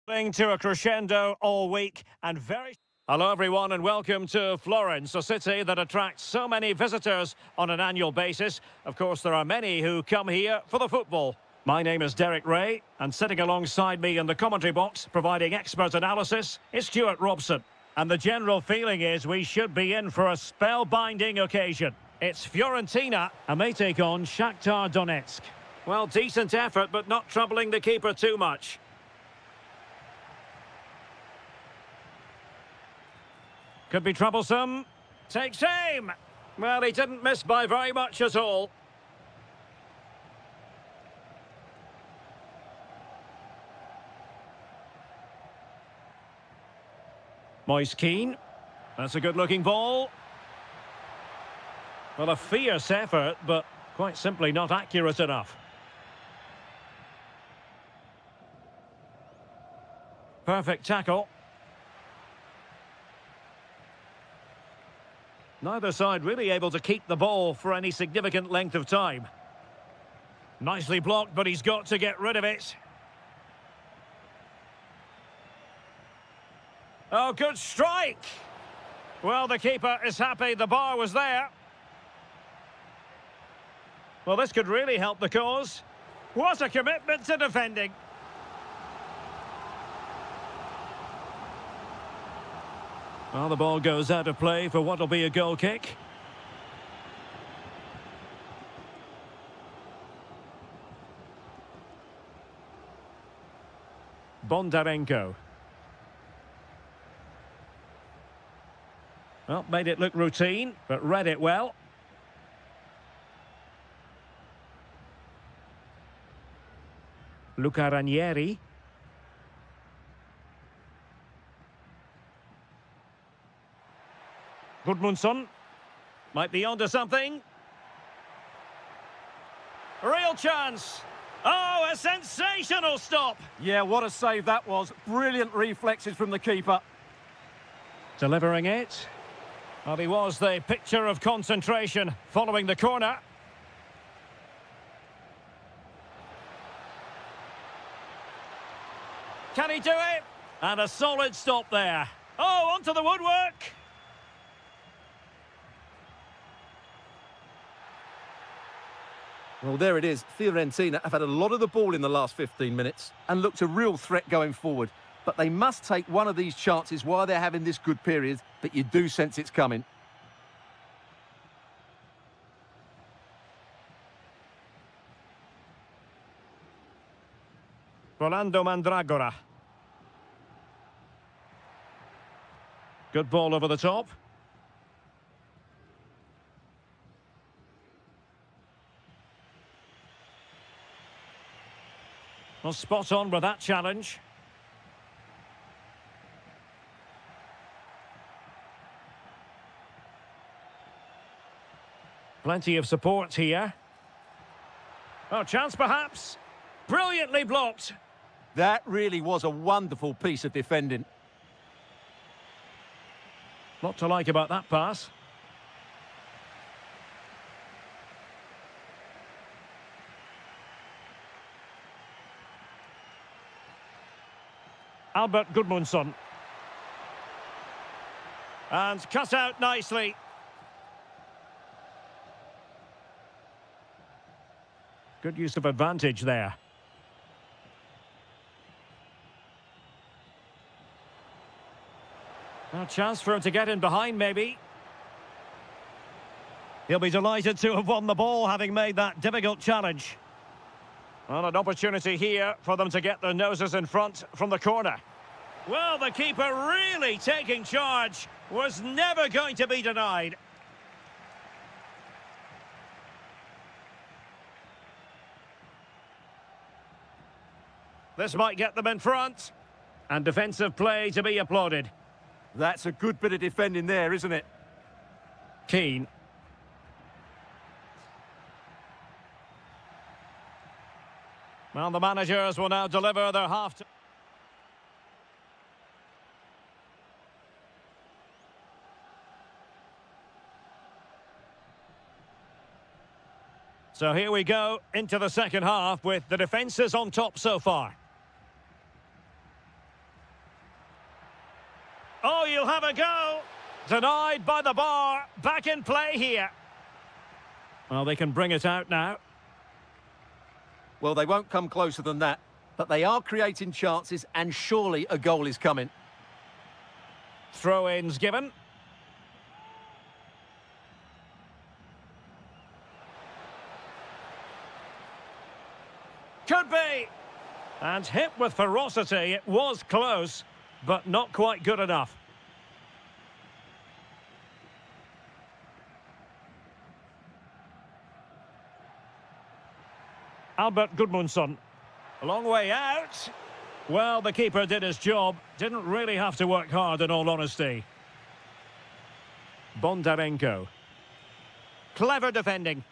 To a crescendo all week and very... Hello everyone and welcome to Florence, a city that attracts so many visitors on an annual basis. Of course, there are many who come here for the football. My name is Derek Ray, and sitting alongside me in the commentary box, providing expert analysis, is Stuart Robson. And the general feeling is we should be in for a spellbinding occasion. It's Fiorentina, and they take on Shakhtar Donetsk. Well, decent effort, but not troubling the keeper too much. Could be troublesome. Takes aim. Well, he didn't miss by very much at all. Moise Keane. That's a good-looking ball. Well, a fierce effort, but quite simply not accurate enough. Perfect tackle. Neither side really able to keep the ball for any significant length of time. Nicely blocked, but he's got to get rid of it. Oh, good strike! Well, the keeper is happy the bar was there. Well, this could really help the cause. What a commitment to defending. Well, the ball goes out of play for what will be a goal kick. Bondarenko. Well, made it look routine, but read it well. Luca Ranieri. Gudmundsson might be onto something. Real chance. Oh, a sensational stop. Yeah, what a save that was. Brilliant reflexes from the keeper. Delivering it. Well, he was the picture of concentration following the corner. Can he do it? And a solid stop there. Oh, onto the woodwork. Well, there it is. Fiorentina have had a lot of the ball in the last 15 minutes and looked a real threat going forward. But they must take one of these chances while they're having this good period, but you do sense it's coming. Rolando Mandragora. Good ball over the top. Well, spot on with that challenge. Plenty of support here. Oh, chance perhaps. Brilliantly blocked. That really was a wonderful piece of defending. Lot to like about that pass. Albert Gudmundsson. And cut out nicely. Good use of advantage there. A chance for him to get in behind, maybe. He'll be delighted to have won the ball, having made that difficult challenge. Well, an opportunity here for them to get their noses in front from the corner. Well, the keeper really taking charge. Was never going to be denied. This might get them in front. And defensive play to be applauded. That's a good bit of defending there, isn't it? Keane. Well, the managers will now deliver their half... So here we go into the second half with the defences on top so far. Oh, you'll have a go. Denied by the bar. Back in play here. Well, they can bring it out now. Well, they won't come closer than that, but they are creating chances, and surely a goal is coming. Throw-ins given. Could be. And hit with ferocity. It was close, but not quite good enough. Albert Gudmundsson. A long way out. Well, the keeper did his job. Didn't really have to work hard, in all honesty. Bondarenko. Clever defending.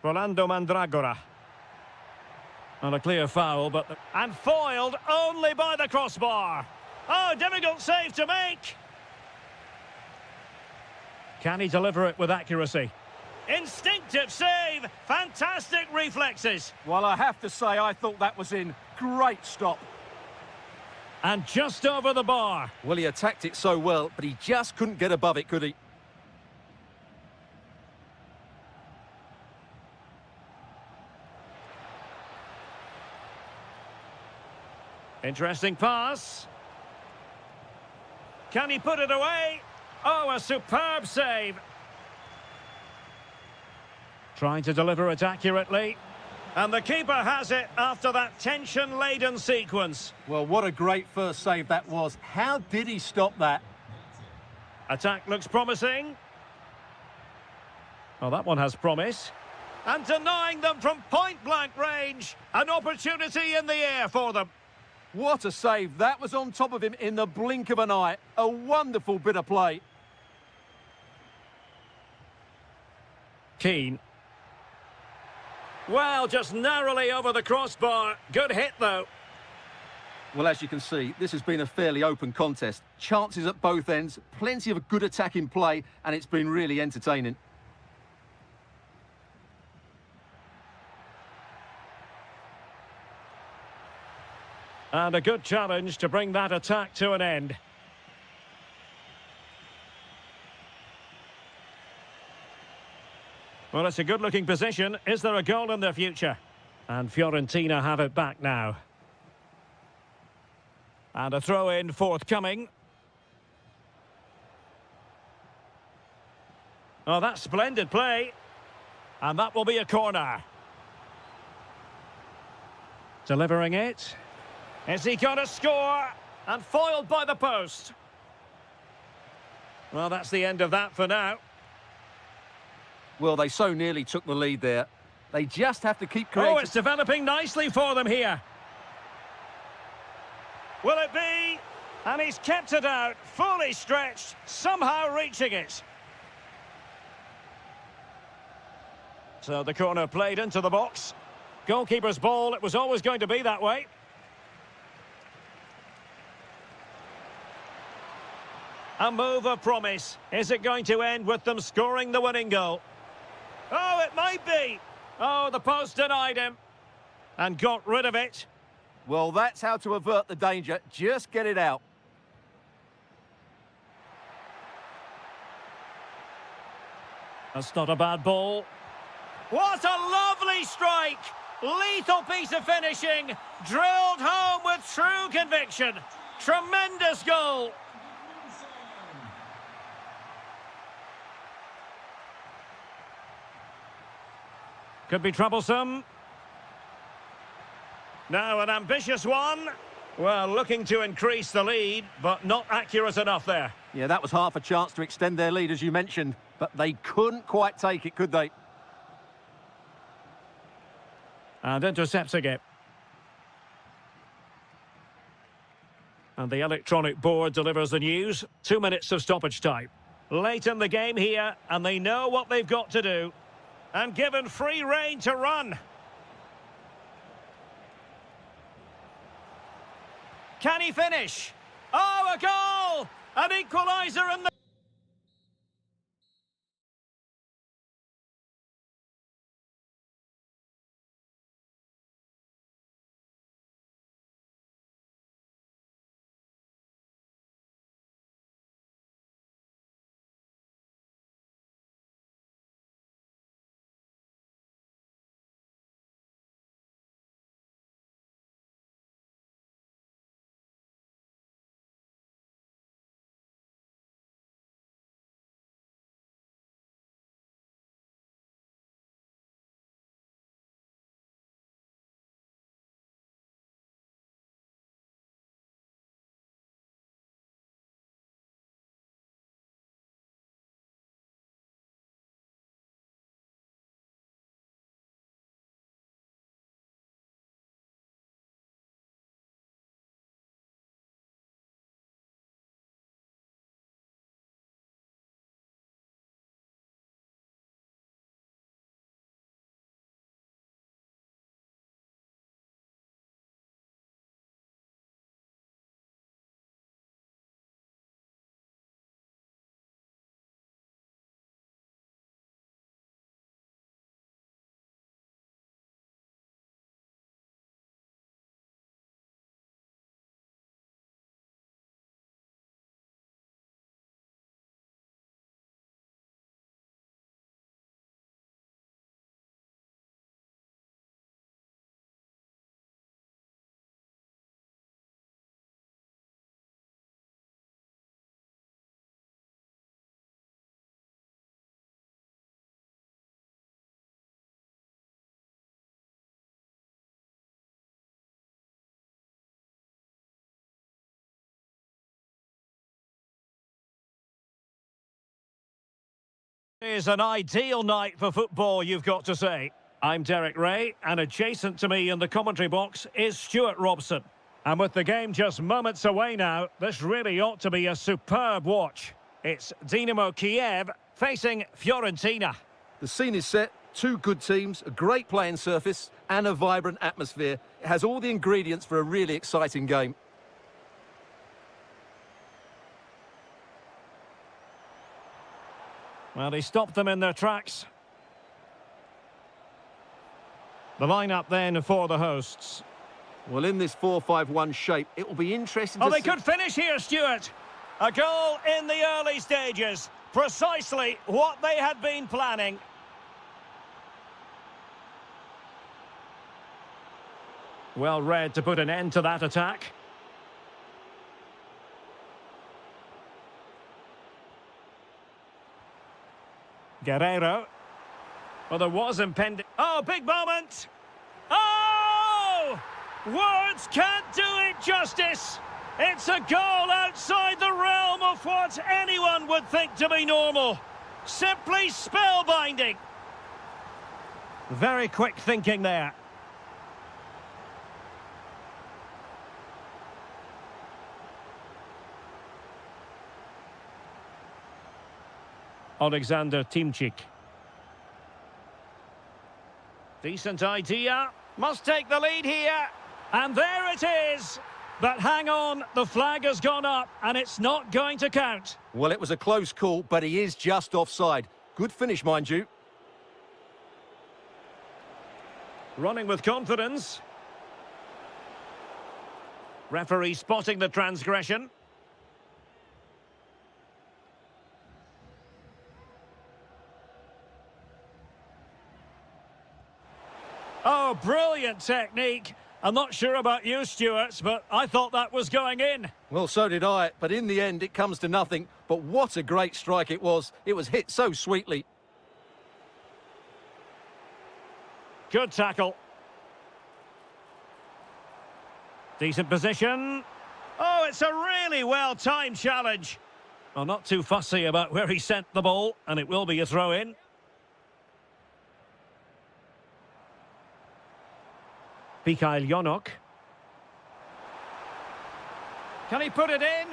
Rolando Mandragora. And a clear foul, but... And foiled only by the crossbar. Oh, difficult save to make. Can he deliver it with accuracy? Instinctive save. Fantastic reflexes. Well, I have to say, I thought that was in. Great stop. And just over the bar. Well, he attacked it so well, but he just couldn't get above it, could he? Interesting pass. Can he put it away? Oh, a superb save. Trying to deliver it accurately. And the keeper has it after that tension-laden sequence. Well, what a great first save that was. How did he stop that? Attack looks promising. Well, that one has promise. And denying them from point-blank range. An opportunity in the air for them. What a save. That was on top of him in the blink of an eye. A wonderful bit of play. Keane. Well, just narrowly over the crossbar. Good hit, though. Well, as you can see, this has been a fairly open contest. Chances at both ends, plenty of good attacking play, and it's been really entertaining. And a good challenge to bring that attack to an end. Well, it's a good-looking position. Is there a goal in the future? And Fiorentina have it back now. And a throw-in forthcoming. Oh, that's splendid play. And that will be a corner. Delivering it. Is he going to score? And foiled by the post. Well, that's the end of that for now. Well, they so nearly took the lead there. They just have to keep creating... Oh, it's developing nicely for them here. Will it be? And he's kept it out, fully stretched, somehow reaching it. So the corner played into the box. Goalkeeper's ball, it was always going to be that way. A move of promise. Is it going to end with them scoring the winning goal? Oh, it might be. Oh, the post denied him. And got rid of it. Well, that's how to avert the danger. Just get it out. That's not a bad ball. What a lovely strike! Lethal piece of finishing. Drilled home with true conviction. Tremendous goal. Could be troublesome. Now an ambitious one. Well, looking to increase the lead, but not accurate enough there. Yeah, that was half a chance to extend their lead, as you mentioned, but they couldn't quite take it, could they? And intercepting it. And the electronic board delivers the news. 2 minutes of stoppage time. Late in the game here, and they know what they've got to do. And given free rein to run. Can he finish? Oh, a goal! An equaliser in the... Is an ideal night for football, you've got to say. I'm Derek Ray, and adjacent to me in the commentary box is Stuart Robson. And with the game just moments away now, this really ought to be a superb watch. It's Dinamo Kiev facing Fiorentina. The scene is set, two good teams, a great playing surface and a vibrant atmosphere. It has all the ingredients for a really exciting game. Well, he stopped them in their tracks. The lineup then for the hosts. Well, in this 4-5-1 shape, it will be interesting to see... Oh, they could finish here, Stuart. A goal in the early stages. Precisely what they had been planning. Well read to put an end to that attack. Guerrero. Well, there was impending... Oh, big moment! Oh! Words can't do it justice! It's a goal outside the realm of what anyone would think to be normal. Simply spellbinding. Very quick thinking there. Alexander Timchik. Decent idea. Must take the lead here. And there it is. But hang on, the flag has gone up and it's not going to count. Well, it was a close call, but he is just offside. Good finish, mind you. Running with confidence. Referee spotting the transgression. Oh, brilliant technique. I'm not sure about you, Stuart, but I thought that was going in. Well, so did I, but in the end, it comes to nothing. But what a great strike it was. It was hit so sweetly. Good tackle. Decent position. Oh, it's a really well-timed challenge. Well, not too fussy about where he sent the ball, and it will be a throw-in. Mikhail Yonok. Can he put it in?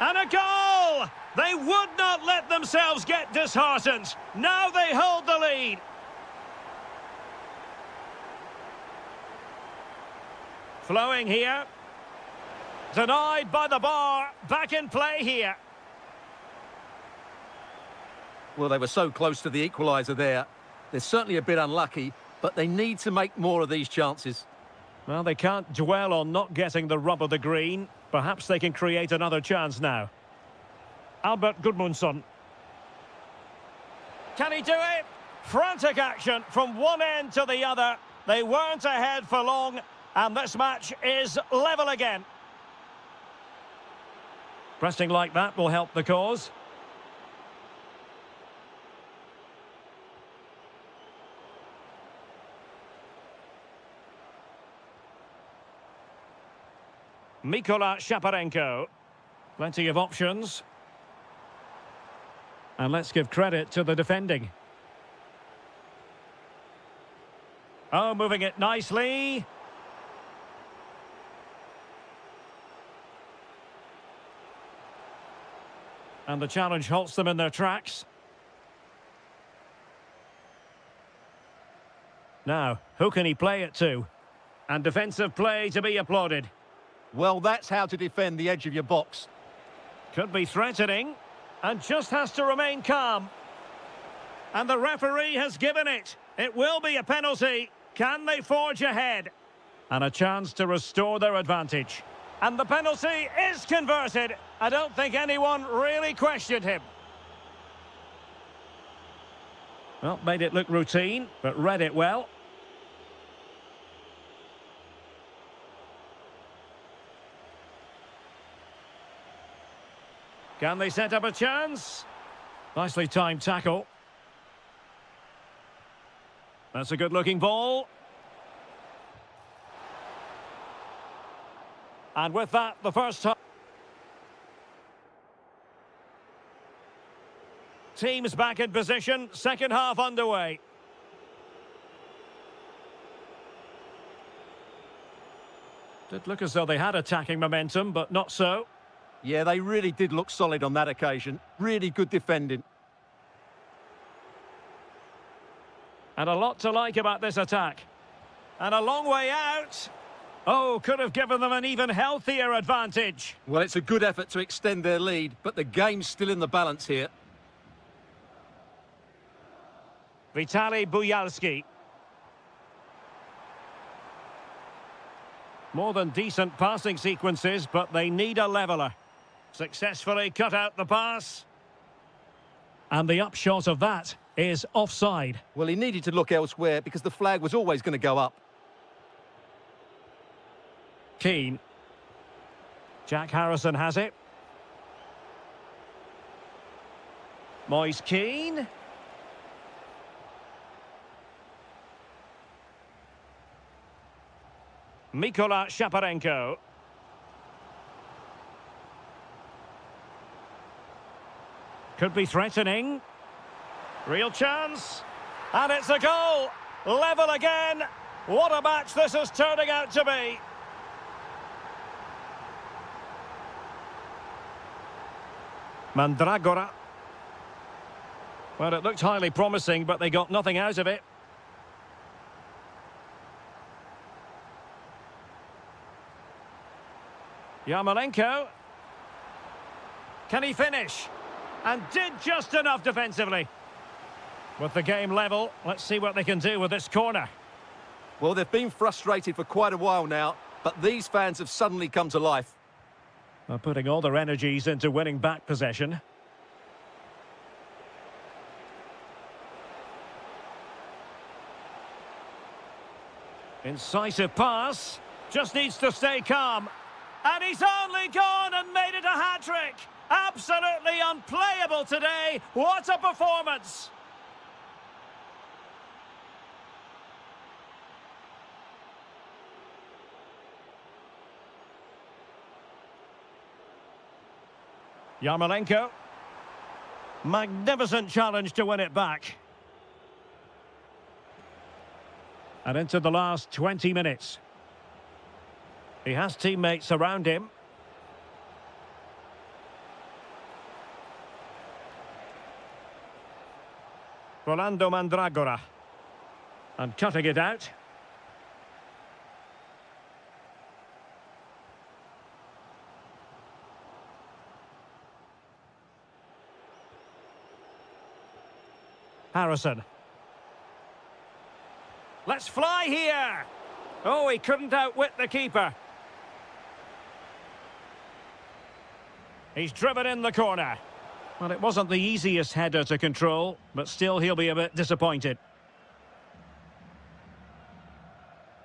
And a goal! They would not let themselves get disheartened. Now they hold the lead. Flowing here. Denied by the bar. Back in play here. Well, they were so close to the equaliser there. They're certainly a bit unlucky, but they need to make more of these chances. Well, they can't dwell on not getting the rub of the green. Perhaps they can create another chance now. Albert Gudmundsson. Can he do it? Frantic action from one end to the other. They weren't ahead for long, and this match is level again. Pressing like that will help the cause. Mikola Shaparenko. Plenty of options. And let's give credit to the defending. Oh, moving it nicely. And the challenge halts them in their tracks. Now, who can he play it to? And defensive play to be applauded. Well, that's how to defend the edge of your box. Could be threatening, and just has to remain calm. And the referee has given it. It will be a penalty. Can they forge ahead? And a chance to restore their advantage. And the penalty is converted. I don't think anyone really questioned him. Well, made it look routine, but read it well. Can they set up a chance? Nicely timed tackle. That's a good-looking ball. And with that, the first time. Teams back in position, second half underway. Did look as though they had attacking momentum, but not so. Yeah, they really did look solid on that occasion. Really good defending. And a lot to like about this attack. And a long way out. Oh, could have given them an even healthier advantage. Well, it's a good effort to extend their lead, but the game's still in the balance here. Vitaly Buyalski. More than decent passing sequences, but they need a leveller. Successfully cut out the pass. And the upshot of that is offside. Well, he needed to look elsewhere because the flag was always going to go up. Keane. Jack Harrison has it. Moise Keane. Mikola Shaparenko. Could be threatening. Real chance. And it's a goal. Level again. What a match this is turning out to be. Mandragora. Well, it looked highly promising, but they got nothing out of it. Yarmolenko. Can he finish? And did just enough defensively. With the game level, let's see what they can do with this corner. Well, they've been frustrated for quite a while now, but these fans have suddenly come to life. They're putting all their energies into winning back possession. Incisive pass. Just needs to stay calm. And he's only gone and made it a hat-trick. Absolutely unplayable today. What a performance. Yarmolenko. Magnificent challenge to win it back. And into the last 20 minutes. He has teammates around him. Rolando Mandragora. And cutting it out. Harrison. Let's fly here. Oh, he couldn't outwit the keeper. He's driven in the corner. Well, it wasn't the easiest header to control, but still he'll be a bit disappointed.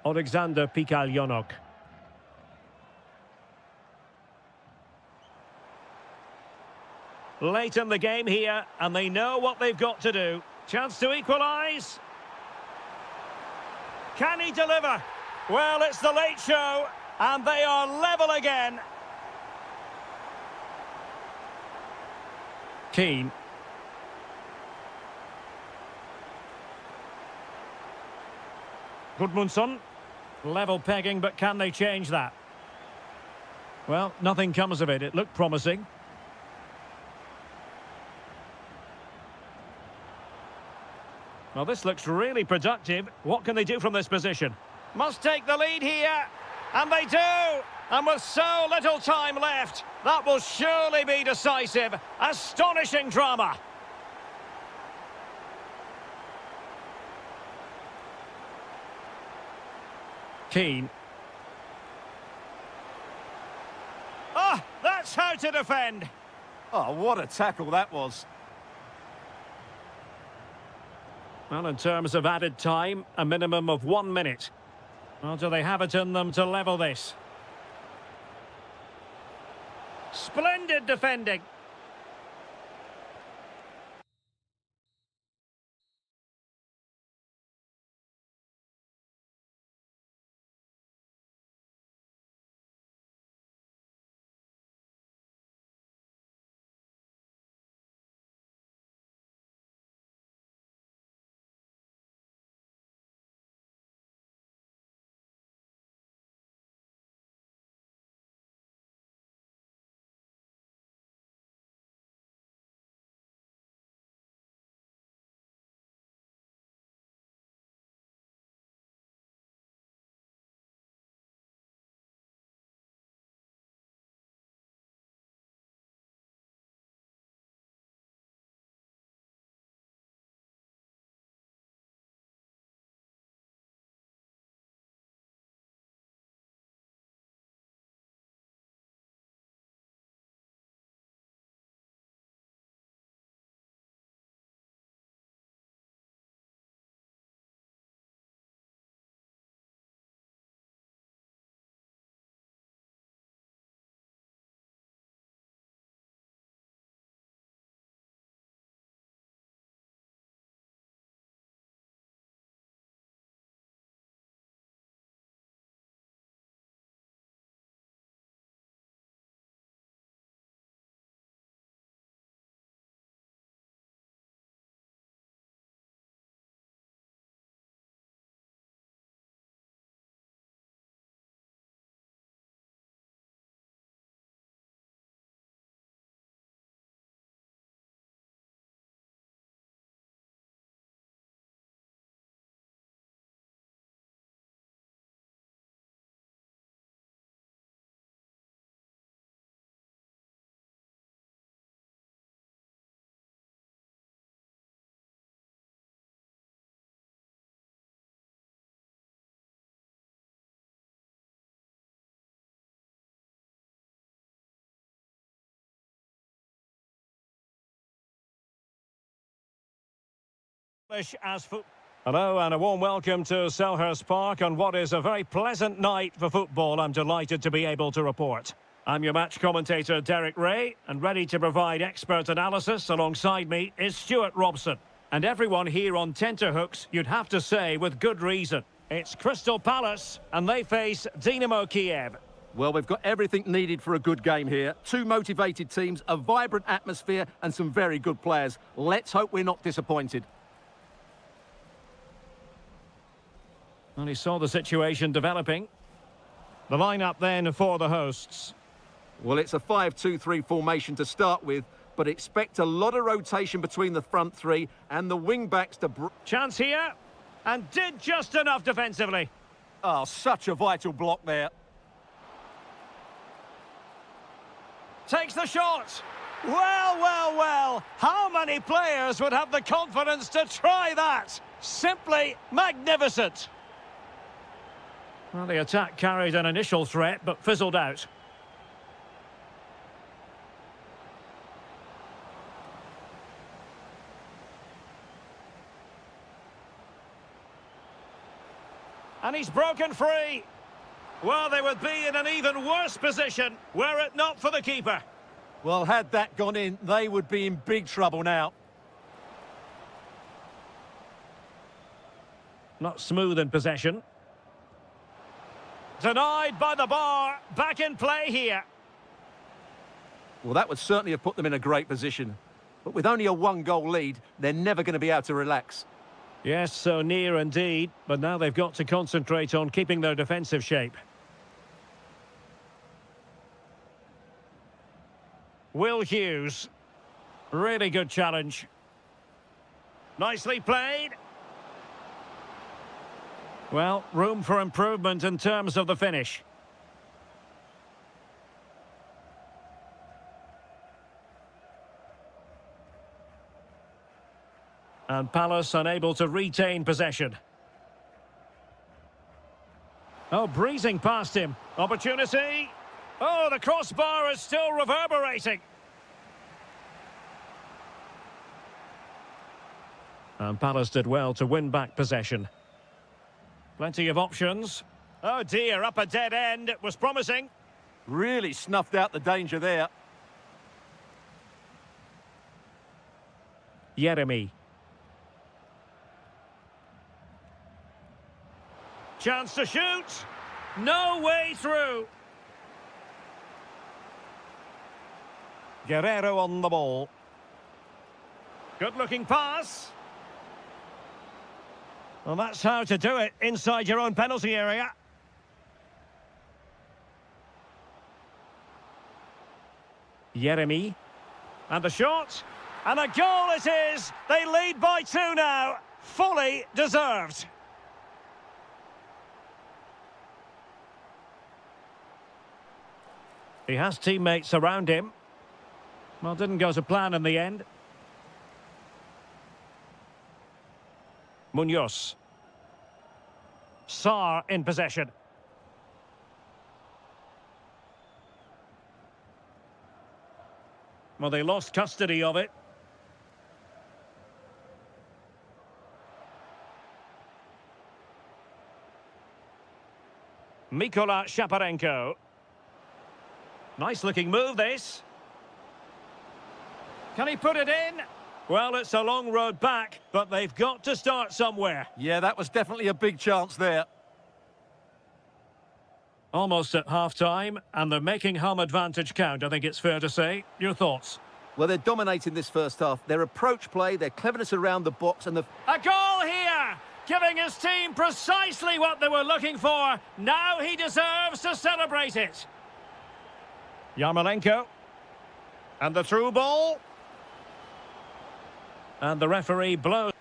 Alexander Pikalyonok. Late in the game here, and they know what they've got to do. Chance to equalise. Can he deliver? Well, it's the late show, and they are level again. Keane. Gudmundsson. Level pegging, but can they change that? Well, nothing comes of it. It looked promising. Well, this looks really productive. What can they do from this position? Must take the lead here. And they do. And with so little time left, that will surely be decisive. Astonishing drama. Keane. Ah, that's how to defend. Oh, what a tackle that was. Well, in terms of added time, a minimum of 1 minute. Well, do they have it in them to level this? Splendid defending. As Hello and a warm welcome to Selhurst Park on what is a very pleasant night for football, I'm delighted to be able to report. I'm your match commentator Derek Ray, and ready to provide expert analysis alongside me is Stuart Robson. And everyone here on tenterhooks, you'd have to say with good reason. It's Crystal Palace and they face Dynamo Kiev. Well, we've got everything needed for a good game here. Two motivated teams, a vibrant atmosphere and some very good players. Let's hope we're not disappointed. And he saw the situation developing. The lineup then for the hosts. Well, it's a 5-2-3 formation to start with, but expect a lot of rotation between the front three and the wing-backs to... Chance here, and did just enough defensively. Oh, such a vital block there. Takes the shot. Well, well, well. How many players would have the confidence to try that? Simply magnificent. Well, the attack carried an initial threat, but fizzled out. And he's broken free. Well, they would be in an even worse position were it not for the keeper. Well, had that gone in, they would be in big trouble now. Not smooth in possession. Denied by the bar. Back in play here. Well, that would certainly have put them in a great position. But with only a one-goal lead, they're never going to be able to relax. Yes, so near indeed. But now they've got to concentrate on keeping their defensive shape. Will Hughes. Really good challenge. Nicely played. Well, room for improvement in terms of the finish. And Palace unable to retain possession. Oh, breezing past him. Opportunity. Oh, the crossbar is still reverberating. And Palace did well to win back possession. Plenty of options. Oh dear, up a dead end. It was promising. Really snuffed out the danger there. Jeremy. Chance to shoot. No way through. Guerrero on the ball. Good-looking pass. Well, that's how to do it inside your own penalty area. Jeremy. And the shot. And a goal it is. They lead by 2 now. Fully deserved. He has teammates around him. Well, didn't go to plan in the end. Munoz. Sarr in possession. Well, they lost custody of it. Mikola Shaparenko. Nice-looking move, this. Can he put it in? Well, it's a long road back, but they've got to start somewhere. Yeah, that was definitely a big chance there. Almost at half-time, and they're making home advantage count, I think it's fair to say. Your thoughts? Well, they're dominating this first half. Their approach play, their cleverness around the box and the... A goal here! Giving his team precisely what they were looking for. Now he deserves to celebrate it. Yarmolenko. And the through ball. And the referee blows.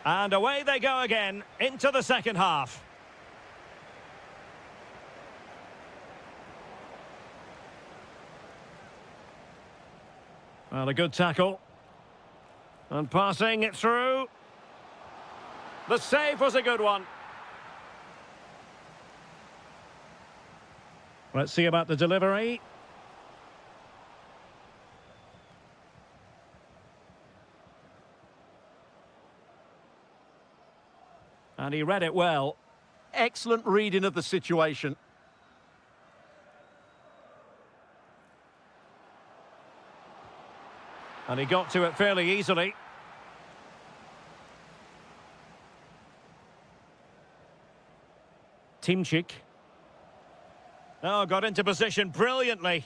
And away they go again into the second half. Well, a good tackle. And passing it through. The save was a good one. Let's see about the delivery. And he read it well. Excellent reading of the situation. And he got to it fairly easily. Timchik. Oh, got into position brilliantly.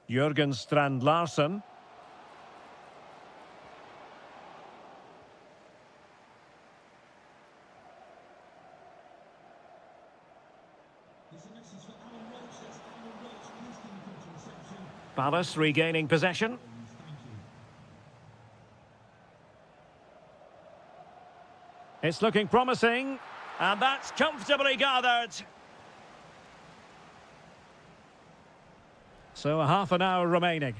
Jørgen Strand Larsen. Palace regaining possession. It's looking promising, and that's comfortably gathered. So a half an hour remaining.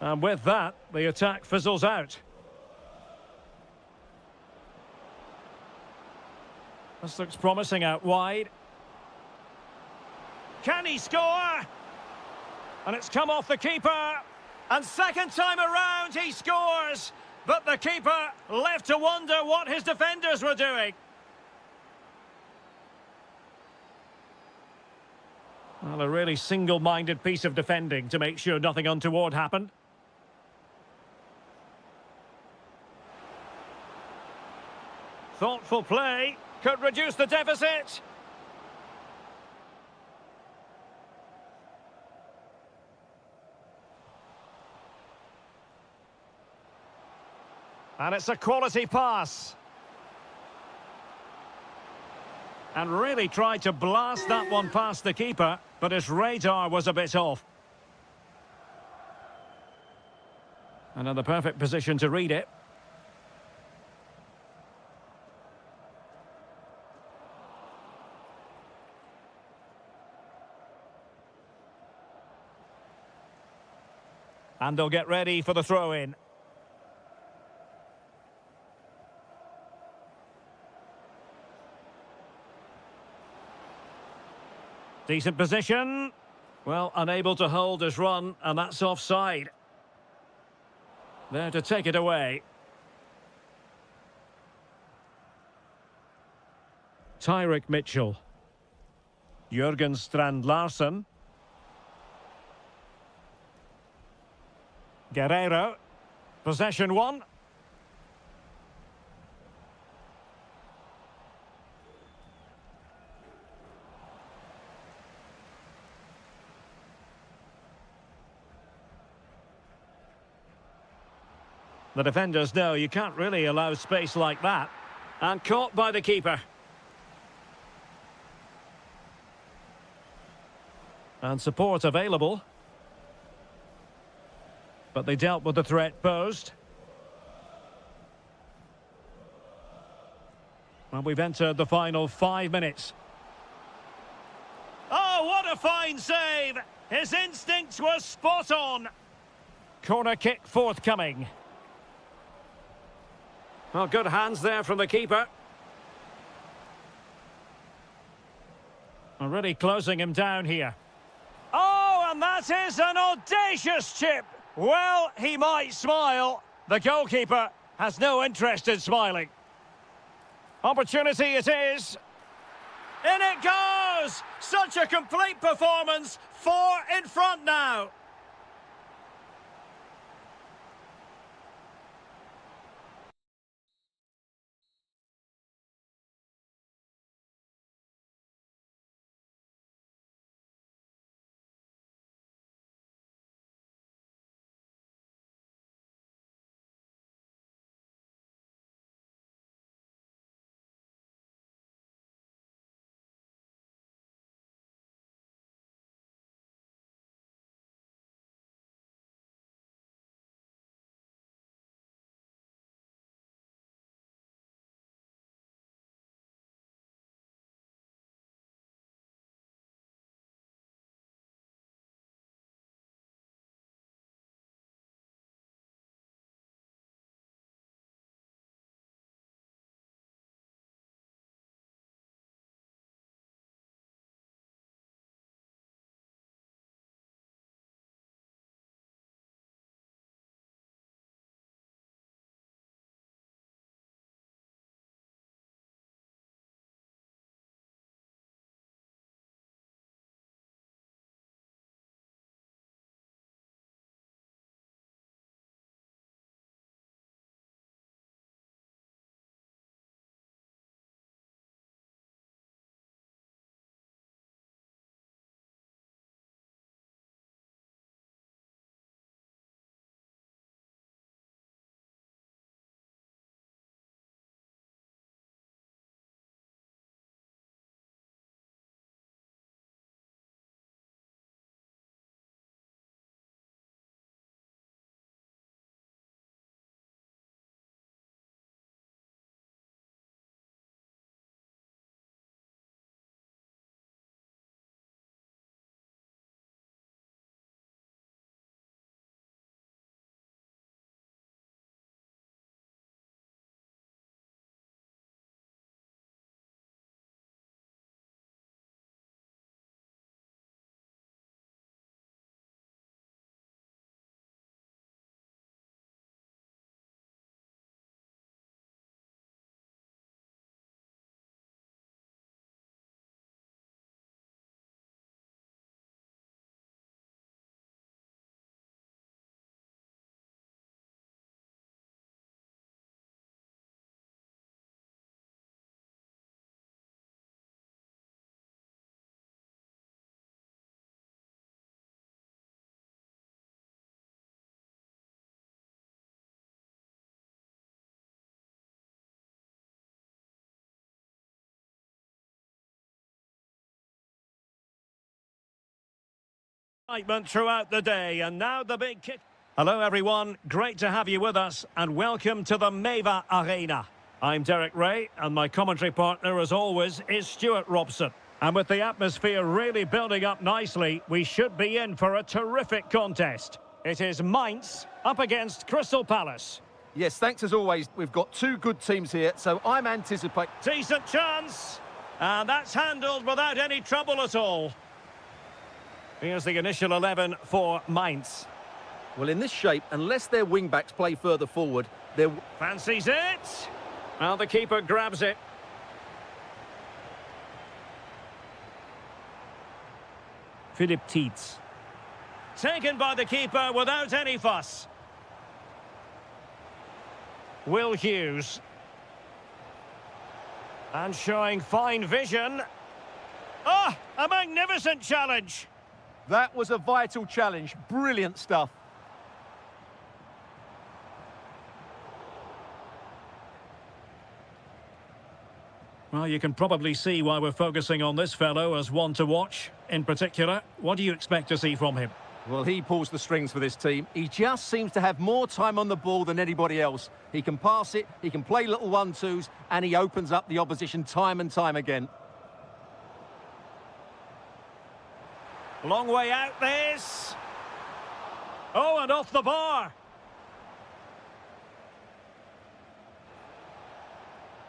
And with that, the attack fizzles out. This looks promising out wide. Can he score? And it's come off the keeper. And second time around, he scores. But the keeper left to wonder what his defenders were doing. Well, a really single-minded piece of defending to make sure nothing untoward happened. Thoughtful play. Could reduce the deficit. And it's a quality pass. And really tried to blast that one past the keeper, but his radar was a bit off. Another perfect position to read it. And they'll get ready for the throw-in. Decent position. Well, unable to hold his run, and that's offside. There to take it away. Tyrick Mitchell. Jørgen Strand Larsen. Guerrero. Possession one. The defenders know you can't really allow space like that. And caught by the keeper. And support available. But they dealt with the threat posed. And we've entered the final 5 minutes. Oh, what a fine save! His instincts were spot on. Corner kick forthcoming. Well, good hands there from the keeper. Really closing him down here. Oh, and that is an audacious chip. Well, he might smile. The goalkeeper has no interest in smiling. Opportunity it is. In it goes! Such a complete performance. 4 in front now. Excitement throughout the day, and now the big kick. Hello everyone, great to have you with us, and welcome to the Meva Arena. I'm Derek Ray, and my commentary partner, as always, is Stuart Robson. And with the atmosphere really building up nicely, we should be in for a terrific contest. It is Mainz up against Crystal Palace. Yes, thanks as always. We've got two good teams here, so I'm anticipating... Decent chance, and that's handled without any trouble at all. Here's the initial 11 for Mainz. Well, in this shape, unless their wing-backs play further forward, they're... Fancies it. Well, the keeper grabs it. Philip Tietz. Taken by the keeper without any fuss. Will Hughes. And showing fine vision. Ah, a magnificent challenge. That was a vital challenge. Brilliant stuff. Well, you can probably see why we're focusing on this fellow as one to watch. In particular, what do you expect to see from him? Well, he pulls the strings for this team. He just seems to have more time on the ball than anybody else. He can pass it, he can play little one-twos, and he opens up the opposition time and time again. Long way out this. Oh, and off the bar.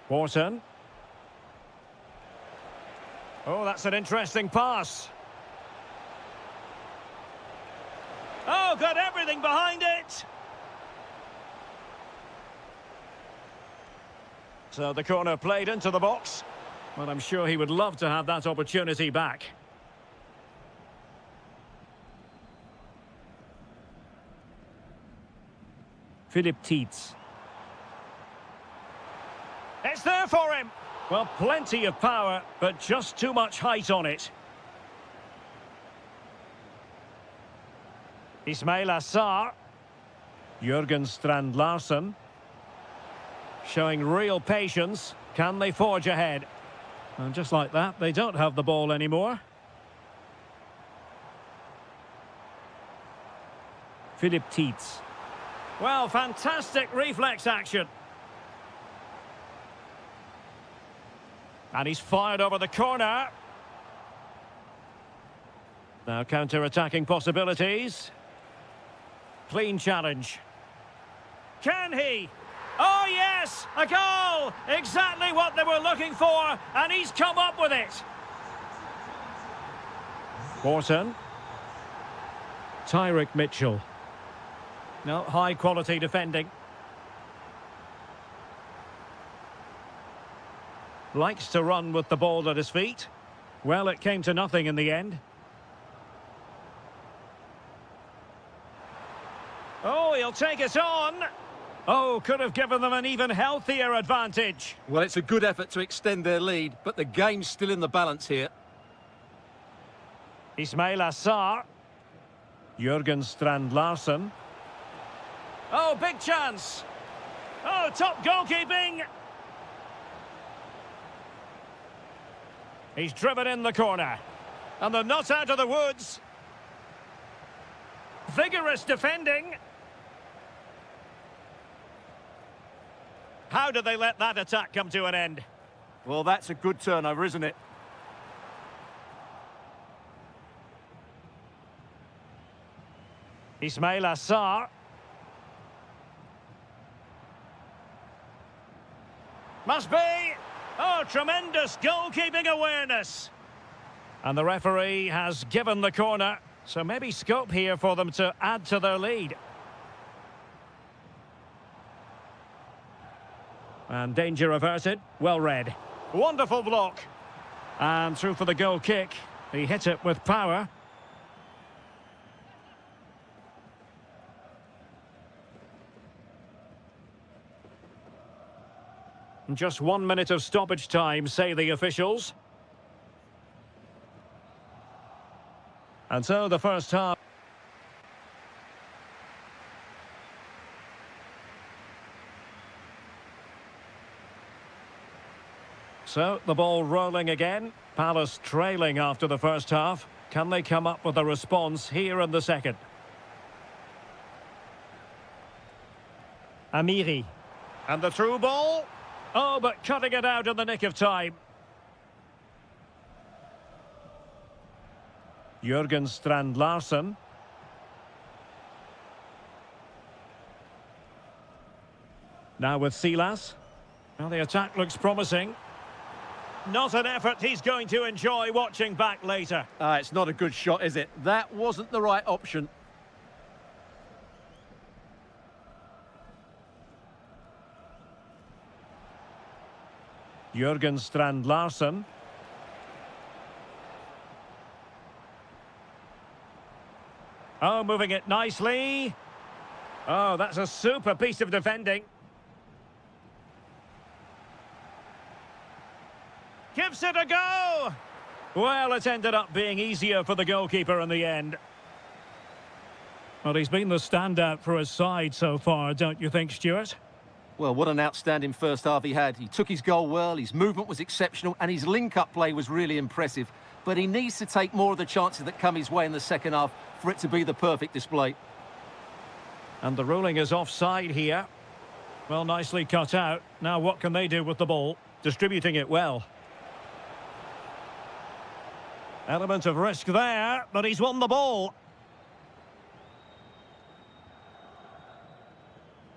Wharton. Oh, that's an interesting pass. Oh, got everything behind it. So the corner played into the box. Well, I'm sure he would love to have that opportunity back. Philip Tietz. It's there for him. Well, plenty of power, but just too much height on it. Ismail Assar. Jürgen Strand Larsen. Showing real patience. Can they forge ahead? And just like that, they don't have the ball anymore. Philip Tietz. Well, fantastic reflex action. And he's fired over the corner. Now counter-attacking possibilities. Clean challenge. Can he? Oh, yes! A goal! Exactly what they were looking for, and he's come up with it. Wharton. Tyrick Mitchell. No, high-quality defending. Likes to run with the ball at his feet. Well, it came to nothing in the end. Oh, he'll take it on. Oh, could have given them an even healthier advantage. Well, it's a good effort to extend their lead, but the game's still in the balance here. Ismail Assar. Jürgen Strand Larsen. Oh, big chance. Oh, top goalkeeping. He's driven in the corner. And they're not out of the woods. Vigorous defending. How did they let that attack come to an end? Well, that's a good turnover, isn't it? Ismail Assar. Must be. Oh, tremendous goalkeeping awareness. And the referee has given the corner. So maybe scope here for them to add to their lead. And danger averted. Well read. Wonderful block. And through for the goal kick. He hit it with power. Just 1 minute of stoppage time, say the officials. And so the first half. So the ball rolling again. Palace trailing after the first half. Can they come up with a response here in the second? Amiri. And the through ball. Oh, but cutting it out in the nick of time. Jørgen Strand Larsen. Now with Silas. Well, the attack looks promising. Not an effort he's going to enjoy watching back later. It's not a good shot, is it? That wasn't the right option. Jørgen Strand Larsen. Oh, moving it nicely. Oh, that's a super piece of defending. Gives it a go. Well, it ended up being easier for the goalkeeper in the end. Well, he's been the standout for his side so far, don't you think, Stuart? Well, what an outstanding first half he had. He took his goal well, his movement was exceptional, and his link-up play was really impressive. But he needs to take more of the chances that come his way in the second half for it to be the perfect display. And the ruling is offside here. Well, nicely cut out. Now what can they do with the ball? Distributing it well. Element of risk there, but he's won the ball.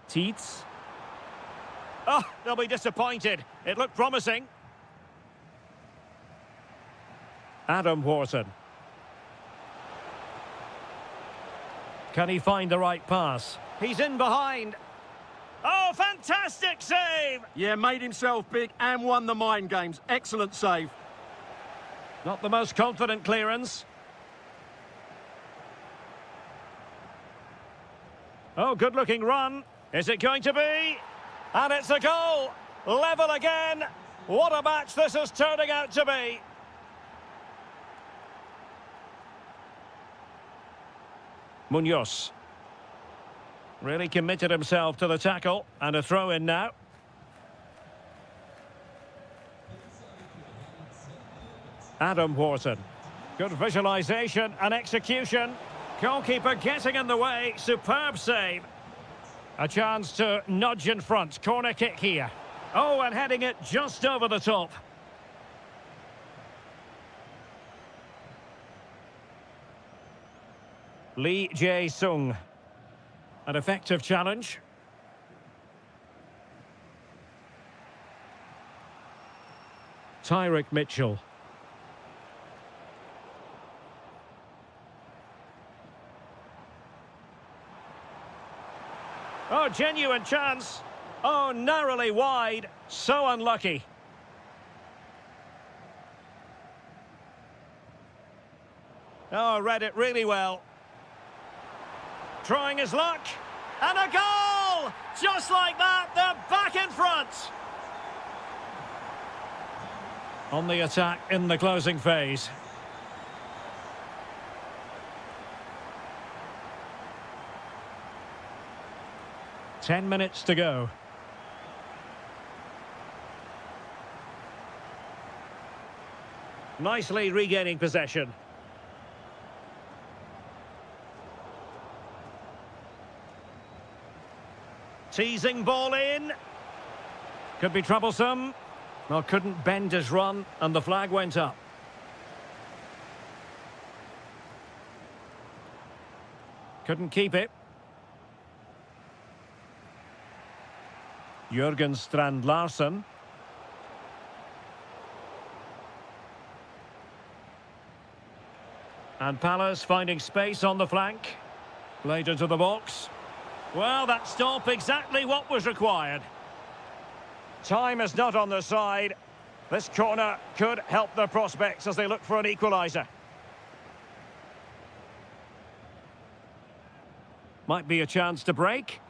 Teets. Oh, they'll be disappointed. It looked promising. Adam Wharton. Can he find the right pass? He's in behind. Oh, fantastic save! Yeah, made himself big and won the mind games. Excellent save. Not the most confident clearance. Oh, good-looking run. Is it going to be? And it's a goal. Level again. What a match this is turning out to be. Munoz. Really committed himself to the tackle. And a throw-in now. Adam Wharton. Good visualisation and execution. Goalkeeper getting in the way. Superb save. A chance to nudge in front. Corner kick here. Oh, and heading it just over the top. Lee Jae-sung. An effective challenge. Tyrick Mitchell. Oh, genuine chance. Oh, narrowly wide. So unlucky. Oh, read it really well. Trying his luck. And a goal! Just like that, they're back in front. On the attack in the closing phase. Ten minutes to go. Nicely regaining possession. Teasing ball in. Could be troublesome. Well, couldn't bend his run, and the flag went up. Couldn't keep it. Jørgen Strand Larsen. And Palace finding space on the flank. Played into the box. Well, that stop exactly what was required. Time is not on their side. This corner could help their prospects as they look for an equaliser. Might be a chance to break.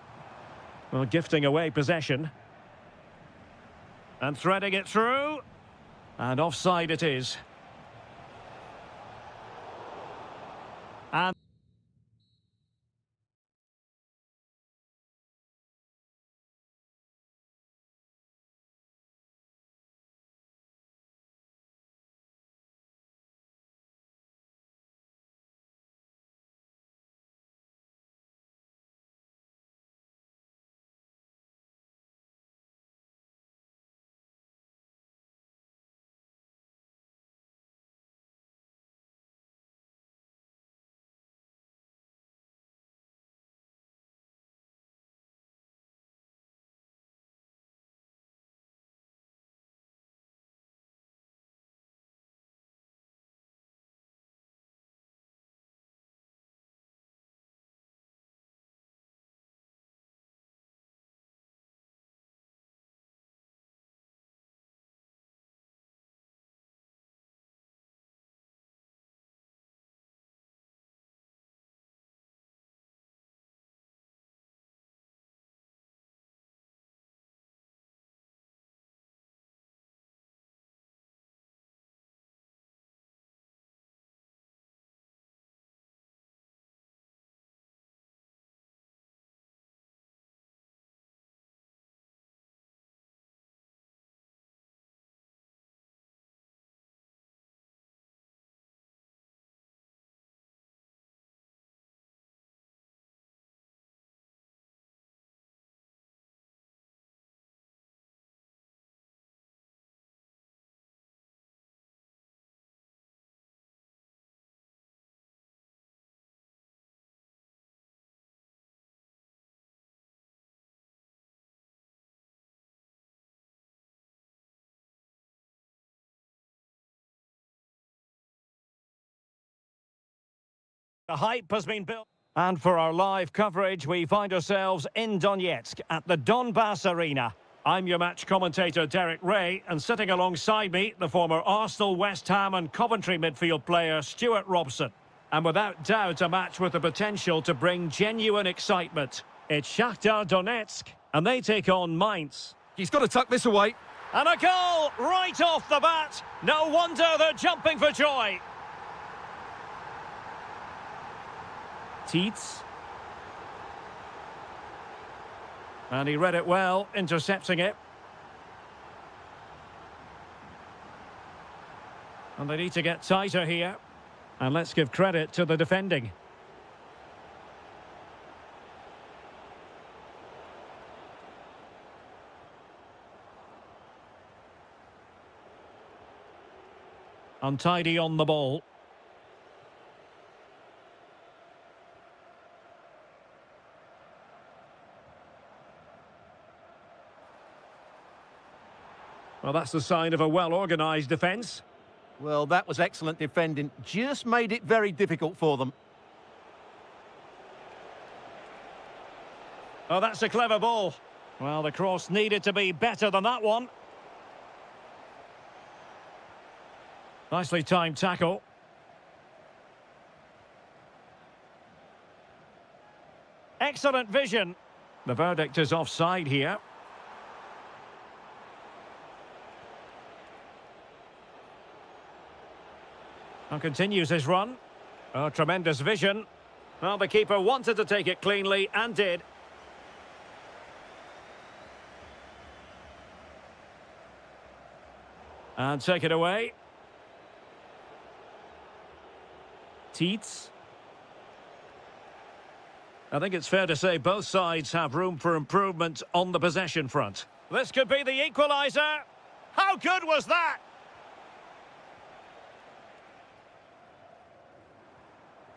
Well, gifting away possession. And threading it through. And offside it is. And The hype has been built. And for our live coverage, we find ourselves in Donetsk at the Donbass Arena. I'm your match commentator, Derek Ray, and sitting alongside me, the former Arsenal, West Ham and Coventry midfield player, Stuart Robson. And without doubt, a match with the potential to bring genuine excitement. It's Shakhtar Donetsk, and they take on Mainz. He's got to tuck this away. And a goal right off the bat. No wonder they're jumping for joy. Tietz. And he read it well, intercepting it. And they need to get tighter here. And let's give credit to the defending. Untidy on the ball. Well, that's the sign of a well-organised defence. Well, that was excellent defending. Just made it very difficult for them. Oh, that's a clever ball. Well, the cross needed to be better than that one. Nicely timed tackle. Excellent vision. The verdict is offside here. And continues his run. Oh, tremendous vision. Well, the keeper wanted to take it cleanly and did. And take it away. Tietz. I think it's fair to say both sides have room for improvement on the possession front. This could be the equaliser. How good was that?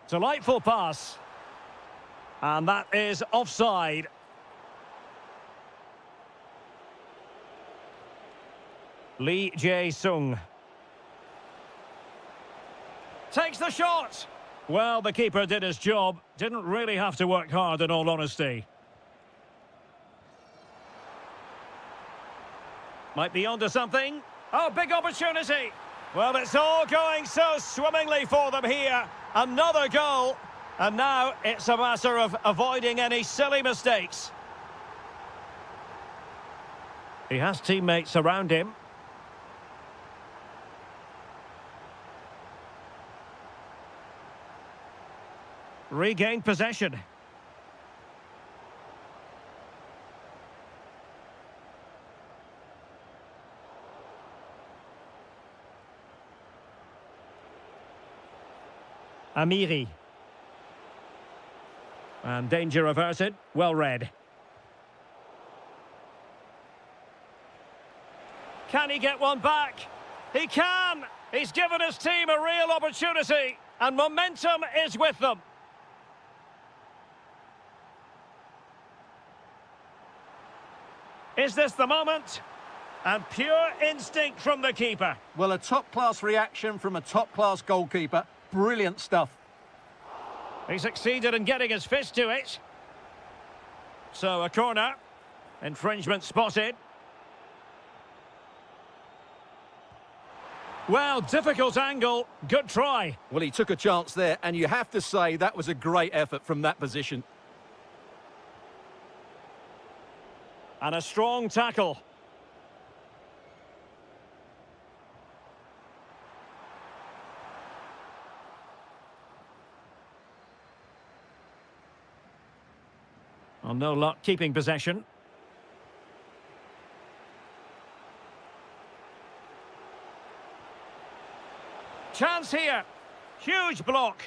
Delightful pass. And that is offside. Lee Jae-sung. Takes the shot. Well, the keeper did his job. Didn't really have to work hard, in all honesty. Might be onto something. Oh, big opportunity. Well, it's all going so swimmingly for them here. Another goal. And now it's a matter of avoiding any silly mistakes. He has teammates around him. Regained possession. Amiri. And danger averted. Well read. Can he get one back? He can! He's given his team a real opportunity. And momentum is with them. Is this the moment? And pure instinct from the keeper. Well, a top-class reaction from a top-class goalkeeper. Brilliant stuff. He succeeded in getting his fist to it. So a corner. Infringement spotted. Well, difficult angle. Good try. Well, he took a chance there, and you have to say that was a great effort from that position. And a strong tackle. Well, no luck keeping possession. Chance here. Huge block.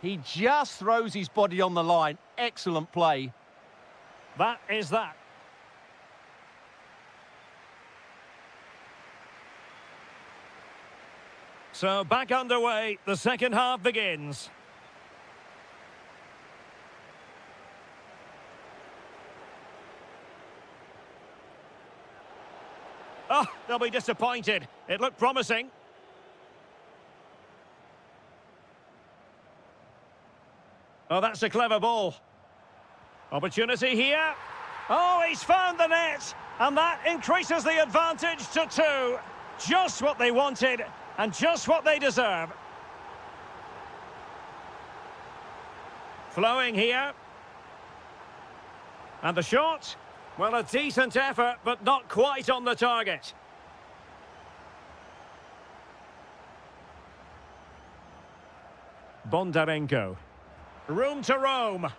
He just throws his body on the line. Excellent play. That is that. So back underway, the second half begins. Oh, they'll be disappointed. It looked promising. Oh, that's a clever ball. Opportunity here. Oh, he's found the net. And that increases the advantage to 2. Just what they wanted and just what they deserve. Flowing here. And the shot. Well, a decent effort, but not quite on the target. Bondarenko. Room to roam.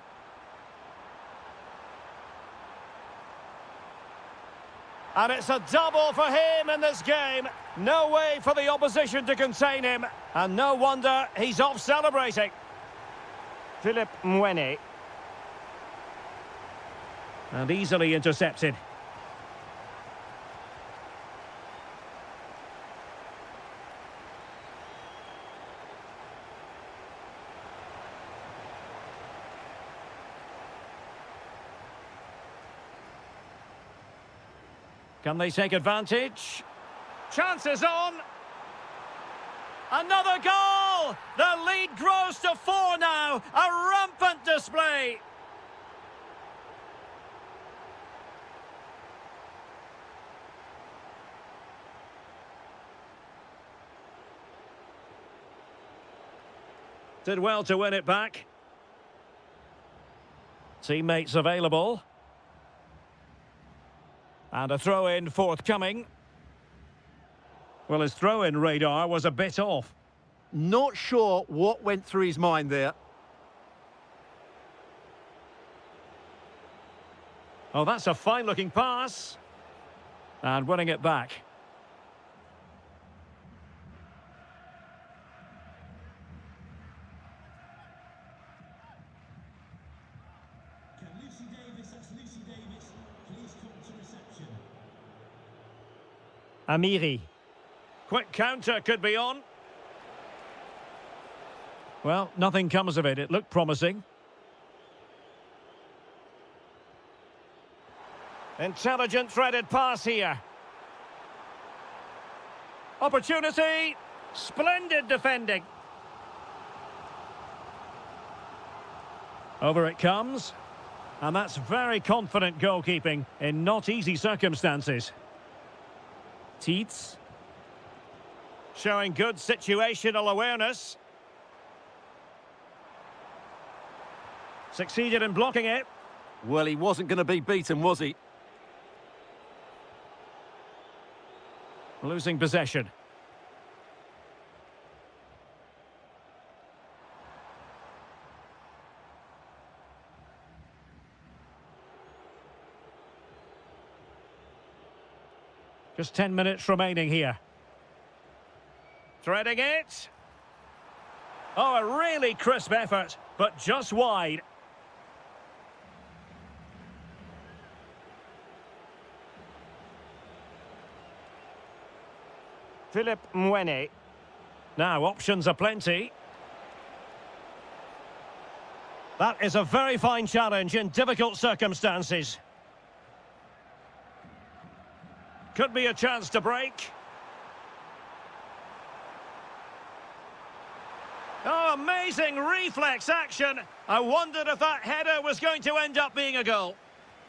And it's a double for him in this game. No way for the opposition to contain him. And no wonder he's off celebrating. Philip Mwene. And easily intercepted. Can they take advantage? Chances on. Another goal! The lead grows to 4 now. A rampant display. Did well to win it back. Teammates available. And a throw-in forthcoming. Well, his throw-in radar was a bit off. Not sure what went through his mind there. Oh, that's a fine-looking pass. And winning it back. Amiri. Quick counter could be on. Well, nothing comes of it. It looked promising. Intelligent threaded pass here. Opportunity. Splendid defending. Over it comes. And that's very confident goalkeeping in not easy circumstances. Tietz. Showing good situational awareness. Succeeded in blocking it. Well, he wasn't going to be beaten, was he? Losing possession. Just 10 minutes remaining here. Threading it. Oh, a really crisp effort, but just wide. Philip Mwene. Now, options are plenty. That is a very fine challenge in difficult circumstances. Could be a chance to break. Oh, amazing reflex action. I wondered if that header was going to end up being a goal.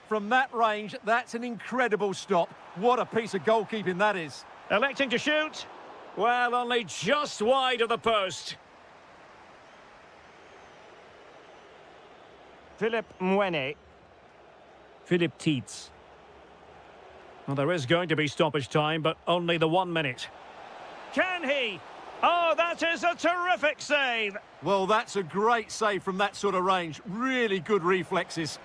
From that range, that's an incredible stop. What a piece of goalkeeping that is. Electing to shoot. Well, only just wide of the post. Philip Mwene. Philip Tietz. Well, there is going to be stoppage time, but only the 1 minute. Can he? Oh, that is a terrific save. Well, that's a great save from that sort of range. Really good reflexes.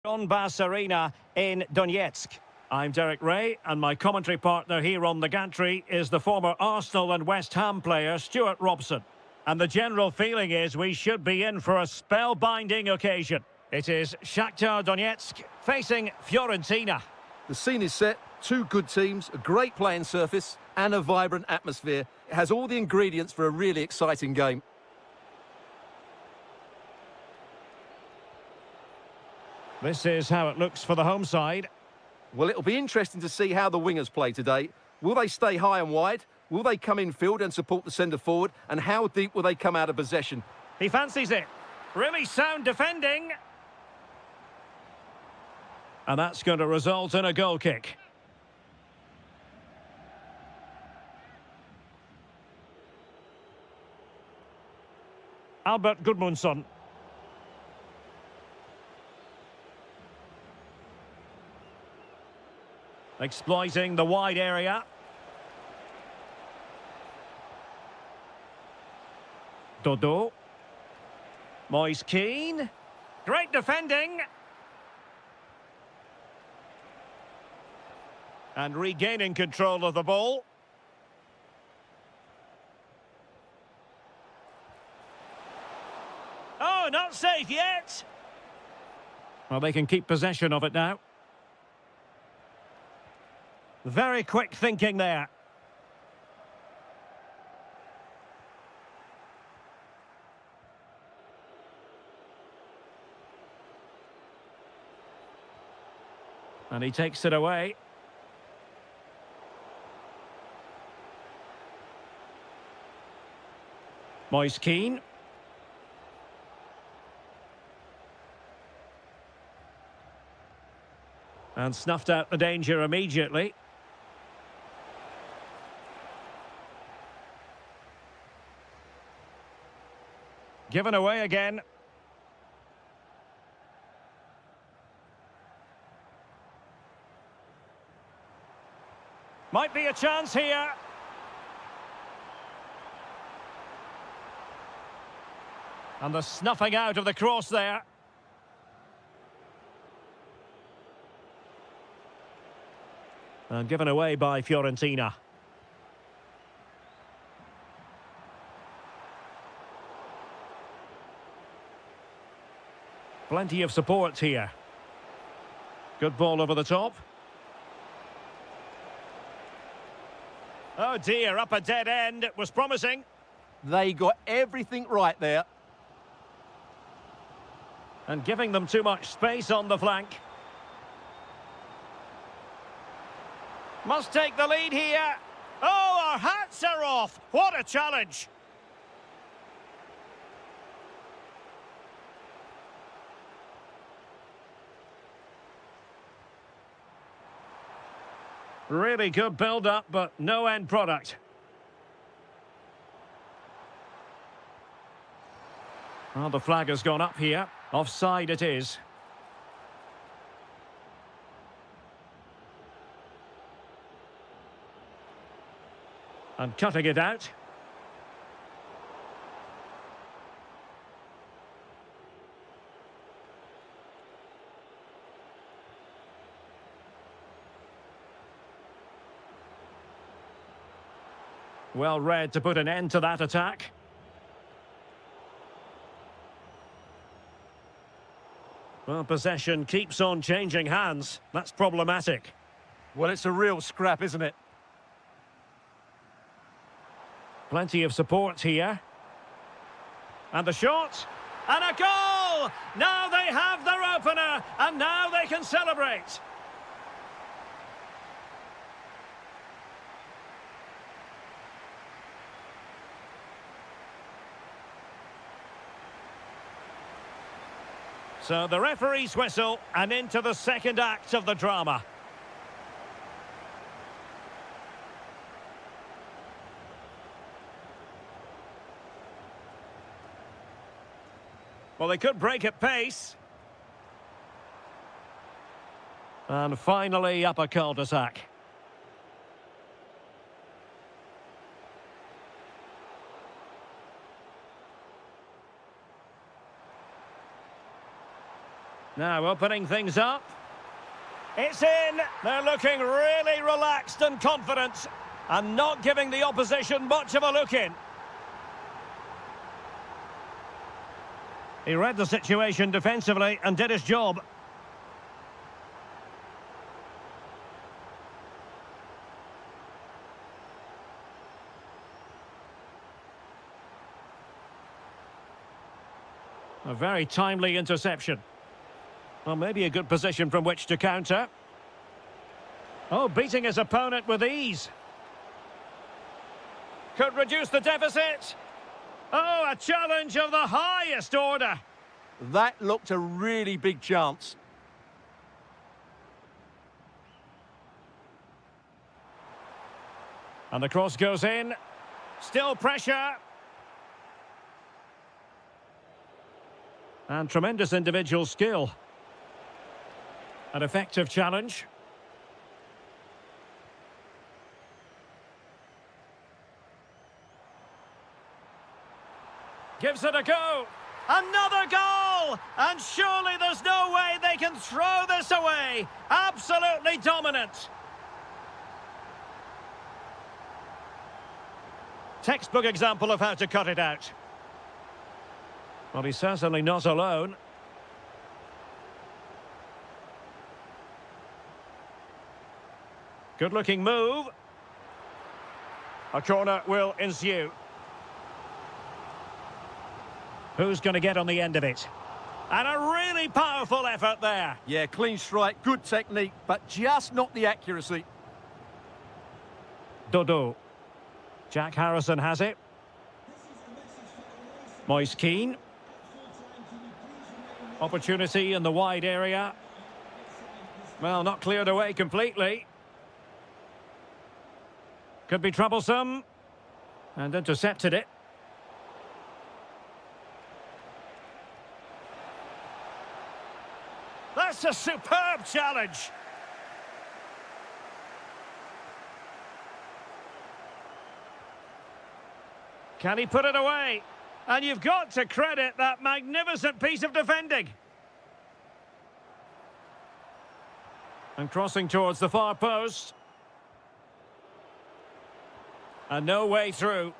Donbass Arena in Donetsk. I'm Derek Ray, and my commentary partner here on the gantry is the former Arsenal and West Ham player Stuart Robson. And the general feeling is we should be in for a spellbinding occasion. It is Shakhtar Donetsk facing Fiorentina. The scene is set, two good teams, a great playing surface and a vibrant atmosphere. It has all the ingredients for a really exciting game. This is how it looks for the home side. Well, it'll be interesting to see how the wingers play today. Will they stay high and wide? Will they come in field and support the centre forward? And how deep will they come out of possession? He fancies it. Really sound defending. And that's going to result in a goal kick. Albert Gudmundsson. Exploiting the wide area. Dodo. Moise Keane. Great defending. And regaining control of the ball. Oh, not safe yet. Well, they can keep possession of it now. Very quick thinking there. And he takes it away. Moise Keane. And snuffed out the danger immediately. Given away again. Might be a chance here. And the snuffing out of the cross there. And given away by Fiorentina. Plenty of support here. Good ball over the top. Oh dear, up a dead end. It was promising. They got everything right there. And giving them too much space on the flank. Must take the lead here. Oh, our hats are off. What a challenge. Really good build-up, but no end product. Well, the flag has gone up here. Offside it is. And cutting it out. Well read to put an end to that attack. Well, possession keeps on changing hands. That's problematic. Well, it's a real scrap, isn't it? Plenty of support here. And the shot. And a goal! Now they have their opener, and now they can celebrate. So the referee's whistle, and into the second act of the drama. Well, they could break at pace. And finally up a cul-de-sac. Now opening things up. It's in. They're looking really relaxed and confident and not giving the opposition much of a look in. He read the situation defensively and did his job. A very timely interception. Well, maybe a good position from which to counter. Oh, beating his opponent with ease. Could reduce the deficit. Oh, a challenge of the highest order. That looked a really big chance. And the cross goes in. Still pressure. And tremendous individual skill. An effective challenge. Gives it a go. Another goal! And surely there's no way they can throw this away. Absolutely dominant. Textbook example of how to cut it out. Well, he's certainly not alone. Good-looking move. A corner will ensue. Who's going to get on the end of it? And a really powerful effort there. Yeah, clean strike, good technique, but just not the accuracy. Dodo. Jack Harrison has it. Moise Keane. Opportunity in the wide area. Well, not cleared away completely. Could be troublesome. And intercepted it. That's a superb challenge. Can he put it away? And you've got to credit that magnificent piece of defending. And crossing towards the far post. And no way through.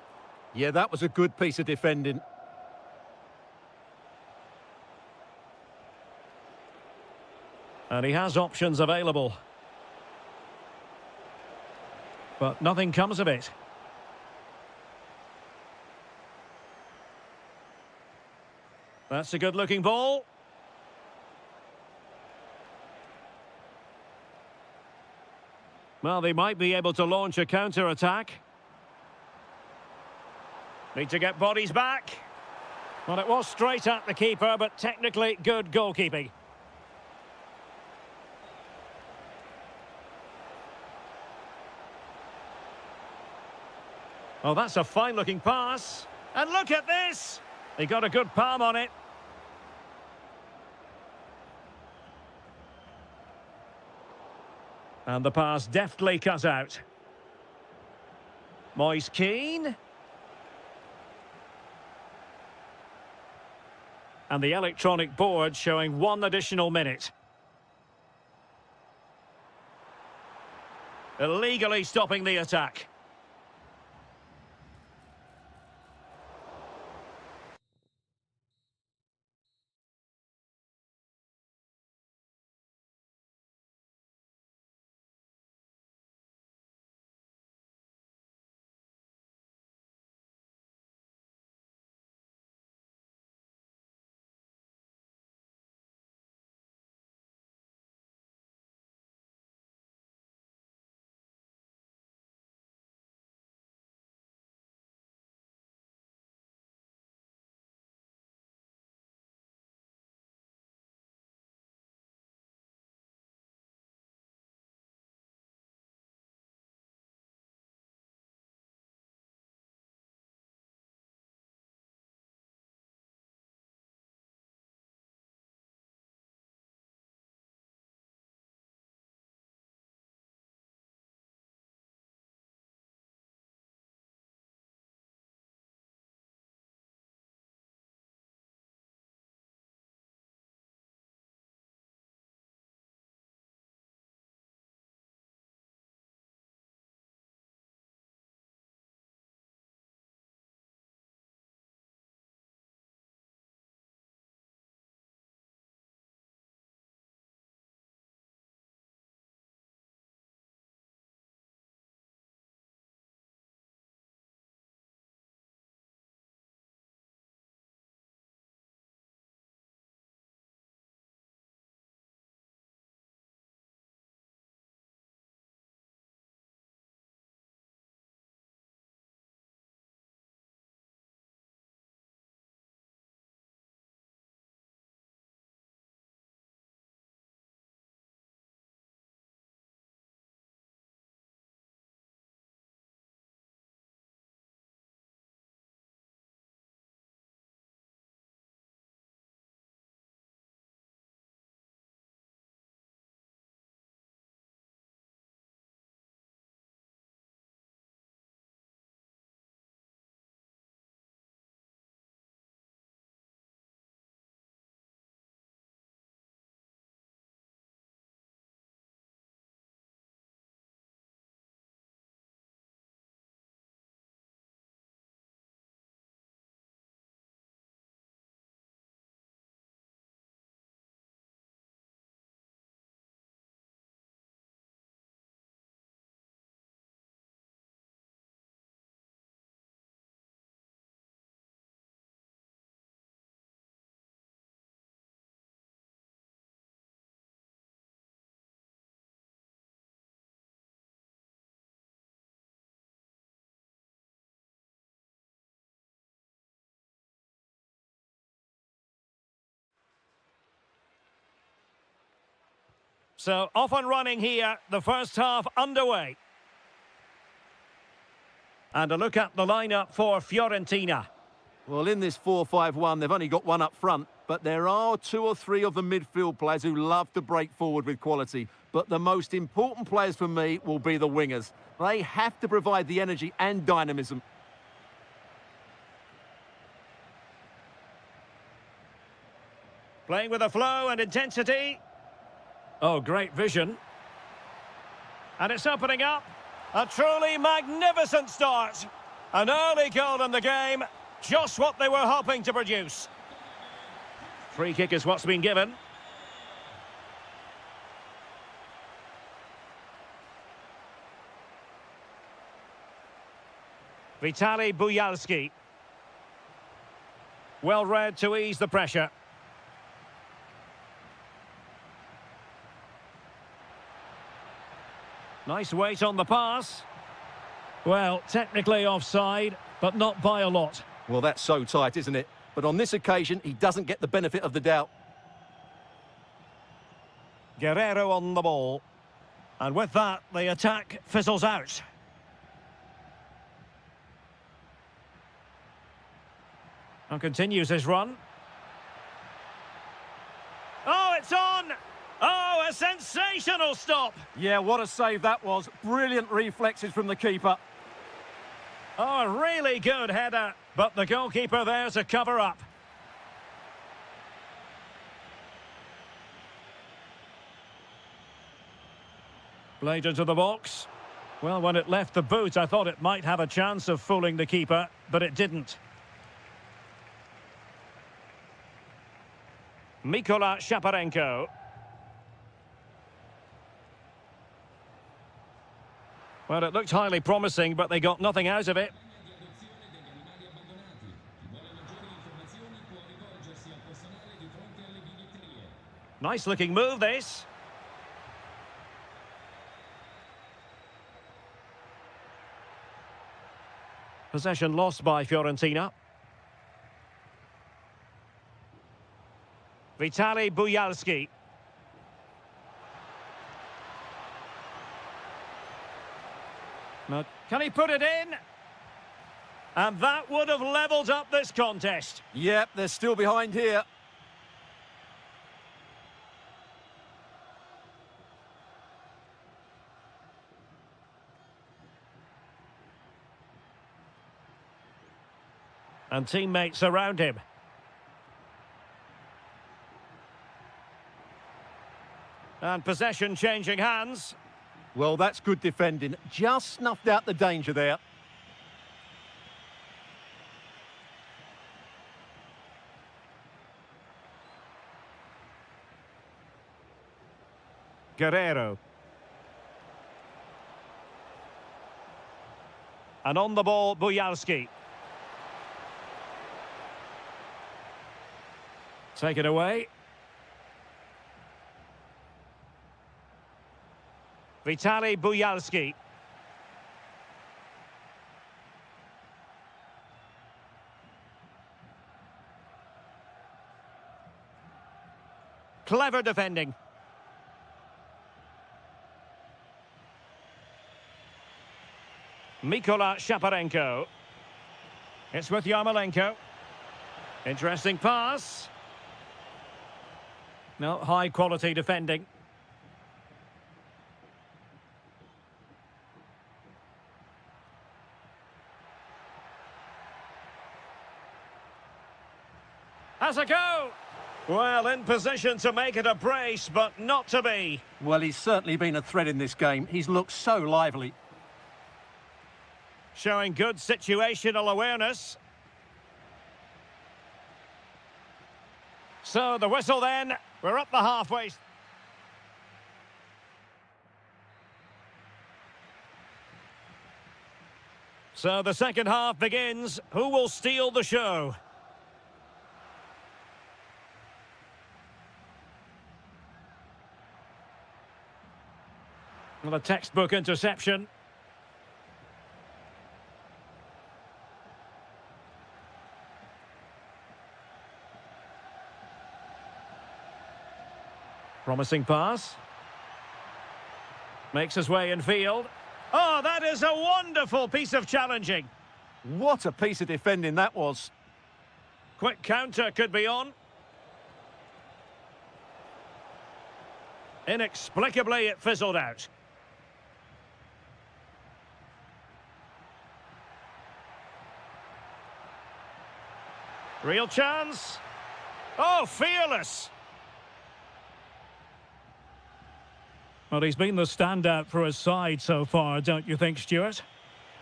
Yeah, that was a good piece of defending. And he has options available. But nothing comes of it. That's a good-looking ball. Well, they might be able to launch a counter-attack. Need to get bodies back. Well, it was straight at the keeper, but technically good goalkeeping. Oh, that's a fine-looking pass. And look at this! He got a good palm on it. And the pass deftly cut out. Moise Keane. And the electronic board showing 1 additional minute. Illegally stopping the attack. So off and running here, the first half underway. And a look at the lineup for Fiorentina. Well, in this 4-5-1, they've only got one up front, but there are two or three of the midfield players who love to break forward with quality. But the most important players for me will be the wingers. They have to provide the energy and dynamism. Playing with a flow and intensity. Oh, great vision. And it's opening up. A truly magnificent start. An early goal in the game. Just what they were hoping to produce. Free kick is what's been given. Vitaly Buyalski. Well read to ease the pressure. Nice weight on the pass. Well, technically offside, but not by a lot. Well, that's so tight, isn't it? But on this occasion, he doesn't get the benefit of the doubt. Guerrero on the ball. And with that, the attack fizzles out. And continues his run. Oh, it's on! Oh, a sensational stop! Yeah, what a save that was. Brilliant reflexes from the keeper. Oh, a really good header, but the goalkeeper there to cover up. Played into the box. Well, when it left the boot, I thought it might have a chance of fooling the keeper, but it didn't. Mikola Shaparenko. Well, it looked highly promising, but they got nothing out of it. Nice looking move, this. Possession lost by Fiorentina. Vitaly Buyalski. Now, can he put it in? And that would have levelled up this contest. Yep, they're still behind here. And teammates around him. And possession changing hands. Well, that's good defending. Just snuffed out the danger there. Guerrero. And on the ball, Buyalski. Take it away. Vitaly Buyalski. Clever defending. Mikola Shaparenko. It's with Yarmolenko. Interesting pass. No, high quality defending. Has a go! Well, in position to make it a brace, but not to be. Well, he's certainly been a threat in this game. He's looked so lively. Showing good situational awareness. So the whistle then. We're up the halfway. So the second half begins. Who will steal the show? Well, a textbook interception. Promising pass. Makes his way in field. Oh, that is a wonderful piece of challenging. What a piece of defending that was. Quick counter could be on. Inexplicably, it fizzled out. Real chance. Oh, fearless. Well, he's been the standout for his side so far, don't you think, Stuart?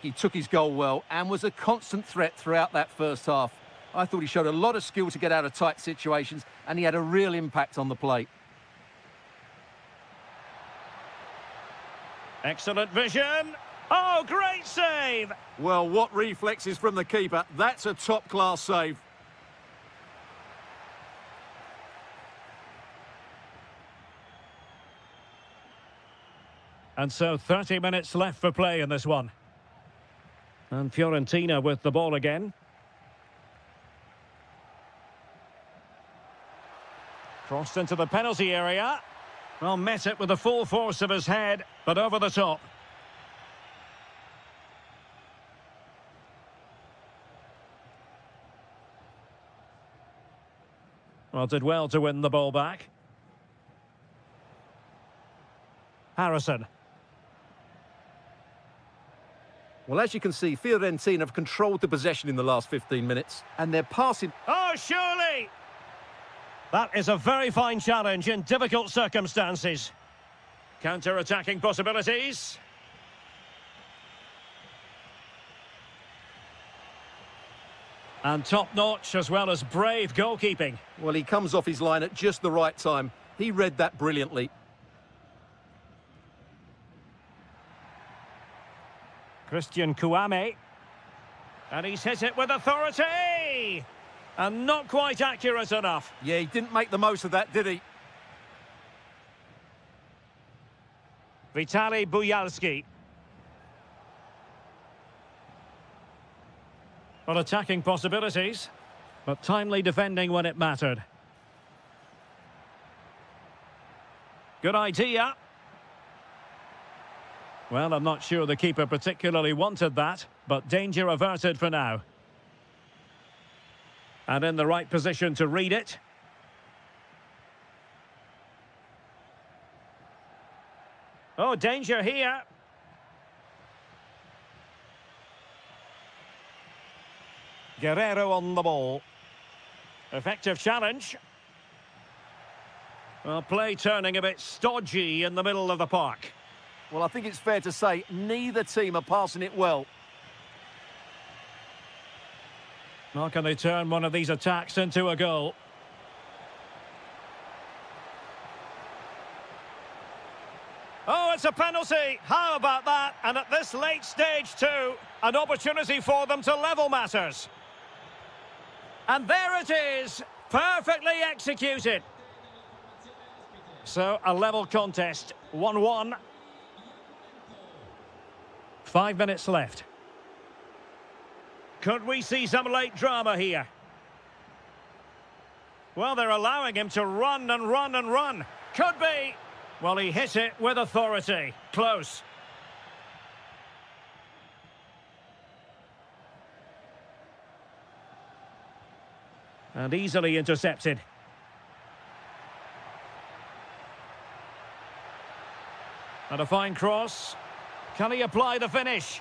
He took his goal well and was a constant threat throughout that first half. I thought he showed a lot of skill to get out of tight situations, and he had a real impact on the plate. Excellent vision. Oh, great save. Well, what reflexes from the keeper. That's a top-class save. And so 30 minutes left for play in this one. And Fiorentina with the ball again. Crossed into the penalty area. Well, met it with the full force of his head, but over the top. Well, did well to win the ball back. Harrison. Well, as you can see, Fiorentina have controlled the possession in the last 15 minutes, and they're passing... Oh, surely! That is a very fine challenge in difficult circumstances. Counter-attacking possibilities. And top-notch as well as brave goalkeeping. Well, he comes off his line at just the right time. He read that brilliantly. Christian Kouame. And he's hit it with authority! And not quite accurate enough. Yeah, he didn't make the most of that, did he? Vitaly Buyalski. Well, attacking possibilities, but timely defending when it mattered. Good idea. Well, I'm not sure the keeper particularly wanted that, but danger averted for now. And in the right position to read it. Oh, danger here. Guerrero on the ball. Effective challenge. Well, play turning a bit stodgy in the middle of the park. Well, I think it's fair to say neither team are passing it well. How can they turn one of these attacks into a goal? Oh, it's a penalty. How about that? And at this late stage too, an opportunity for them to level matters. And there it is, perfectly executed. So, a level contest, 1-1. 5 minutes left. Could we see some late drama here? Well, they're allowing him to run and run and run. Could be. Well, he hit it with authority. Close. And easily intercepted. And a fine cross. Can he apply the finish?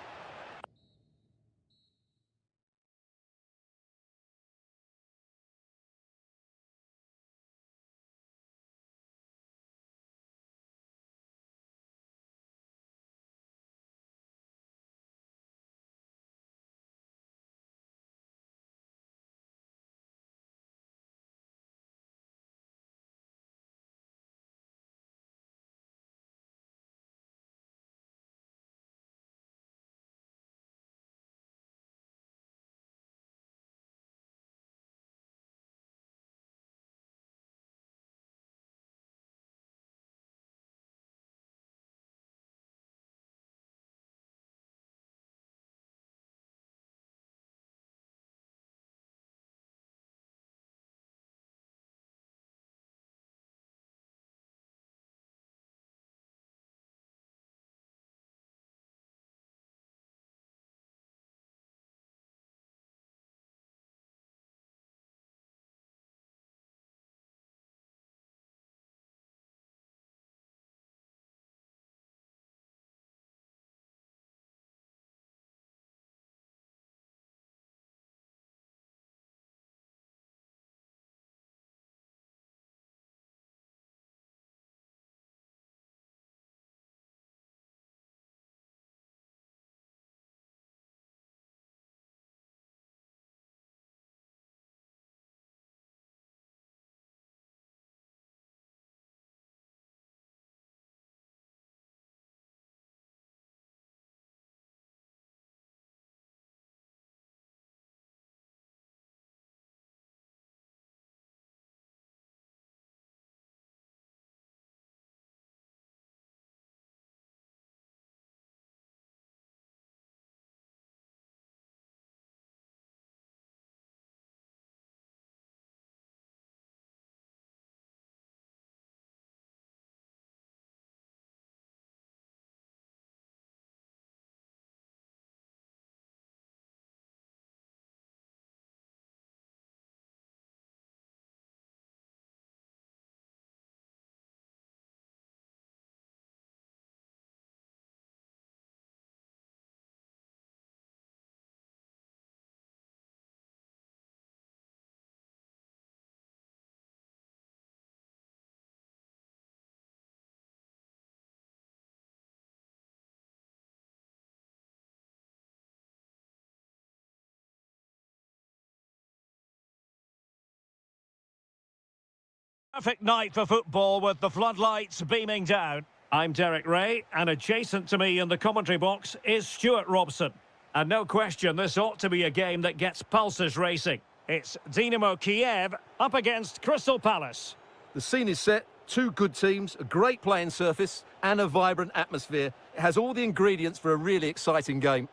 Perfect night for football with the floodlights beaming down. I'm Derek Ray, and adjacent to me in the commentary box is Stuart Robson. And no question, this ought to be a game that gets pulses racing. It's Dynamo Kiev up against Crystal Palace. The scene is set, two good teams, a great playing surface and a vibrant atmosphere. It has all the ingredients for a really exciting game.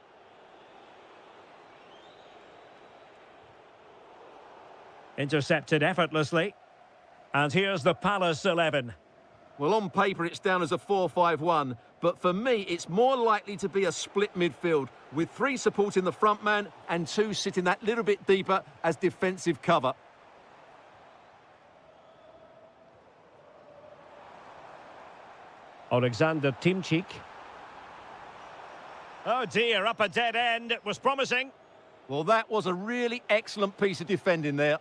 Intercepted effortlessly. And here's the Palace 11. Well, on paper, it's down as a 4-5-1, but for me, it's more likely to be a split midfield, with three supporting the front man and two sitting that little bit deeper as defensive cover. Alexander Timchik. Oh dear, up a dead end. It was promising. Well, that was a really excellent piece of defending there.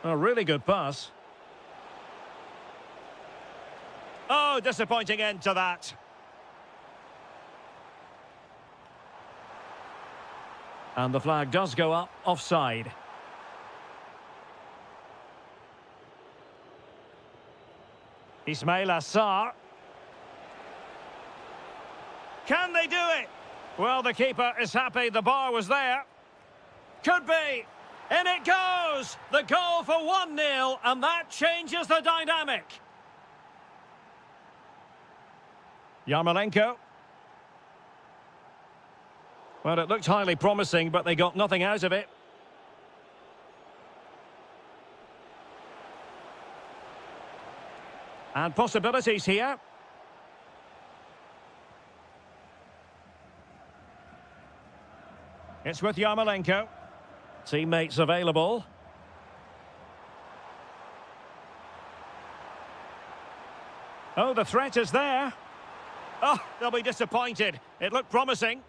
A really good pass. Oh, disappointing end to that. And the flag does go up, offside. Ismail Assar. Can they do it? Well, the keeper is happy the bar was there. Could be. In it goes! The goal for 1-0, and that changes the dynamic. Yarmolenko. Well, it looked highly promising, but they got nothing out of it. And possibilities here. It's with Yarmolenko. Teammates available. Oh, the threat is there. Oh, they'll be disappointed. It looked promising.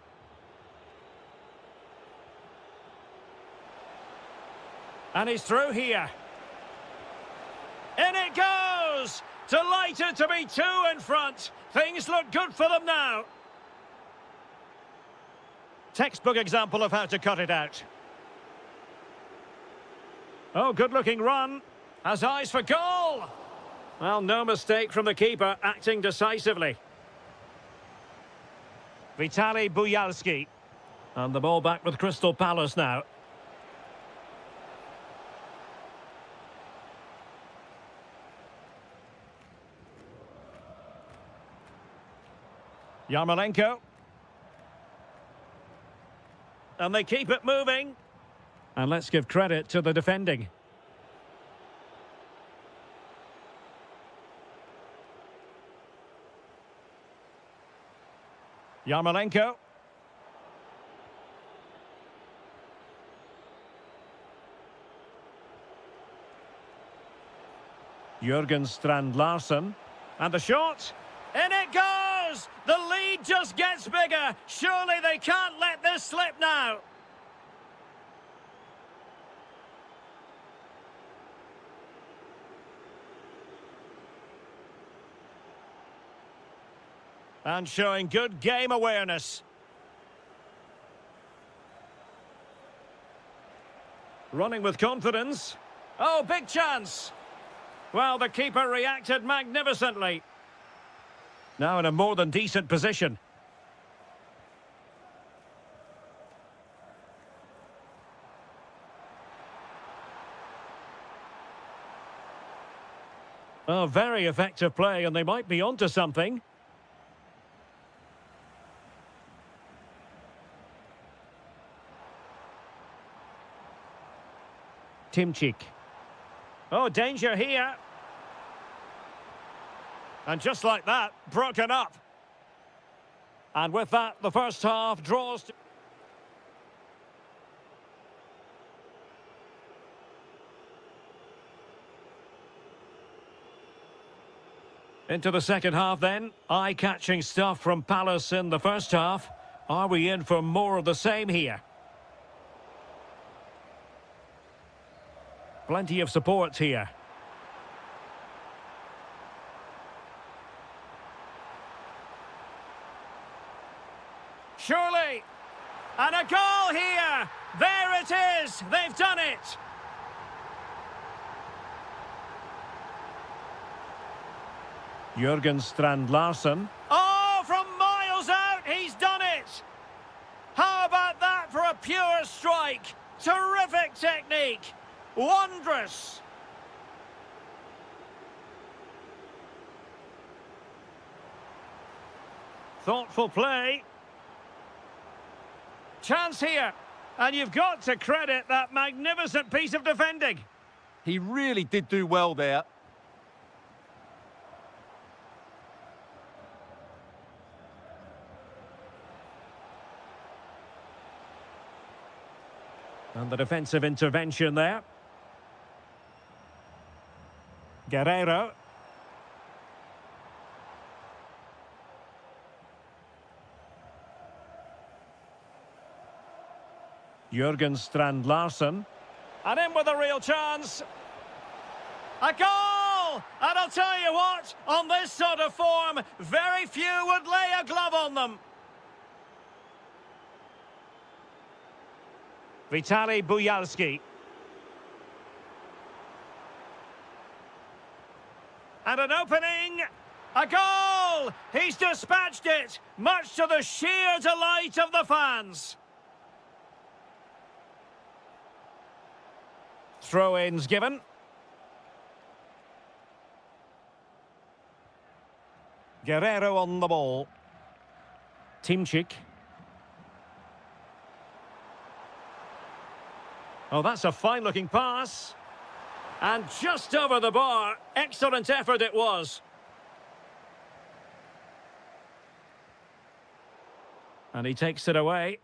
And he's through here. In it goes! Delighted to be two in front. Things look good for them now. Textbook example of how to cut it out. Oh, good-looking run. Has eyes for goal. Well, no mistake from the keeper, acting decisively. Vitaly Buyalski. And the ball back with Crystal Palace now. Yarmolenko. And they keep it moving. And let's give credit to the defending. Yarmolenko. Jürgen Strand-Larsen. And the shot. In it goes! The lead just gets bigger. Surely they can't let this slip now. And showing good game awareness. Running with confidence. Oh, big chance. Well, the keeper reacted magnificently. Now in a more than decent position. Oh, very effective play, and they might be onto something. Timchik. Oh, danger here. And just like that, broken up. And with that, the first half draws to... Into the second half then. Eye-catching stuff from Palace in the first half. Are we in for more of the same here? Plenty of support here. Surely! And a goal here! There it is! They've done it! Jürgen Strand Larsen. Oh, from miles out, he's done it! How about that for a pure strike? Terrific technique! Wondrous! Thoughtful play. Chance here. And you've got to credit that magnificent piece of defending. He really did do well there. And the defensive intervention there. Guerrero. Jürgen Strand Larsen. And in with a real chance. A goal! And I'll tell you what, on this sort of form, very few would lay a glove on them. Vitaly Buyalski. And an opening. A goal! He's dispatched it, much to the sheer delight of the fans. Throw-ins given. Guerrero on the ball. Timchik. Oh, that's a fine-looking pass. And just over the bar. Excellent effort it was. And he takes it away.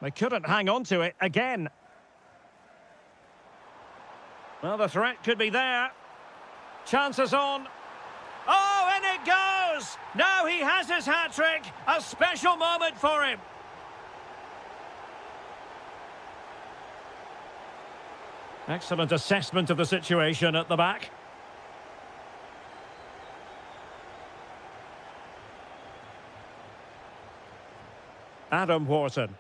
They couldn't hang on to it again. Well, the threat could be there. Chances on. Oh, in it goes! Now he has his hat-trick. A special moment for him. Excellent assessment of the situation at the back. Adam Wharton.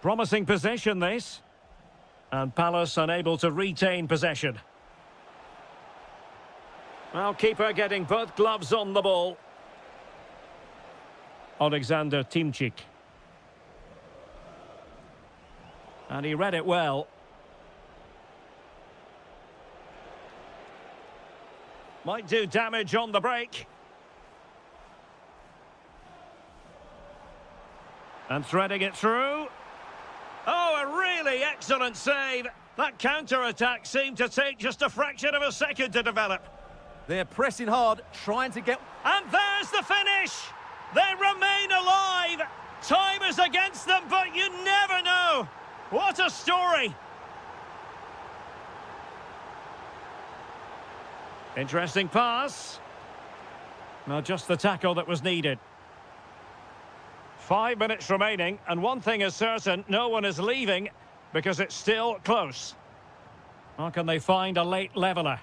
Promising possession, this. And Palace unable to retain possession. Well, keeper getting both gloves on the ball. Alexander Timchik. And he read it well. Might do damage on the break. And threading it through. Oh, a really excellent save. That counter-attack seemed to take just a fraction of a second to develop. They're pressing hard, trying to get... And there's the finish! They remain alive! Time is against them, but you never know! What a story! Interesting pass. Now just the tackle that was needed. 5 minutes remaining, and one thing is certain, no one is leaving because it's still close. How can they find a late leveller?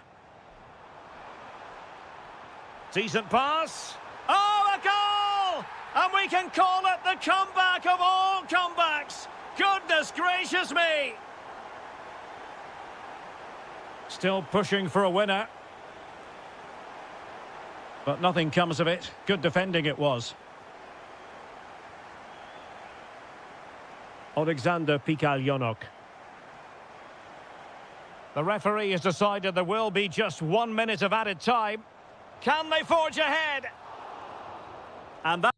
Decent pass. Oh, a goal! And we can call it the comeback of all comebacks. Goodness gracious me! Still pushing for a winner. But nothing comes of it. Good defending it was. Alexander Pikalyonok. The referee has decided there will be just 1 minute of added time. Can they forge ahead? And that...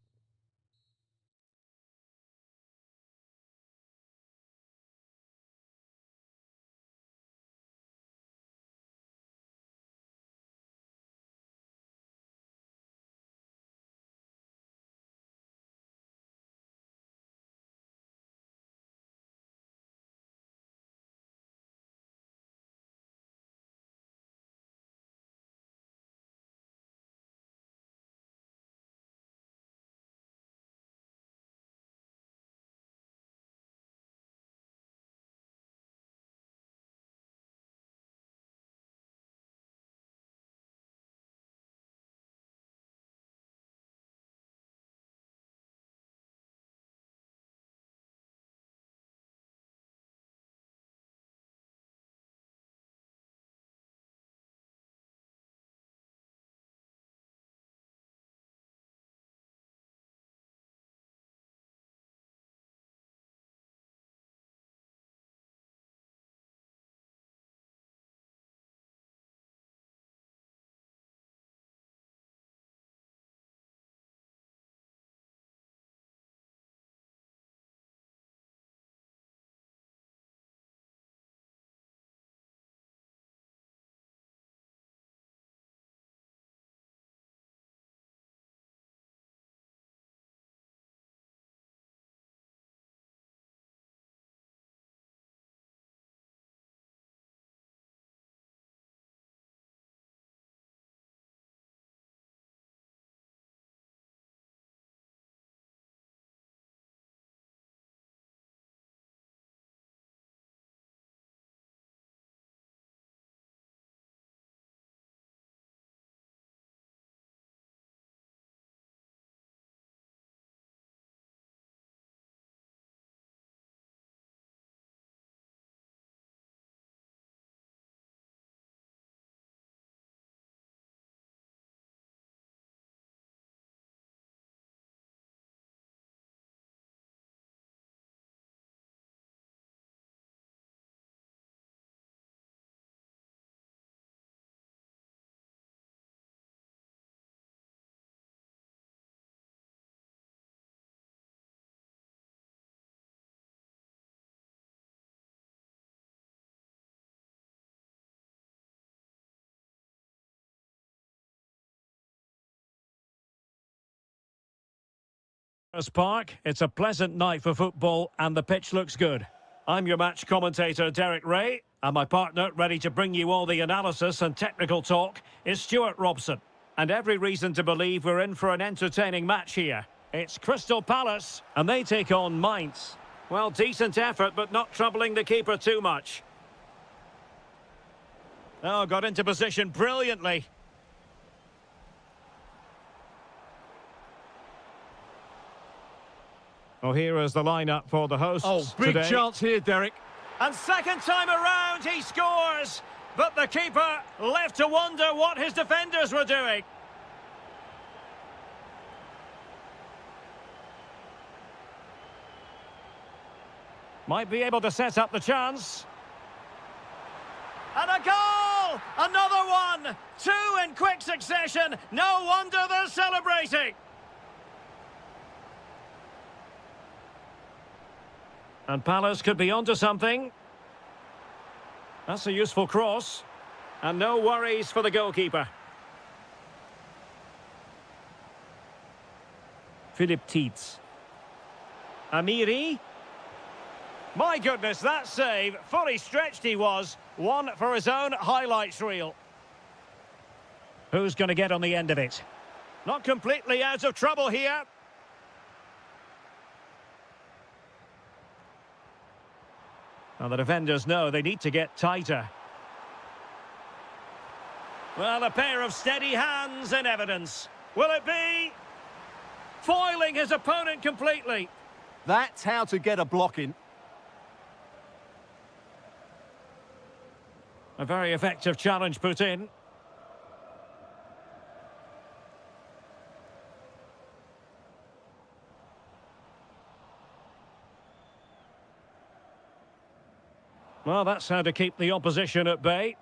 Park. It's a pleasant night for football and the pitch looks good. I'm your match commentator Derek Ray, and my partner ready to bring you all the analysis and technical talk is Stuart Robson. And every reason to believe we're in for an entertaining match here. It's Crystal Palace and they take on Mainz. Well, decent effort but not troubling the keeper too much. Oh, got into position brilliantly. Well, here is the lineup for the hosts. Oh, big today. chance here, Derek. And second time around, he scores. But the keeper left to wonder what his defenders were doing. Might be able to set up the chance. And a goal! Another one! Two in quick succession. No wonder they're celebrating. And Palace could be onto something. That's a useful cross. And no worries for the goalkeeper. Philip Tietz. Amiri. My goodness, that save. Fully stretched he was. One for his own highlights reel. Who's going to get on the end of it? Not completely out of trouble here. Now the defenders know they need to get tighter. Well, a pair of steady hands in evidence. Will it be? Foiling his opponent completely. That's how to get a block in. A very effective challenge put in. Well, that's how to keep the opposition at bay.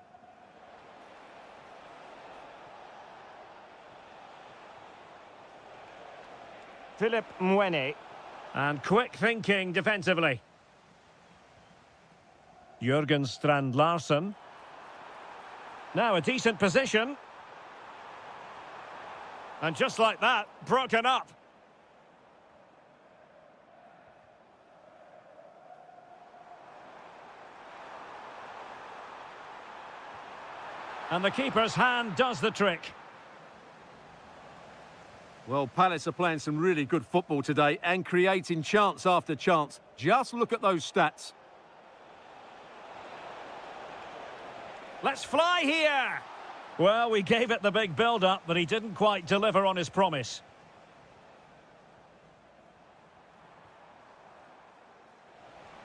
Philip Mwene. And quick thinking defensively. Jürgen Strand-Larsen. Now a decent position. And just like that, broken up. And the keeper's hand does the trick. Well, Palace are playing some really good football today and creating chance after chance. Just look at those stats. Let's fly here. Well, we gave it the big build-up, but he didn't quite deliver on his promise.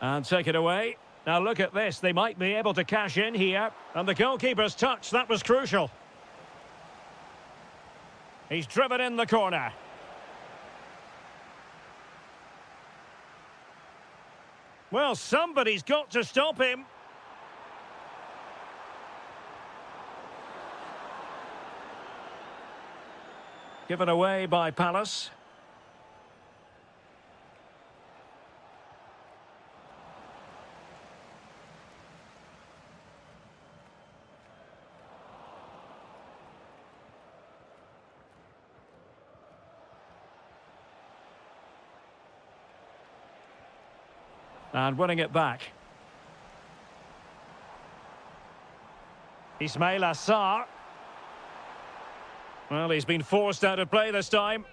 And take it away. Now look at this, they might be able to cash in here. And the goalkeeper's touch, that was crucial. He's driven in the corner. Well, somebody's got to stop him. Given away by Palace. And winning it back. Ismail Assar. Well, he's been forced out of play this time.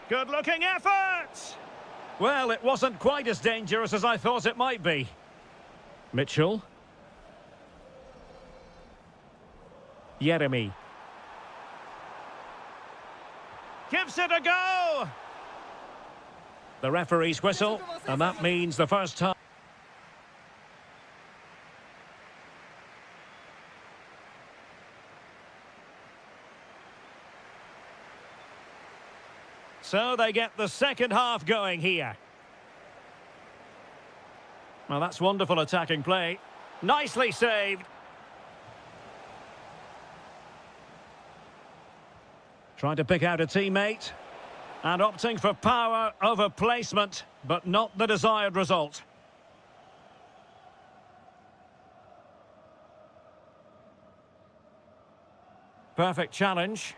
Good-looking effort! Well, it wasn't quite as dangerous as I thought it might be. Mitchell. Jeremy. Gives it a go! The referee's whistle, and that means the first time. So they get the second half going here. Well, that's wonderful attacking play. Nicely saved. Trying to pick out a teammate. And opting for power over placement, but not the desired result. Perfect challenge.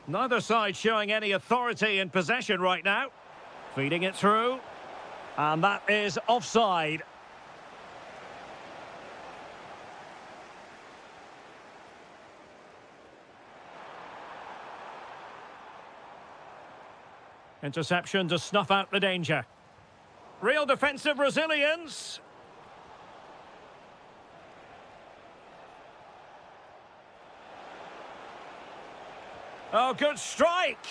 Neither side showing any authority in possession right now. Feeding it through. And that is offside. Interception to snuff out the danger. Real defensive resilience. Oh, good strike.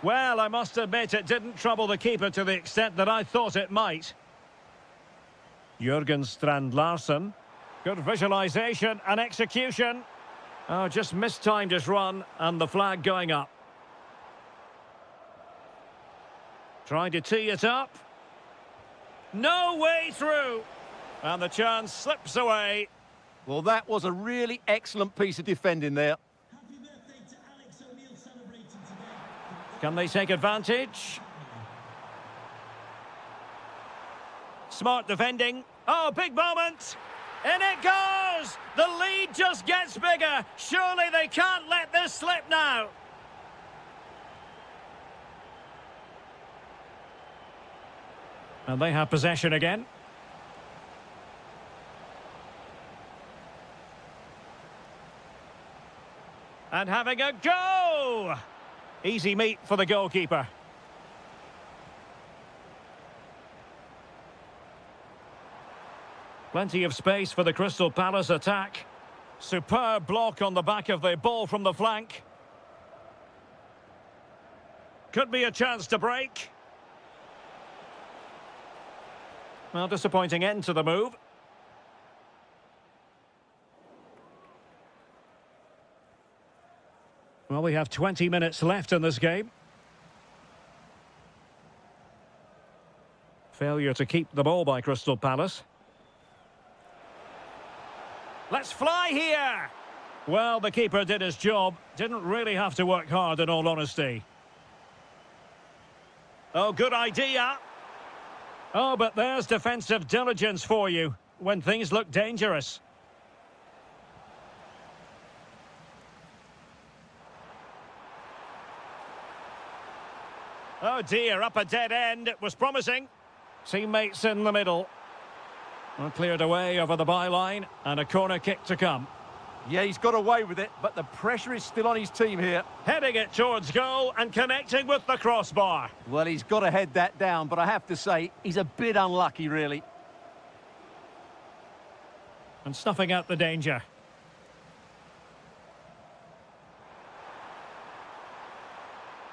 Well, I must admit it didn't trouble the keeper to the extent that I thought it might. Jürgen Strand Larsen. Good visualisation and execution. Oh, just mistimed his run and the flag going up. Trying to tee it up. No way through. And the chance slips away. Well, that was a really excellent piece of defending there. Can they take advantage? Smart defending. Oh, big moment. In it goes. The lead just gets bigger. Surely they can't let this slip now. And they have possession again. And having a go! Easy meat for the goalkeeper. Plenty of space for the Crystal Palace attack. Superb block on the back of the ball from the flank. Could be a chance to break. Well, disappointing end to the move. Well, we have 20 minutes left in this game. Failure to keep the ball by Crystal Palace. Let's fly here! Well, the keeper did his job. Didn't really have to work hard, in all honesty. Oh, good idea. Oh, but there's defensive diligence for you when things look dangerous. Oh dear, up a dead end. It was promising. Teammates in the middle. Well, cleared away over the byline and a corner kick to come. Yeah, he's got away with it, but the pressure is still on his team here. Heading it towards goal and connecting with the crossbar. Well, he's got to head that down, but I have to say, he's a bit unlucky, really. And snuffing out the danger.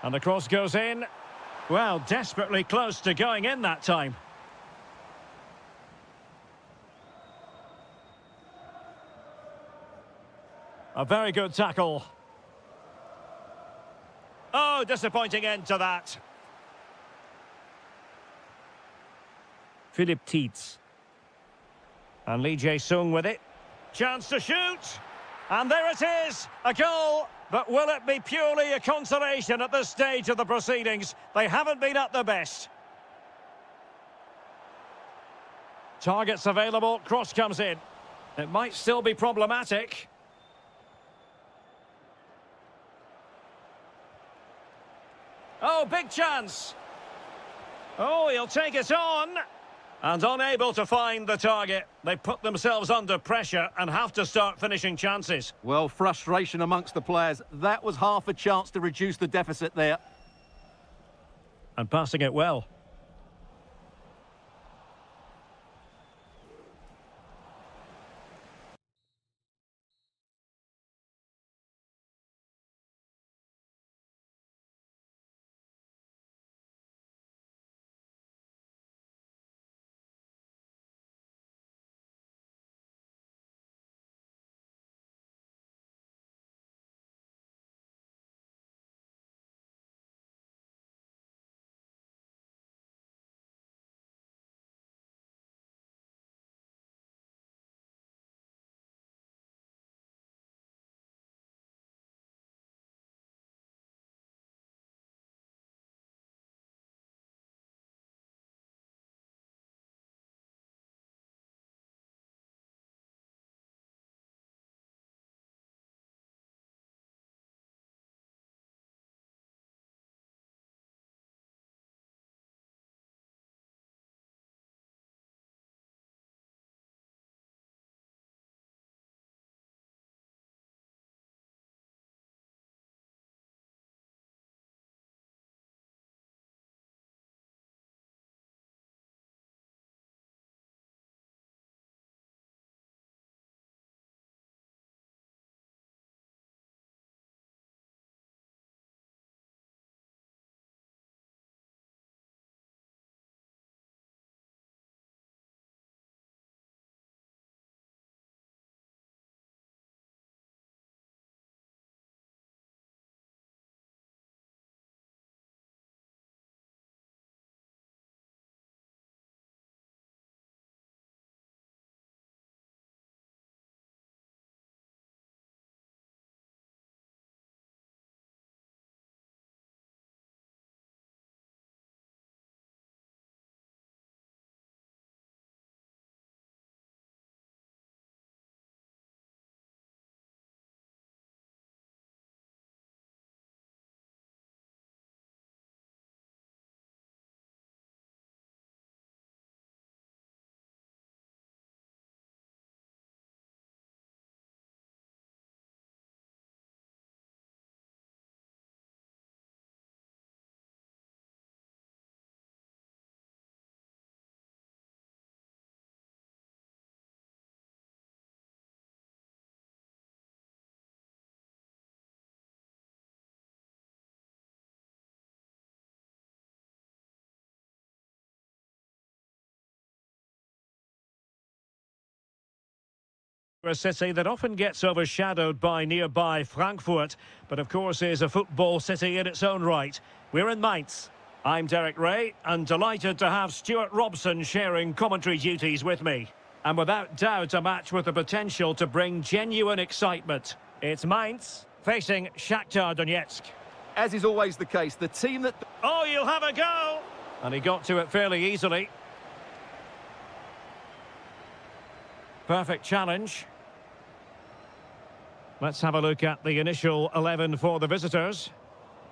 And the cross goes in. Well, desperately close to going in that time. A very good tackle. Oh, disappointing end to that. Philip Tietz. And Lee Jae-sung with it. Chance to shoot. And there it is, a goal. But will it be purely a consolation at this stage of the proceedings? They haven't been at their best. Targets available, cross comes in. It might still be problematic. Oh, big chance. Oh, he'll take it on. And unable to find the target. They put themselves under pressure and have to start finishing chances. Well, frustration amongst the players. That was half a chance to reduce the deficit there. And passing it well. A city that often gets overshadowed by nearby Frankfurt, but of course is a football city in its own right. We're in Mainz. I'm Derek Ray, and delighted to have Stuart Robson sharing commentary duties with me. And without doubt, a match with the potential to bring genuine excitement. It's Mainz facing Shakhtar Donetsk. As is always the case, the team that... Oh, you'll have a go! And he got to it fairly easily. Perfect challenge. Let's have a look at the initial 11 for the visitors.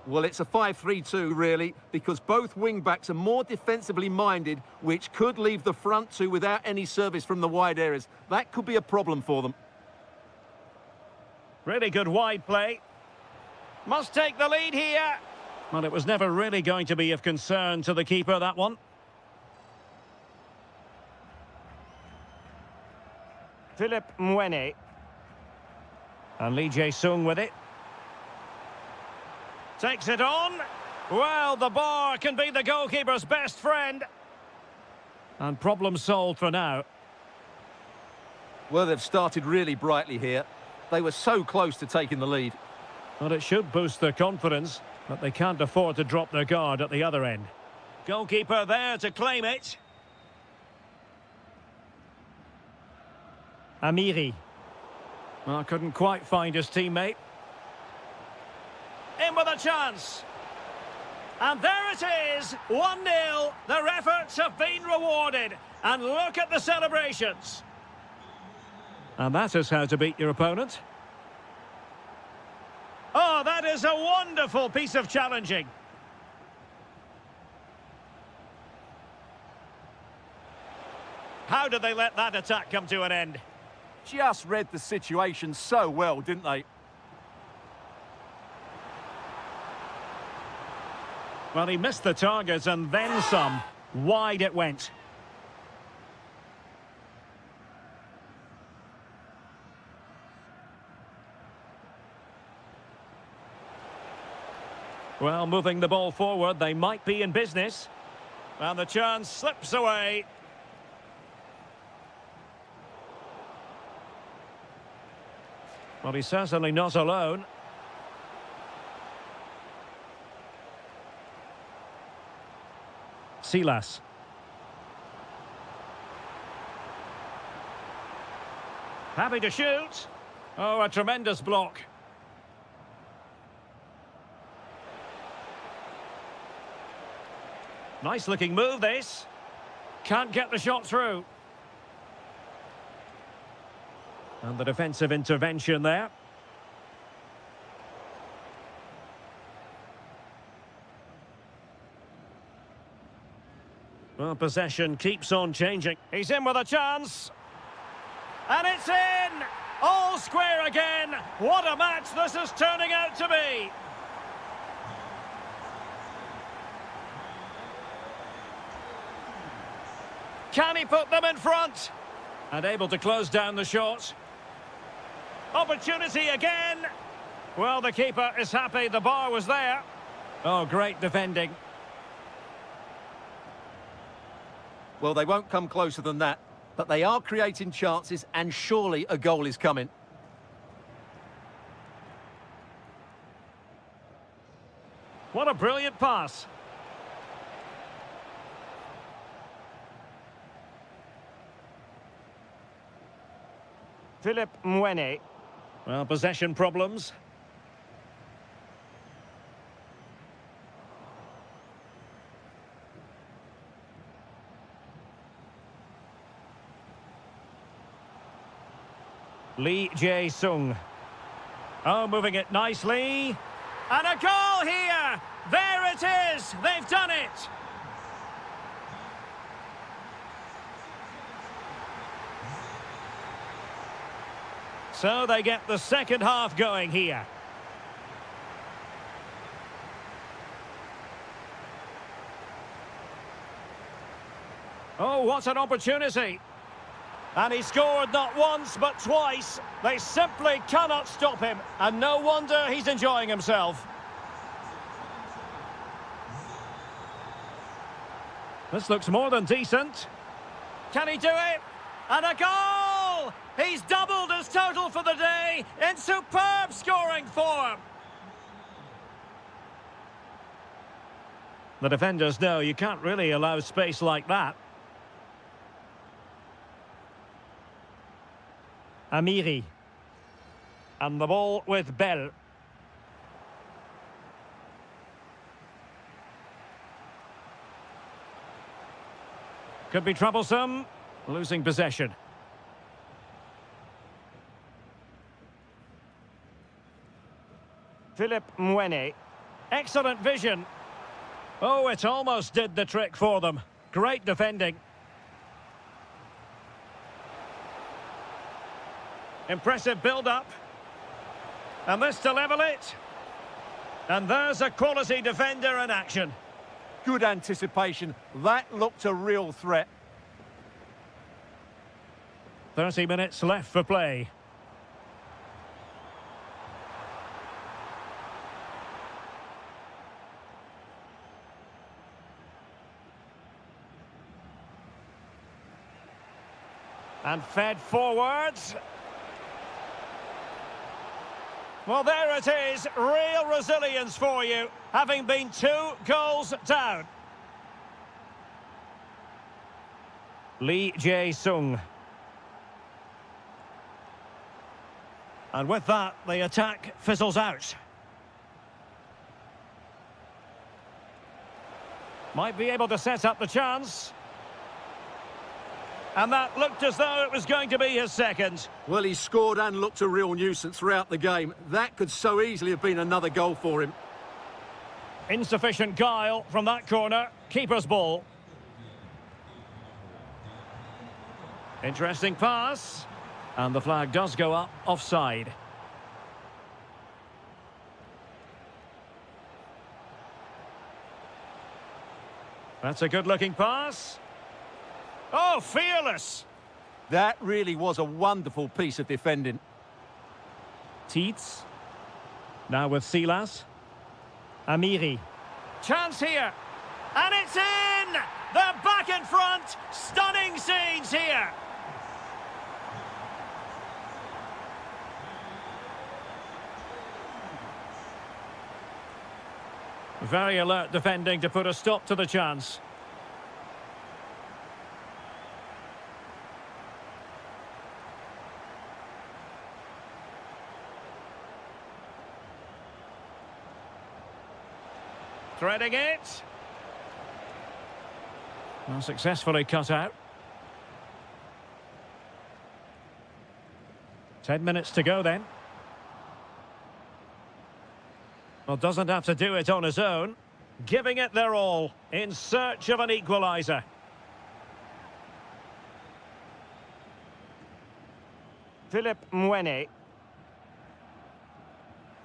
Well, it's a 5-3-2, really, because both wing-backs are more defensively minded, which could leave the front two without any service from the wide areas. That could be a problem for them. Really good wide play. Must take the lead here. Well, it was never really going to be of concern to the keeper, that one. Philip Mwene. And Lee Jae-sung with it. Takes it on. Well, the bar can be the goalkeeper's best friend. And problem solved for now. Well, they've started really brightly here. They were so close to taking the lead. Well, it should boost their confidence, but they can't afford to drop their guard at the other end. Goalkeeper there to claim it. Amiri. Well, couldn't quite find his teammate. In with a chance. And there it is, 1-0. Their efforts have been rewarded. And look at the celebrations. And that is how to beat your opponent. Oh, that is a wonderful piece of challenging. How did they let that attack come to an end? Just read the situation so well, didn't they? Well, he missed the target and then some. Wide it went. Well, moving the ball forward, they might be in business. And the chance slips away. Well, he's certainly not alone. Silas. Happy to shoot. Oh, a tremendous block. Nice looking move, this. Can't get the shot through. And the defensive intervention there. Well, possession keeps on changing. He's in with a chance. And it's in! All square again. What a match this is turning out to be. Can he put them in front? And able to close down the shot. Opportunity again. Well, the keeper is happy the bar was there. Oh, great defending. Well, they won't come closer than that, but they are creating chances, and surely a goal is coming. What a brilliant pass. Philip Mwene. Well, possession problems. Lee Jae-sung. Oh, moving it nicely. And a goal here! There it is! They've done it! So they get the second half going here. Oh, what an opportunity. And he scored not once, but twice. They simply cannot stop him. And no wonder he's enjoying himself. This looks more than decent. Can he do it? And a goal! He's doubled his total for the day in superb scoring form. The defenders know you can't really allow space like that. Amiri. And the ball with Bell. Could be troublesome. Losing possession. Philip Mwene. Excellent vision. Oh, it almost did the trick for them. Great defending. Impressive build-up. And this to level it. And there's a quality defender in action. Good anticipation. That looked a real threat. 30 minutes left for play. And fed forwards. Well, there it is. Real resilience for you, having been 2 goals down. Lee Jae-sung. And with that, the attack fizzles out. Might be able to set up the chance. And that looked as though it was going to be his second. Well, he scored and looked a real nuisance throughout the game. That could so easily have been another goal for him. Insufficient guile from that corner. Keeper's ball. Interesting pass. And the flag does go up offside. That's a good-looking pass. Oh, fearless! That really was a wonderful piece of defending. Tietz. Now with Silas. Amiri. Chance here. And it's in! They're back in front! Stunning scenes here! Very alert defending to put a stop to the chance. Threading it. Well, successfully cut out. 10 minutes to go then. Well, doesn't have to do it on his own. Giving it their all in search of an equaliser. Philip Mwene.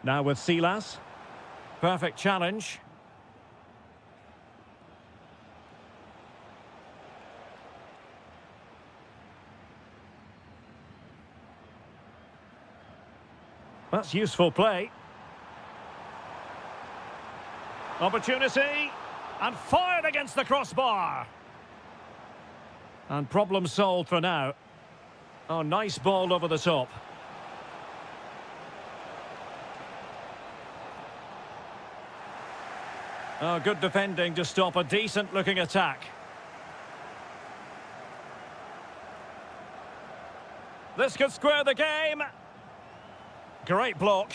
Now with Silas. Perfect challenge. That's useful play. Opportunity. And fired against the crossbar. And problem solved for now. Oh, nice ball over the top. Oh, good defending to stop a decent-looking attack. This could square the game. Great block.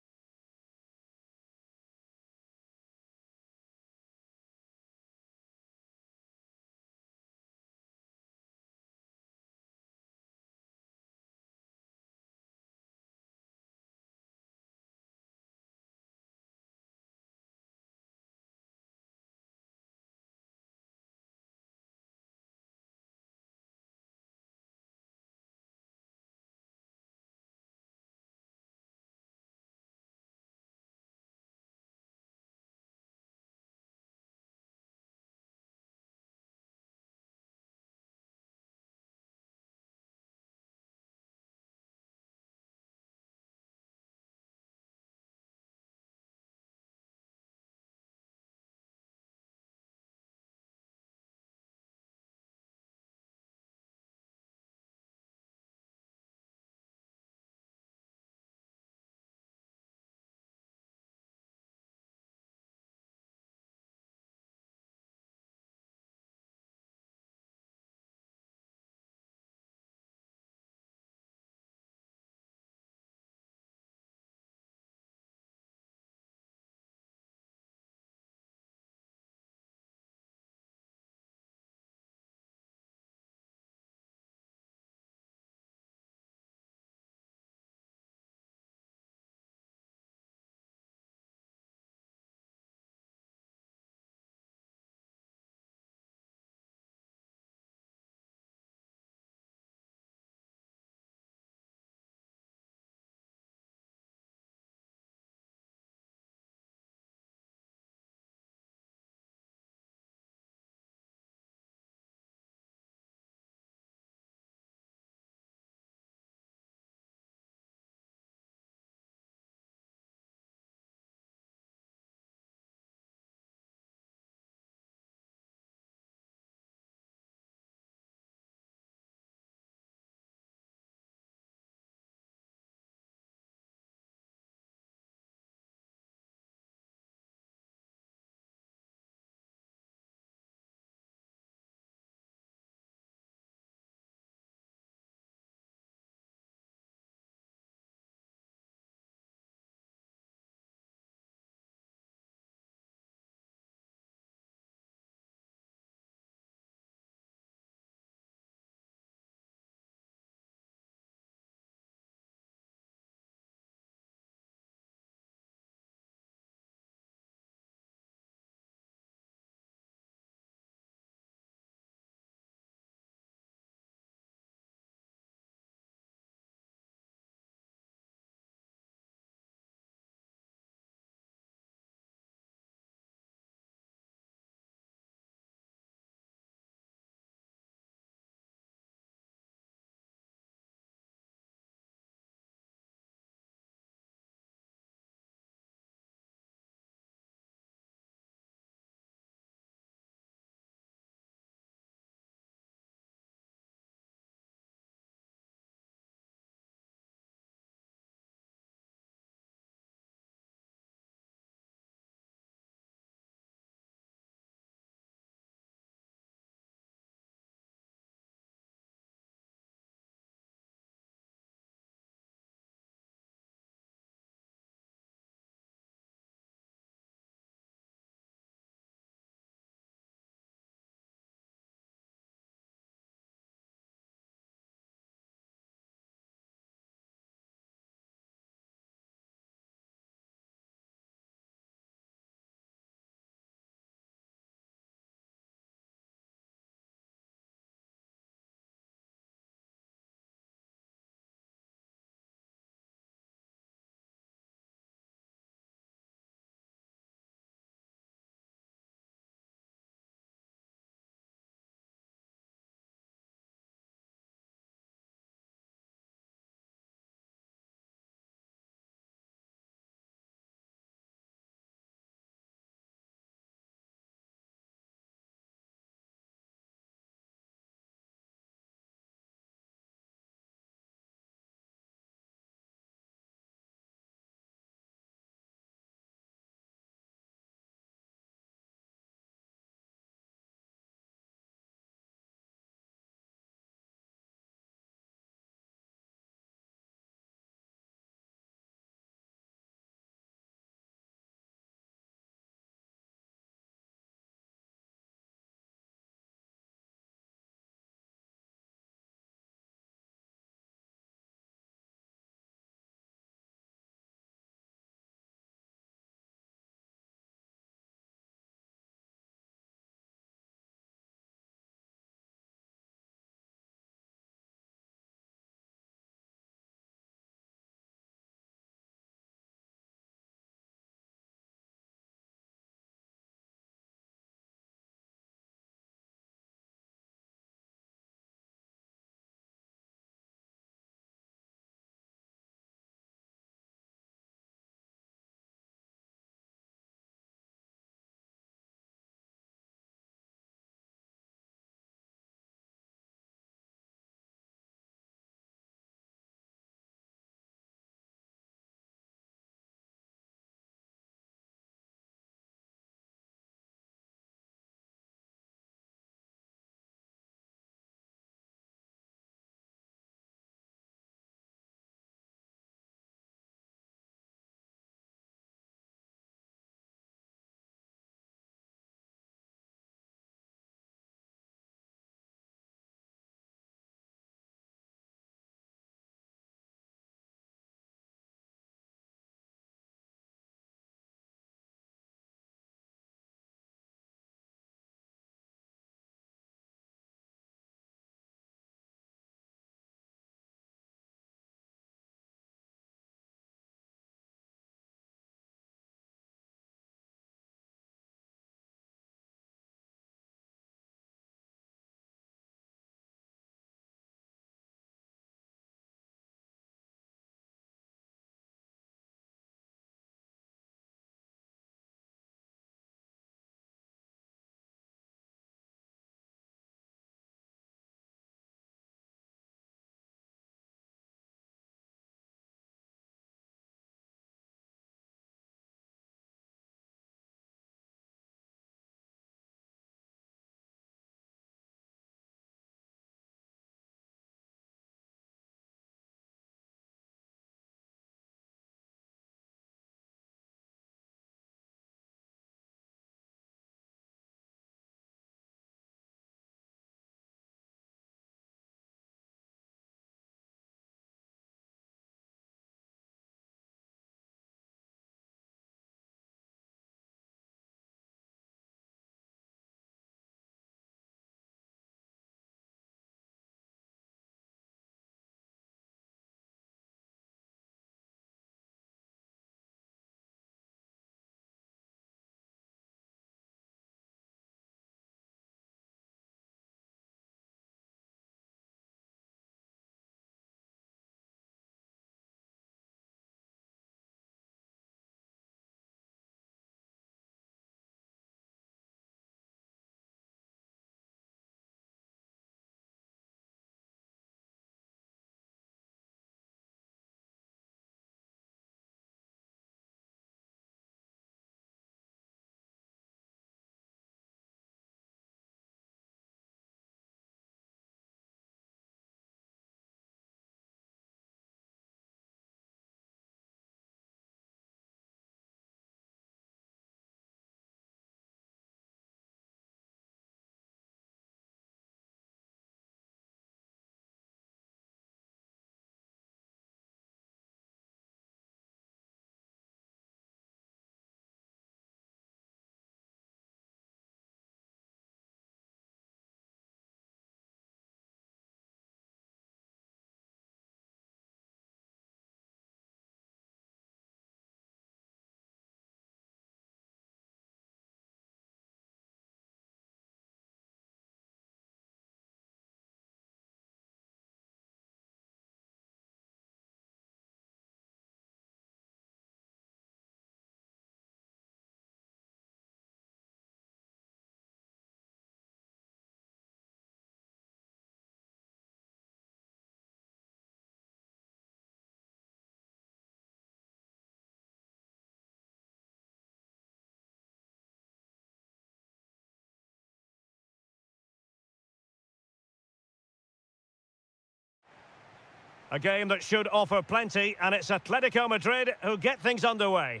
A game that should offer plenty, and it's Atletico Madrid who get things underway.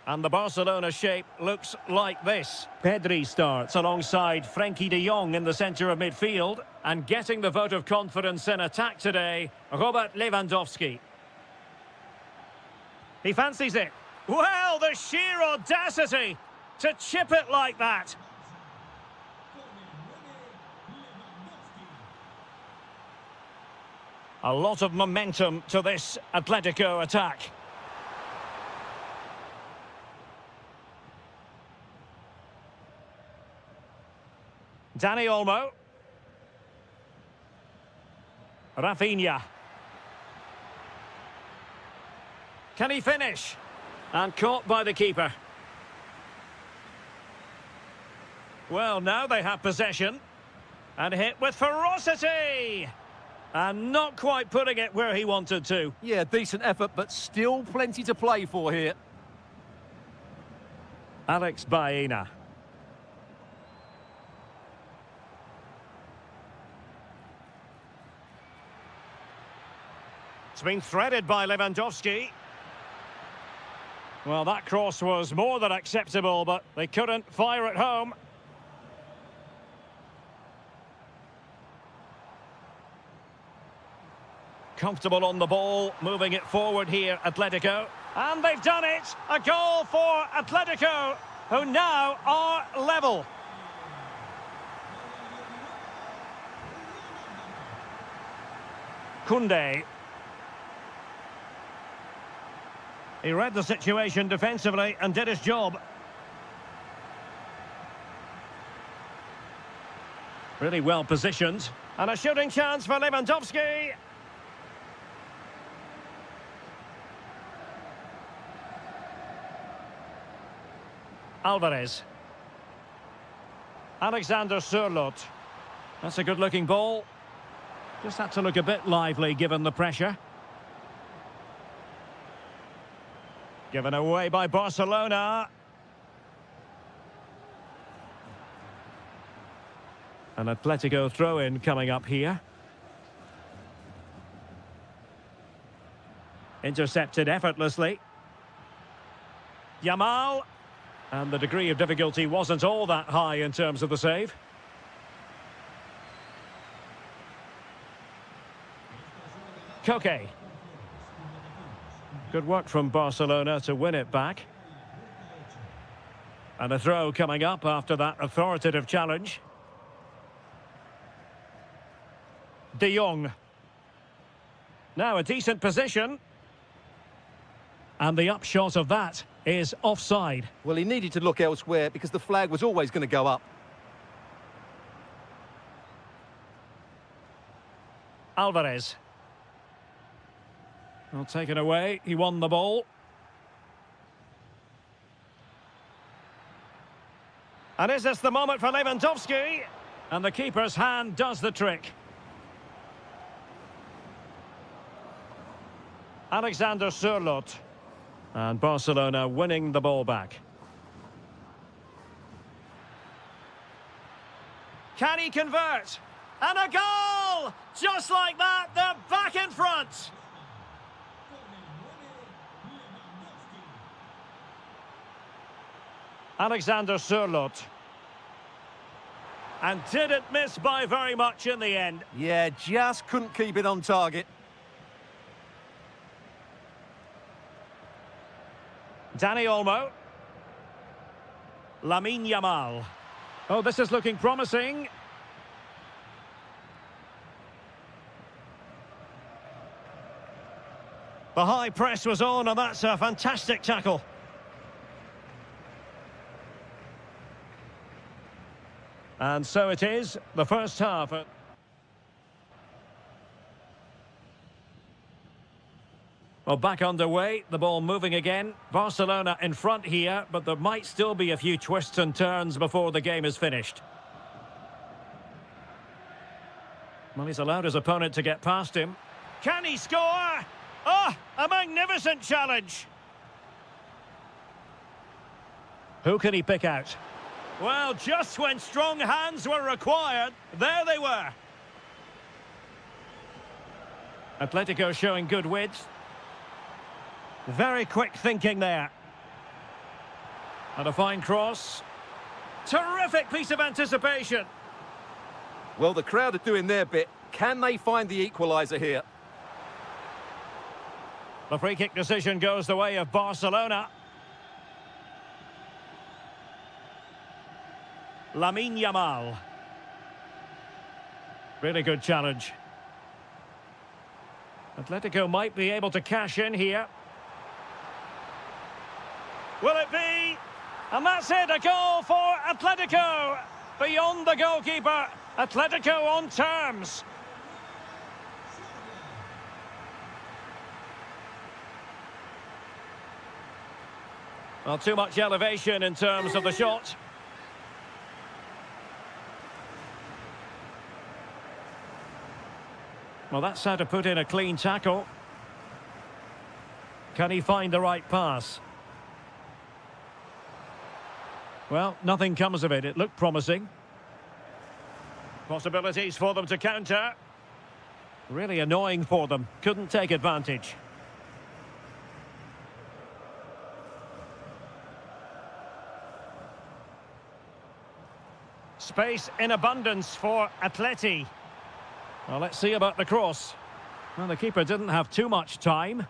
And the Barcelona shape looks like this. Pedri starts alongside Frenkie de Jong in the centre of midfield. And getting the vote of confidence in attack today, Robert Lewandowski. He fancies it. Well, the sheer audacity to chip it like that. A lot of momentum to this Atletico attack. Dani Olmo. Rafinha. Can he finish? And caught by the keeper. Well, now they have possession. And hit with ferocity. And not quite putting it where he wanted to. Yeah, decent effort, but still plenty to play for here. Alex Baena. It's been threaded by Lewandowski. Well, that cross was more than acceptable, but they couldn't fire it home. Comfortable on the ball, moving it forward here, Atletico. And they've done it! A goal for Atletico, who now are level. Koundé. He read the situation defensively and did his job. Really well positioned. And a shooting chance for Lewandowski. Alvarez. Alexander Sørloth. That's a good-looking ball. Just had to look a bit lively given the pressure. Given away by Barcelona. An Atletico throw-in coming up here. Intercepted effortlessly. Yamal. And the degree of difficulty wasn't all that high in terms of the save. Koke. Good work from Barcelona to win it back. And a throw coming up after that authoritative challenge. De Jong. Now a decent position. And the upshot of that is offside. Well, he needed to look elsewhere because the flag was always going to go up. Alvarez. Well, taken away. He won the ball. And is this the moment for Lewandowski? And the keeper's hand does the trick. Alexander Sørloth. And Barcelona winning the ball back. Can he convert? And a goal! Just like that, they're back in front. Alexander Sørloth. And didn't miss by very much in the end. Yeah, just couldn't keep it on target. Dani Olmo. Lamine Yamal. Oh, this is looking promising. The high press was on, and that's a fantastic tackle. And so it is, the first half. Well, back underway, the ball moving again. Barcelona in front here, but there might still be a few twists and turns before the game is finished. Well, he's allowed his opponent to get past him. Can he score? Oh, a magnificent challenge. Who can he pick out? Well, just when strong hands were required, there they were. Atletico showing good width. Very quick thinking there. And a fine cross. Terrific piece of anticipation. Well, the crowd are doing their bit. Can they find the equaliser here? The free kick decision goes the way of Barcelona. Lamine Yamal. Really good challenge. Atletico might be able to cash in here. Will it be? And that's it, a goal for Atletico. Beyond the goalkeeper, Atletico on terms. Well, too much elevation in terms of the shot. Well, that's how to put in a clean tackle. Can he find the right pass? Well, nothing comes of it. It looked promising. Possibilities for them to counter. Really annoying for them. Couldn't take advantage. Space in abundance for Atleti. Well, let's see about the cross. Well, the keeper didn't have too much time.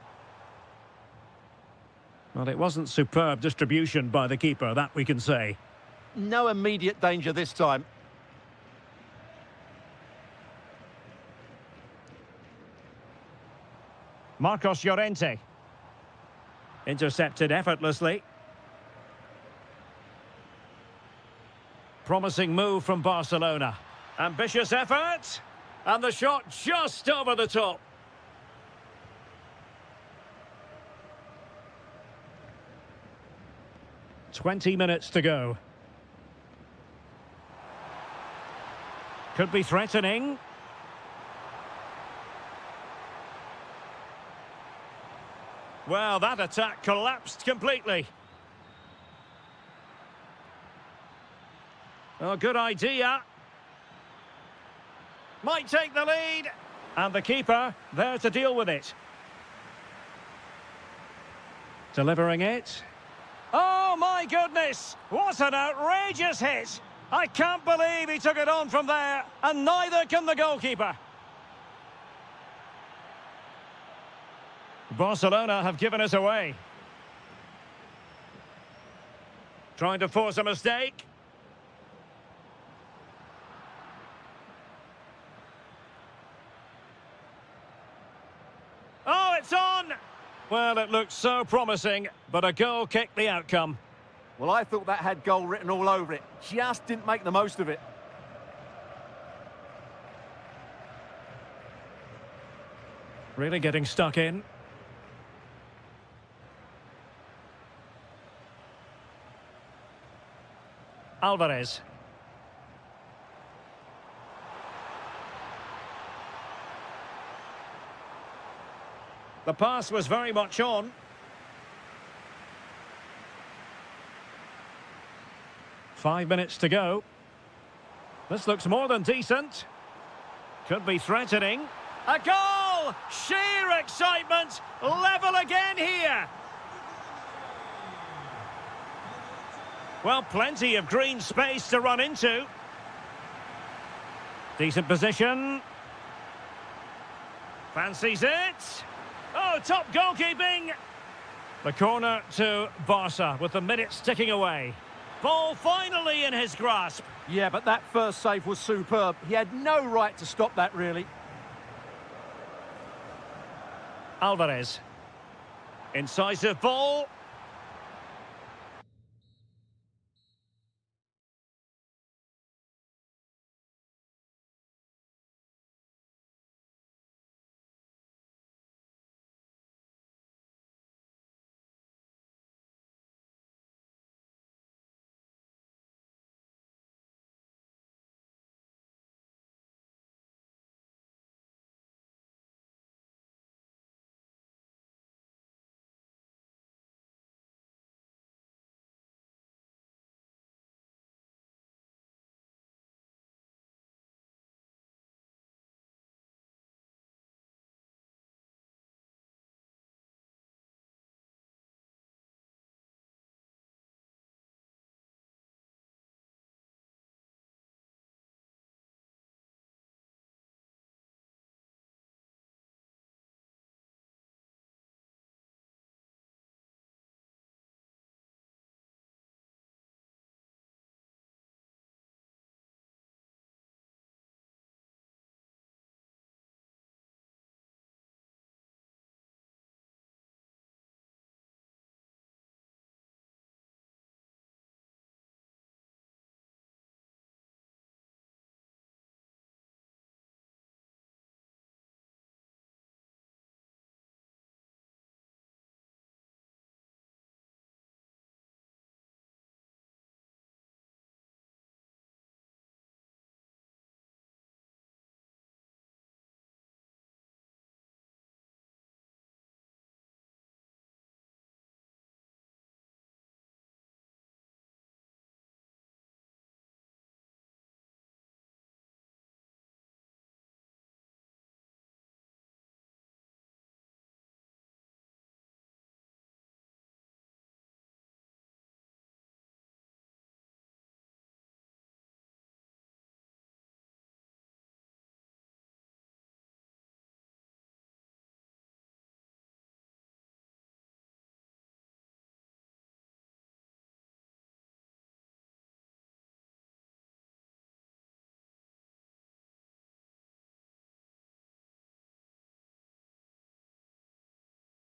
Well, it wasn't superb distribution by the keeper, that we can say. No immediate danger this time. Marcos Llorente. Intercepted effortlessly. Promising move from Barcelona. Ambitious effort. And the shot just over the top. "20 minutes to go. Could be threatening. Well, that attack collapsed completely. Oh, good idea. Might take the lead. And the keeper there to deal with it. Delivering it. Oh, my goodness! What an outrageous hit! I can't believe he took it on from there, and neither can the goalkeeper. Barcelona have given us away. Trying to force a mistake. Oh, it's on! Well, it looked so promising, but a goal kicked the outcome. Well, I thought that had goal written all over it. Just didn't make the most of it. Really getting stuck in. Alvarez. The pass was very much on. Five minutes to go. This looks more than decent. Could be threatening. A goal! Sheer excitement! Level again here! Well, plenty of green space to run into. Decent position. Fancies it. Oh, top goalkeeping. The corner to Barca with the minutes ticking away. Ball finally in his grasp. Yeah, but that first save was superb. He had no right to stop that, really. Alvarez. Incisive ball.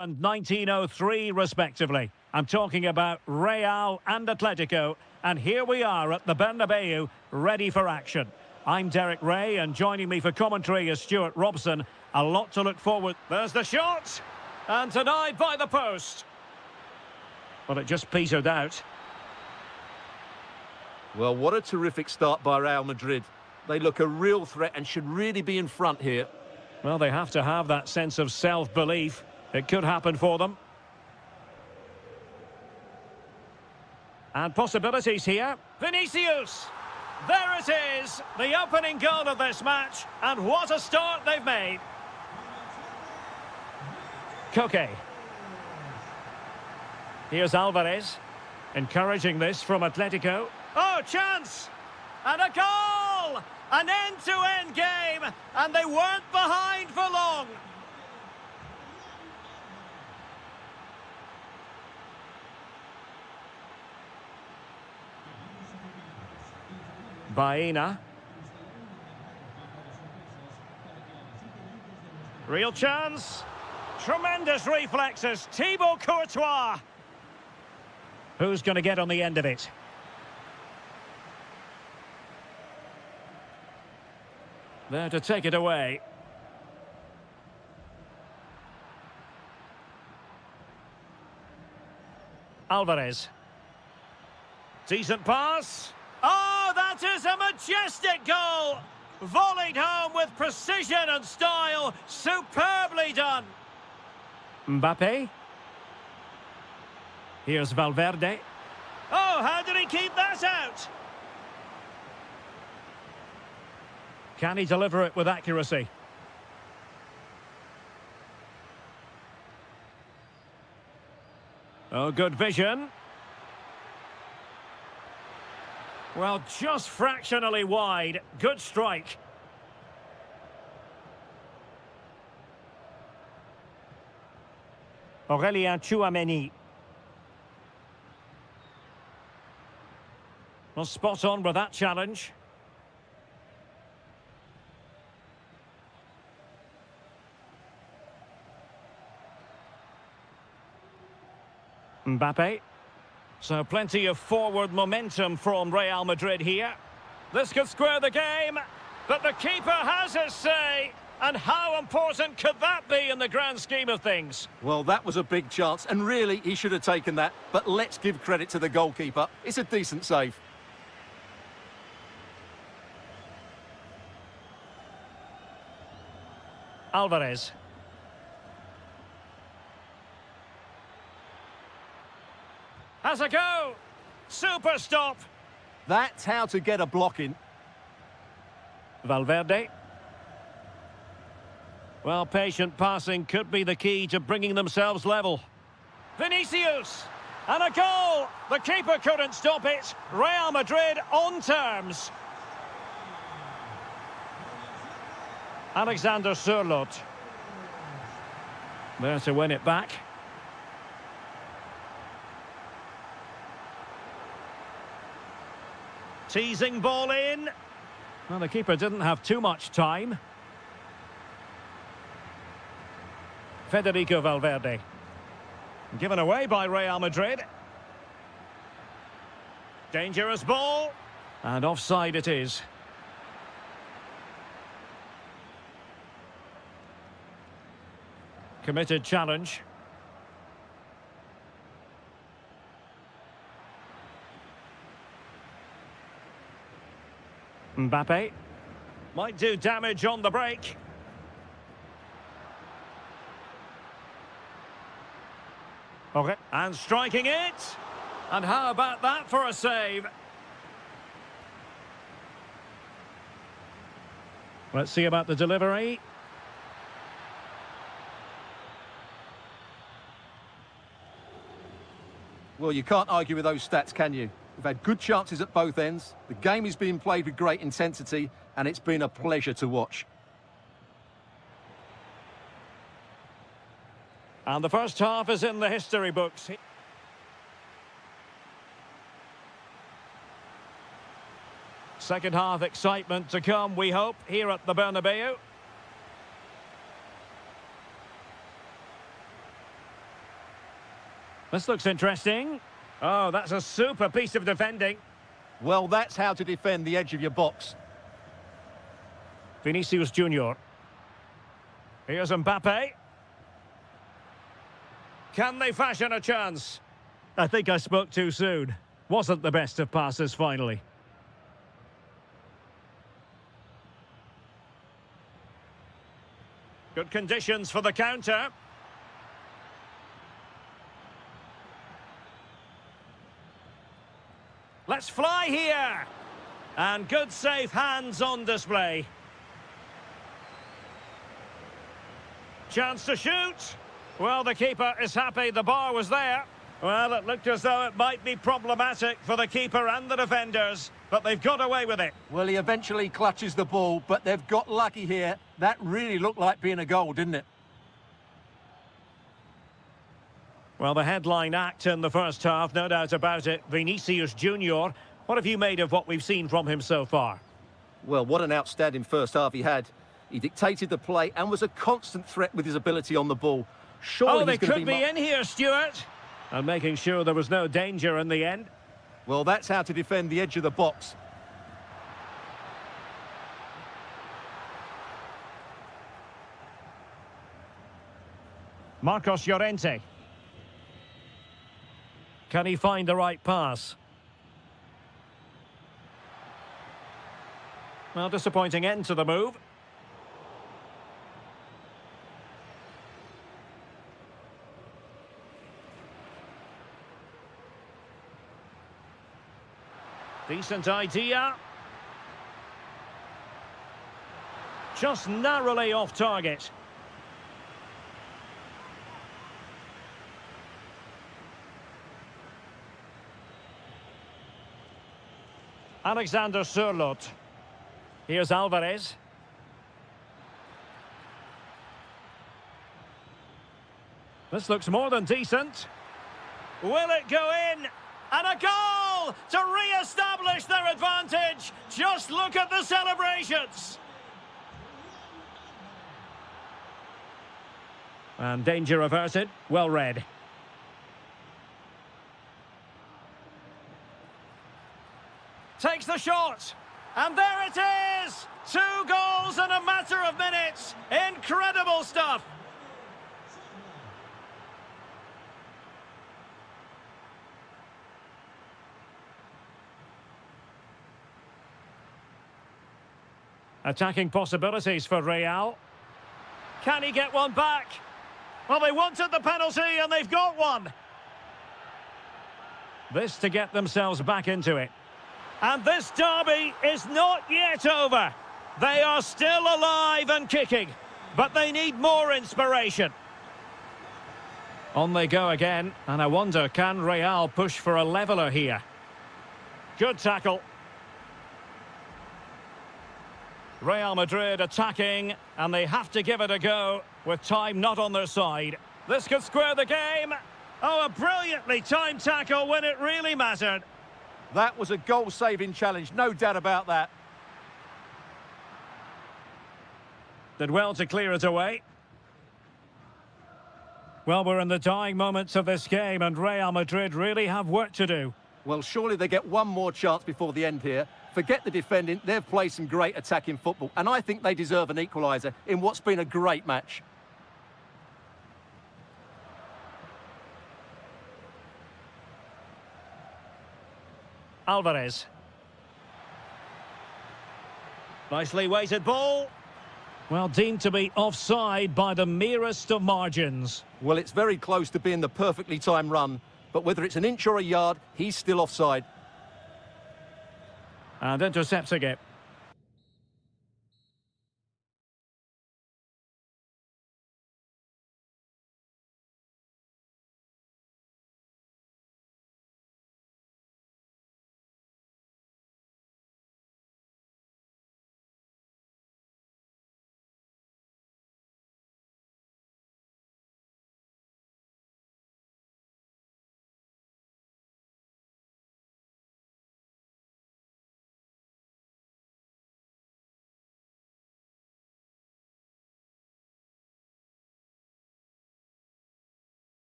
And 1903 respectively. I'm talking about Real and Atletico, and here we are at the Bernabeu, ready for action. I'm Derek Ray, and joining me for commentary is Stuart Robson. A lot to look forward. There's the shot, and denied by the post. Well, it just petered out. Well, what a terrific start by Real Madrid. They look a real threat and should really be in front here. Well, they have to have that sense of self-belief. It could happen for them. And possibilities here. Vinicius! There it is! The opening goal of this match. And what a start they've made. Koke. Here's Alvarez. Encouraging this from Atletico. Oh, chance! And a goal! An end-to-end game. And they weren't behind for long. Baena. Real chance. Tremendous reflexes. Thibaut Courtois. Who's going to get on the end of it? There to take it away. Alvarez. Decent pass. Oh, that is a majestic goal! Volleyed home with precision and style. Superbly done. Mbappe. Here's Valverde. Oh, how did he keep that out? Can he deliver it with accuracy? Oh, good vision. Well, just fractionally wide. Good strike. Aurélien Tchouameni. Well, spot on with that challenge. Mbappe. So plenty of forward momentum from Real Madrid here. This could square the game, but the keeper has his say. And how important could that be in the grand scheme of things? Well, that was a big chance, and really, he should have taken that. But let's give credit to the goalkeeper. It's a decent save. Alvarez. Has a go. Super stop. That's how to get a block in. Valverde. Well, patient passing could be the key to bringing themselves level. Vinicius. And a goal. The keeper couldn't stop it. Real Madrid on terms. Alexander Sørloth. There to win it back. Teasing ball in. Well, the keeper didn't have too much time. Federico Valverde. Given away by Real Madrid. Dangerous ball. And offside it is. Committed challenge. Mbappe. Might do damage on the break. Okay. And striking it. And how about that for a save? Let's see about the delivery. Well, you can't argue with those stats, can you? We've had good chances at both ends. The game is being played with great intensity, and it's been a pleasure to watch. And the first half is in the history books. Second half excitement to come, we hope, here at the This looks interesting. Oh, that's a super piece of defending. Well, that's how to defend the edge of your box. Vinicius Junior. Here's Mbappe. Can they fashion a chance? I think I spoke too soon. Wasn't the best of passes finally. Good conditions for the counter. Let's fly here. And good safe hands on display. Chance to shoot. Well, the keeper is happy the bar was there. Well, it looked as though it might be problematic for the keeper and the defenders, but they've got away with it. Well, he eventually clutches the ball, but they've got lucky here. That really looked like being a goal, didn't it? Well, the headline act in the first half, no doubt about it, Vinicius Junior. What have you made of what we've seen from him so far? Well, what an outstanding first half he had. He dictated the play and was a constant threat with his ability on the ball. Surely they he's going to could be in here, Stuart. And making sure there was no danger in the end. Well, that's how to defend the edge of the box. Marcos Llorente. Can he find the right pass? Well, disappointing end to the move. Decent idea. Just narrowly off target. Alexander Sørloth. Here's Alvarez. This looks more than decent. Will it go in? And a goal to re-establish their advantage. Just look at the celebrations. And danger averted. Well read. Takes the shot. And there it is! 2 goals in a matter of minutes. Incredible stuff. Attacking possibilities for Real. Can he get one back? Well, they wanted the penalty and they've got one. This to get themselves back into it. And this derby is not yet over. They are still alive and kicking, but they need more inspiration. On they go again, and I wonder, can Real push for a leveller here? Good tackle. Real Madrid attacking, and they have to give it a go with time not on their side. This could square the game. Oh, a brilliantly timed tackle when it really mattered. That was a goal-saving challenge, no doubt about that. Did well to clear it away. Well, we're in the dying moments of this game, and Real Madrid really have work to do. Well, surely they get one more chance before the end here. Forget the defending, they've played some great attacking football, and I think they deserve an equaliser in what's been a great match. Alvarez. Nicely weighted ball. Well, deemed to be offside by the merest of margins. Well, it's very close to being the perfectly timed run, but whether it's an inch or a yard, he's still offside. And intercepting it.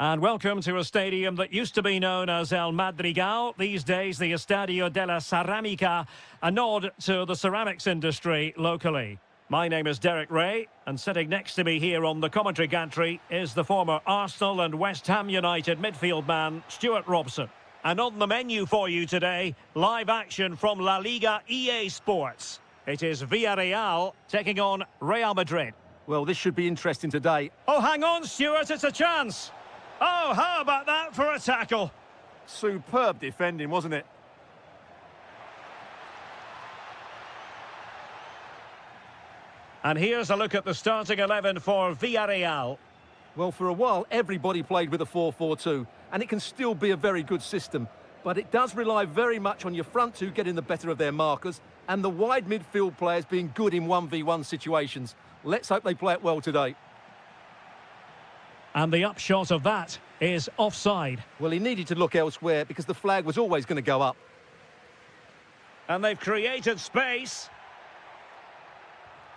And welcome to a stadium that used to be known as El Madrigal, these days the Estadio de la Ceramica, a nod to the ceramics industry locally. My name is Derek Ray, and sitting next to me here on the commentary gantry is the former Arsenal and West Ham United midfield man, Stuart Robson. And on the menu for you today, live action from La Liga EA Sports. It is Villarreal taking on Real Madrid. Well, this should be interesting today. Oh, hang on, Stuart, it's a chance. Oh, how about that for a tackle? Superb defending, wasn't it? And here's a look at the starting 11 for Villarreal. Well, for a while, everybody played with a 4-4-2, and it can still be a very good system. But it does rely very much on your front two getting the better of their markers, and the wide midfield players being good in 1v1 situations. Let's hope they play it well today. And the upshot of that is offside. Well, he needed to look elsewhere because the flag was always going to go up. And they've created space.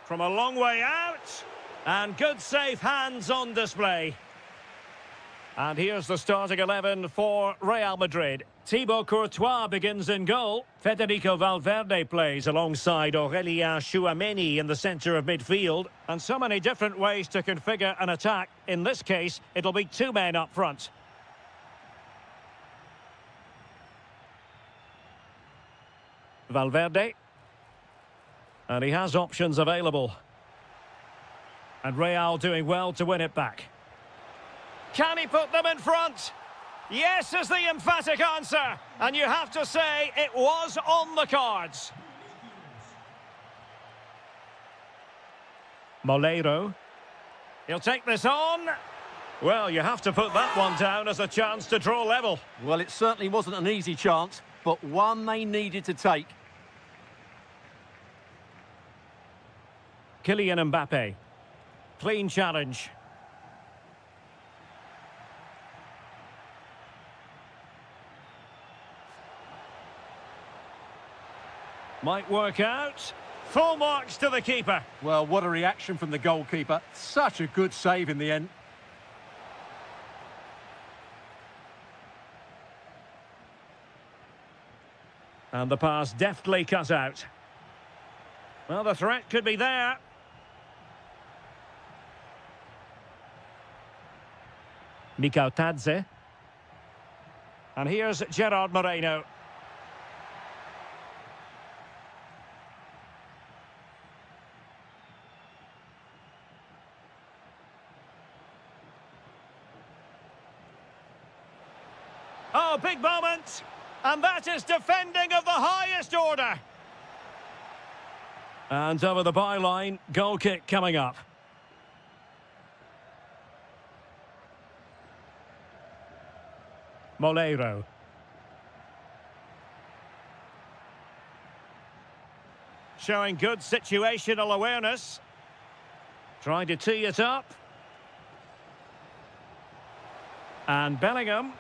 From a long way out. And good safe hands on display. And here's the starting 11 for Real Madrid. Thibaut Courtois begins in goal. Federico Valverde plays alongside Aurélien Tchouaméni in the centre of midfield. And so many different ways to configure an attack. In this case, it'll be two men up front. Valverde. And he has options available. And Real doing well to win it back. Can he put them in front? Yes is the emphatic answer. And you have to say it was on the cards. Moleiro. He'll take this on. Well, you have to put that one down as a chance to draw level. Well, it certainly wasn't an easy chance, but one they needed to take. Kylian Mbappe. Clean challenge. Might work out. Full marks to the keeper. Well, what a reaction from the goalkeeper. Such a good save in the end. And the pass deftly cut out. Well, the threat could be there. Mikau Tadze. And here's Gerard Moreno. Oh, big moment. And that is defending of the highest order. And over the byline, goal kick coming up. Moleiro. Showing good situational awareness. Trying to tee it up. And Bellingham.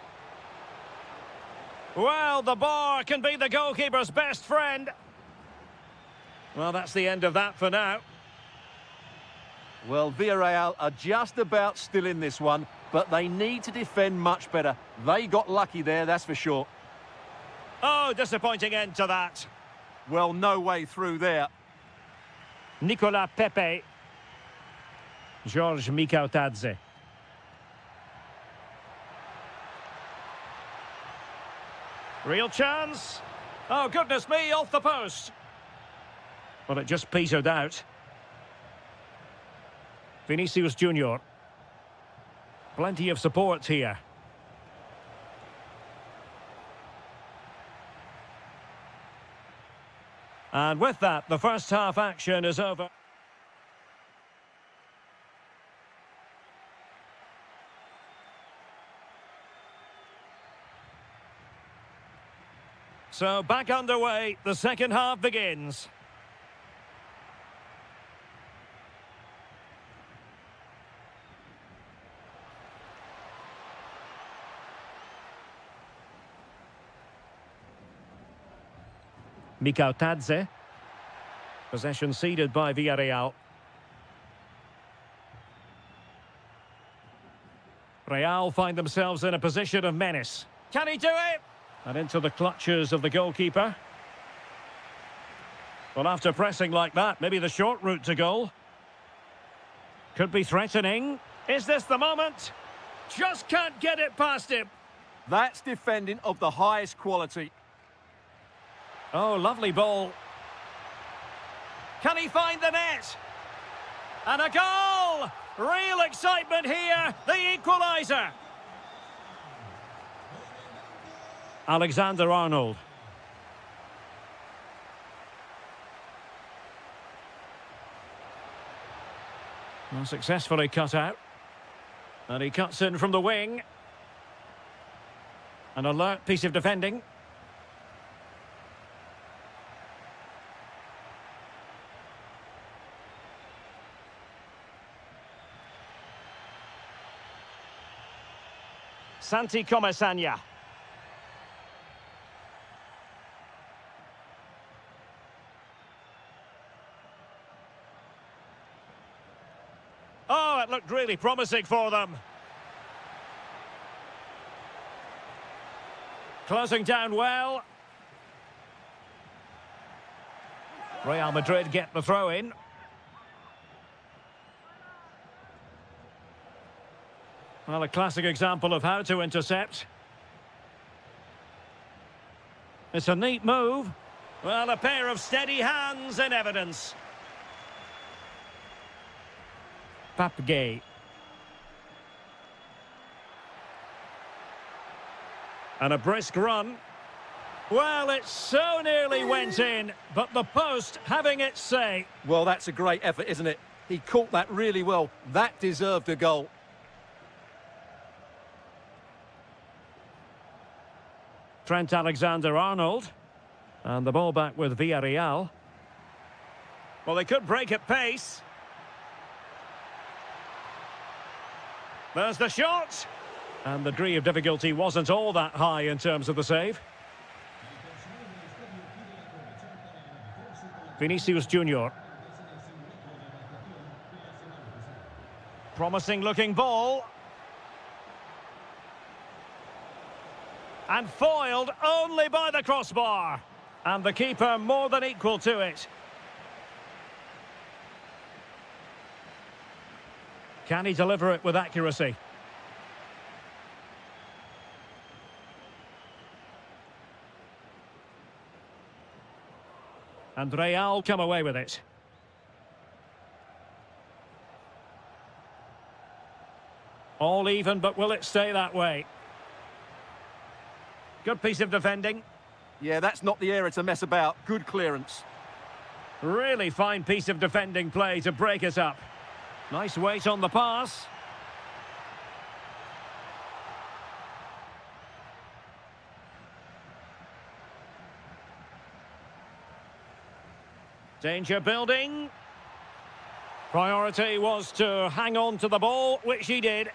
Well, the bar can be the goalkeeper's best friend. Well, that's the end of that for now. Well, Villarreal are just about still in this one, but they need to defend much better. They got lucky there, that's for sure. Oh, disappointing end to that. Well, no way through there. Nicolas Pepe. George Mikau Tadze. Real chance. Oh, goodness me, off the post. Well, it just petered out. Vinicius Junior. Plenty of support here. And with that, the first half action is over. So back underway, the second half begins. Mikau Tadze. Possession ceded by Villarreal. Real find themselves in a position of menace. Can he do it? And into the clutches of the goalkeeper. Well, after pressing like that, maybe the short route to goal. Could be threatening. Is this the moment? Just can't get it past him. That's defending of the highest quality. Oh, lovely ball. Can he find the net? And a goal! Real excitement here, the equaliser. Alexander-Arnold. Well, successfully cut out. And he cuts in from the wing. An alert piece of defending. Santi Comasagna. Oh, it looked really promising for them. Closing down well. Real Madrid get the throw in. Well, a classic example of how to intercept. It's a neat move. Well, a pair of steady hands in evidence. Papgay. And a brisk run. Well, it so nearly went in, but the post having its say. Well, that's a great effort, isn't it? He caught that really well. That deserved a goal. Trent Alexander-Arnold. And the ball back with Villarreal. Well, they could break at pace. There's the shot. And the degree of difficulty wasn't all that high in terms of the save. Vinicius Junior. Promising looking ball. And foiled only by the crossbar. And the keeper more than equal to it. Can he deliver it with accuracy? And Real come away with it. All even, but will it stay that way? Good piece of defending. Yeah, that's not the area to mess about. Good clearance. Really fine piece of defending play to break it up. Nice weight on the pass. Danger building. Priority was to hang on to the ball, which he did.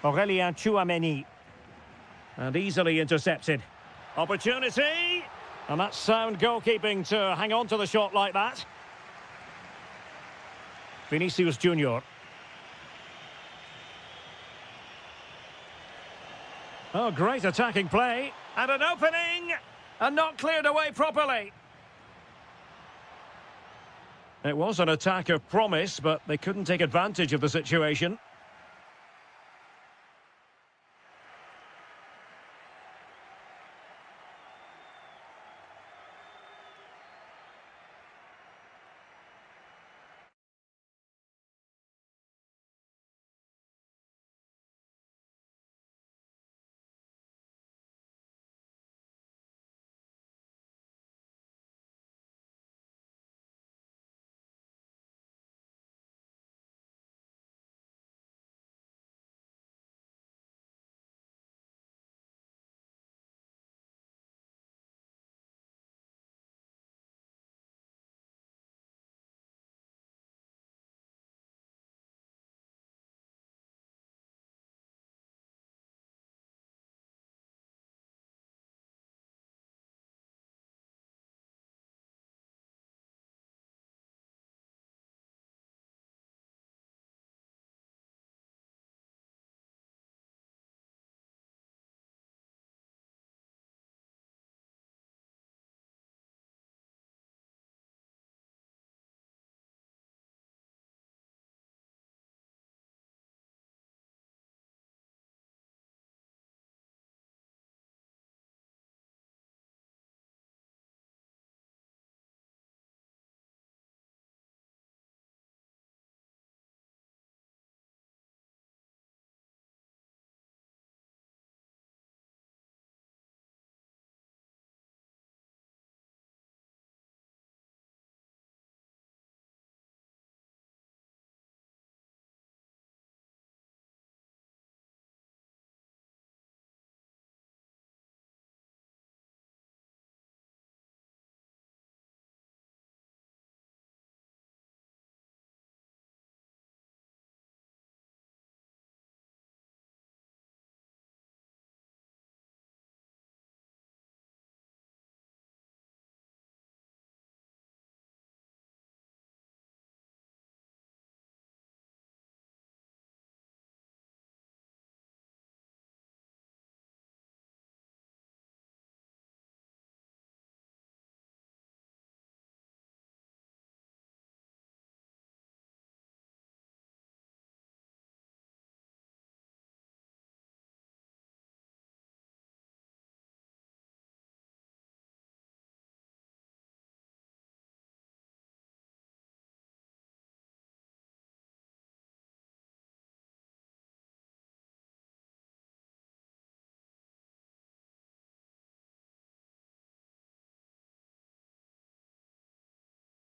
Aurélien Tchouameni. And easily intercepted. Opportunity. And that's sound goalkeeping to hang on to the shot like that. Vinicius Junior. Oh, great attacking play. And an opening. And not cleared away properly. It was an attack of promise, but they couldn't take advantage of the situation.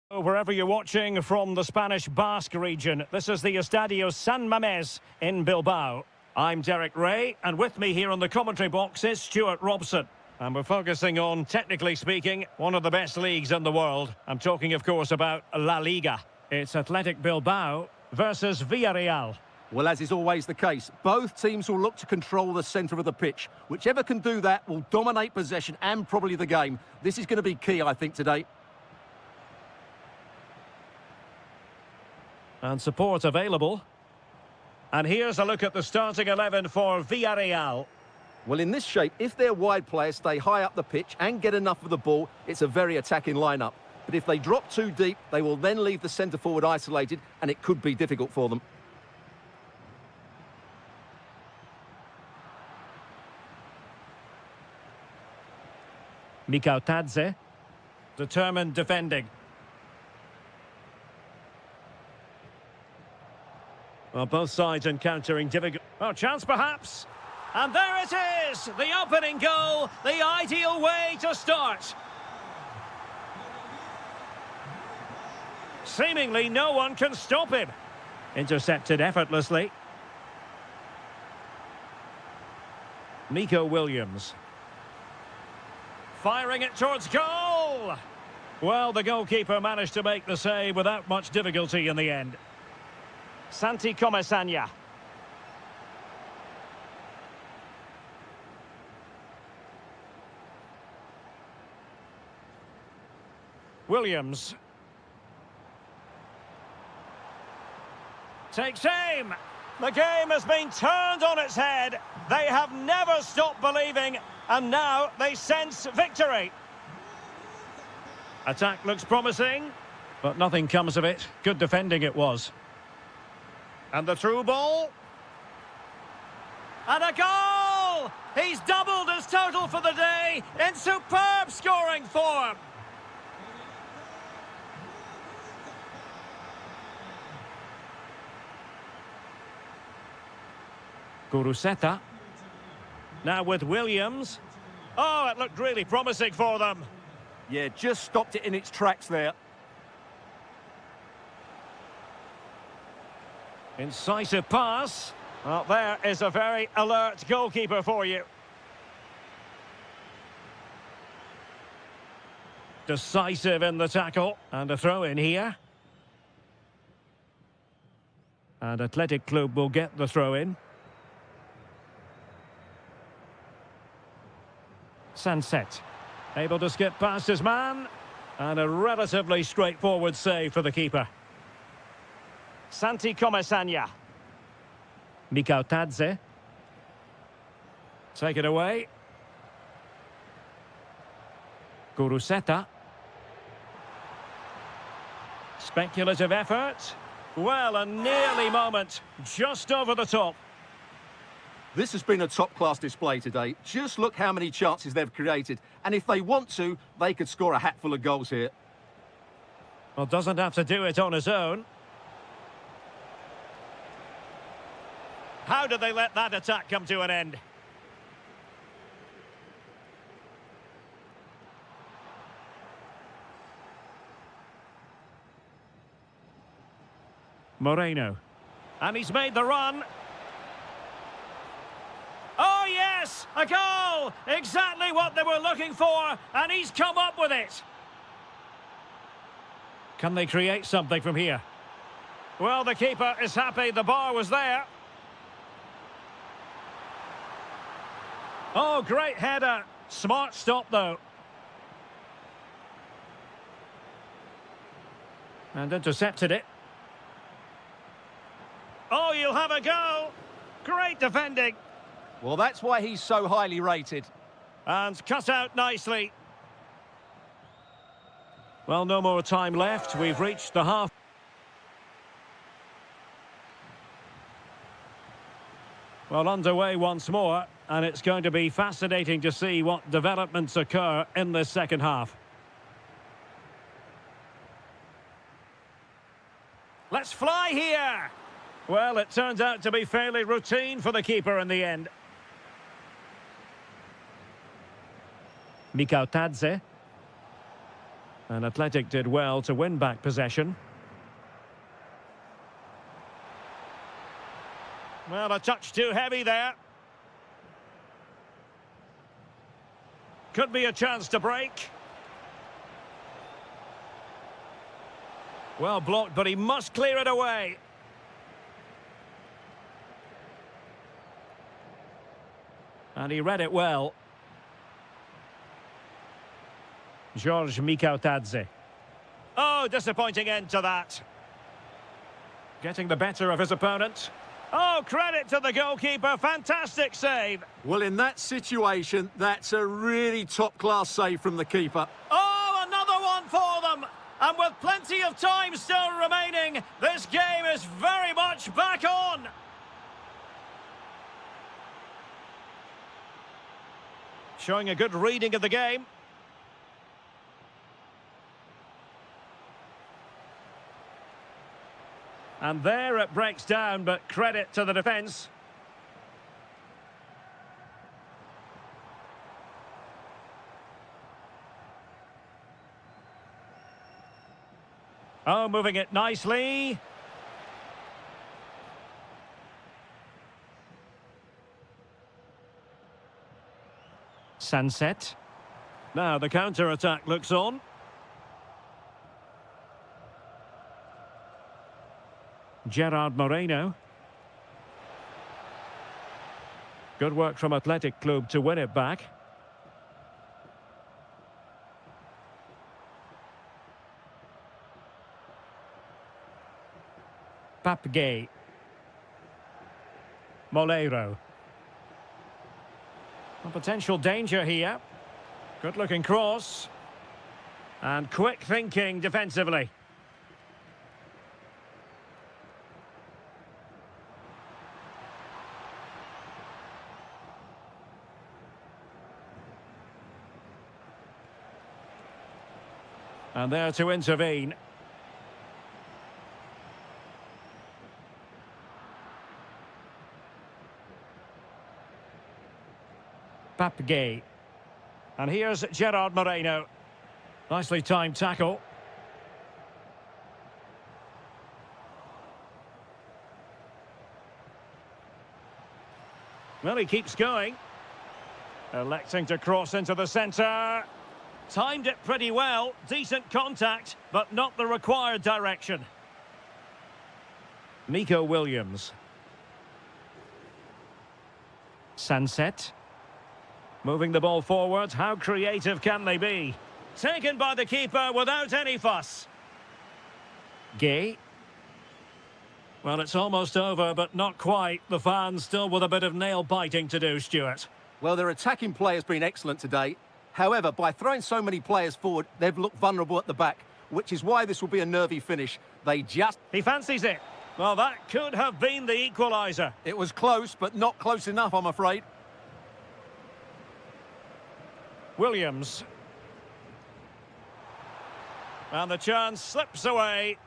Wherever you're watching from the Spanish Basque region, this is the Estadio San Mamés in Bilbao. I'm Derek Ray, and with me here on the commentary box is Stuart Robson. And we're focusing on, technically speaking, one of the best leagues in the world. I'm talking, of course, about La Liga. It's Athletic Bilbao versus Villarreal. Well, as is always the case, both teams will look to control the centre of the pitch. Whichever can do that will dominate possession and probably the game. This is going to be key, I think, today. And support available. And here's a look at the starting 11 for Villarreal. Well, in this shape, if their wide players stay high up the pitch and get enough of the ball, it's a very attacking lineup. But if they drop too deep, they will then leave the centre-forward isolated, and it could be difficult for them. Tadze, determined defending. Well, both sides encountering difficult... Oh, chance perhaps. And there it is! The opening goal, the ideal way to start. Seemingly no one can stop him. Intercepted effortlessly. Nico Williams. Firing it towards goal! Well, the goalkeeper managed to make the save without much difficulty in the end. Santi Comesaña. Williams. Takes aim. The game has been turned on its head. They have never stopped believing, and now they sense victory. Attack looks promising, but nothing comes of it. Good defending it was. And the through ball. And a goal! He's doubled his total for the day in superb scoring form. Guruseta. Now with Williams. Oh, it looked really promising for them. Yeah, just stopped it in its tracks there. Incisive pass. Well, there is a very alert goalkeeper for you. Decisive in the tackle. And a throw in here. And Athletic Club will get the throw in. Sunset. Able to skip past his man. And a relatively straightforward save for the keeper. Santi Comesaña. Tadze. Take it away. Guruseta. Speculative effort. Well, a nearly moment. Just over the top. This has been a top-class display today. Just look how many chances they've created. And if they want to, they could score a hatful of goals here. Well, doesn't have to do it on his own. How did they let that attack come to an end? Moreno. And he's made the run. Oh, yes! A goal! Exactly what they were looking for, and he's come up with it. Can they create something from here? Well, the keeper is happy the bar was there. Oh, great header. Smart stop, though. And intercepted it. Oh, you'll have a go. Great defending. Well, that's why he's so highly rated. And cut out nicely. Well, no more time left. We've reached the half. Well, underway once more. And it's going to be fascinating to see what developments occur in this second half. Let's fly here! Well, it turns out to be fairly routine for the keeper in the end. Tadze. And Athletic did well to win back possession. Well, a touch too heavy there. Could be a chance to break. Well blocked, but he must clear it away. And he read it well. George Mikautadze. Oh, disappointing end to that. Getting the better of his opponent. Oh, credit to the goalkeeper. Fantastic save. Well, in that situation, that's a really top-class save from the keeper. Oh, another one for them. And with plenty of time still remaining, this game is very much back on. Showing a good reading of the game. And there it breaks down, but credit to the defence. Oh, moving it nicely. Sunset. Now the counter-attack looks on. Gerard Moreno. Good work from Athletic Club to win it back. Papgay. Molero. A potential danger here. Good looking cross. And quick thinking defensively. And there to intervene. Papgay. And here's Gerard Moreno. Nicely timed tackle. Well, he keeps going. Electing to cross into the centre. Timed it pretty well. Decent contact, but not the required direction. Nico Williams. Sunset. Moving the ball forward. How creative can they be? Taken by the keeper without any fuss. Gay. Well, it's almost over, but not quite. The fans still with a bit of nail-biting to do, Stuart. Well, their attacking play has been excellent today. However, by throwing so many players forward, they've looked vulnerable at the back, which is why this will be a nervy finish. He fancies it. Well, that could have been the equaliser. It was close, but not close enough, I'm afraid. Williams. And the chance slips away.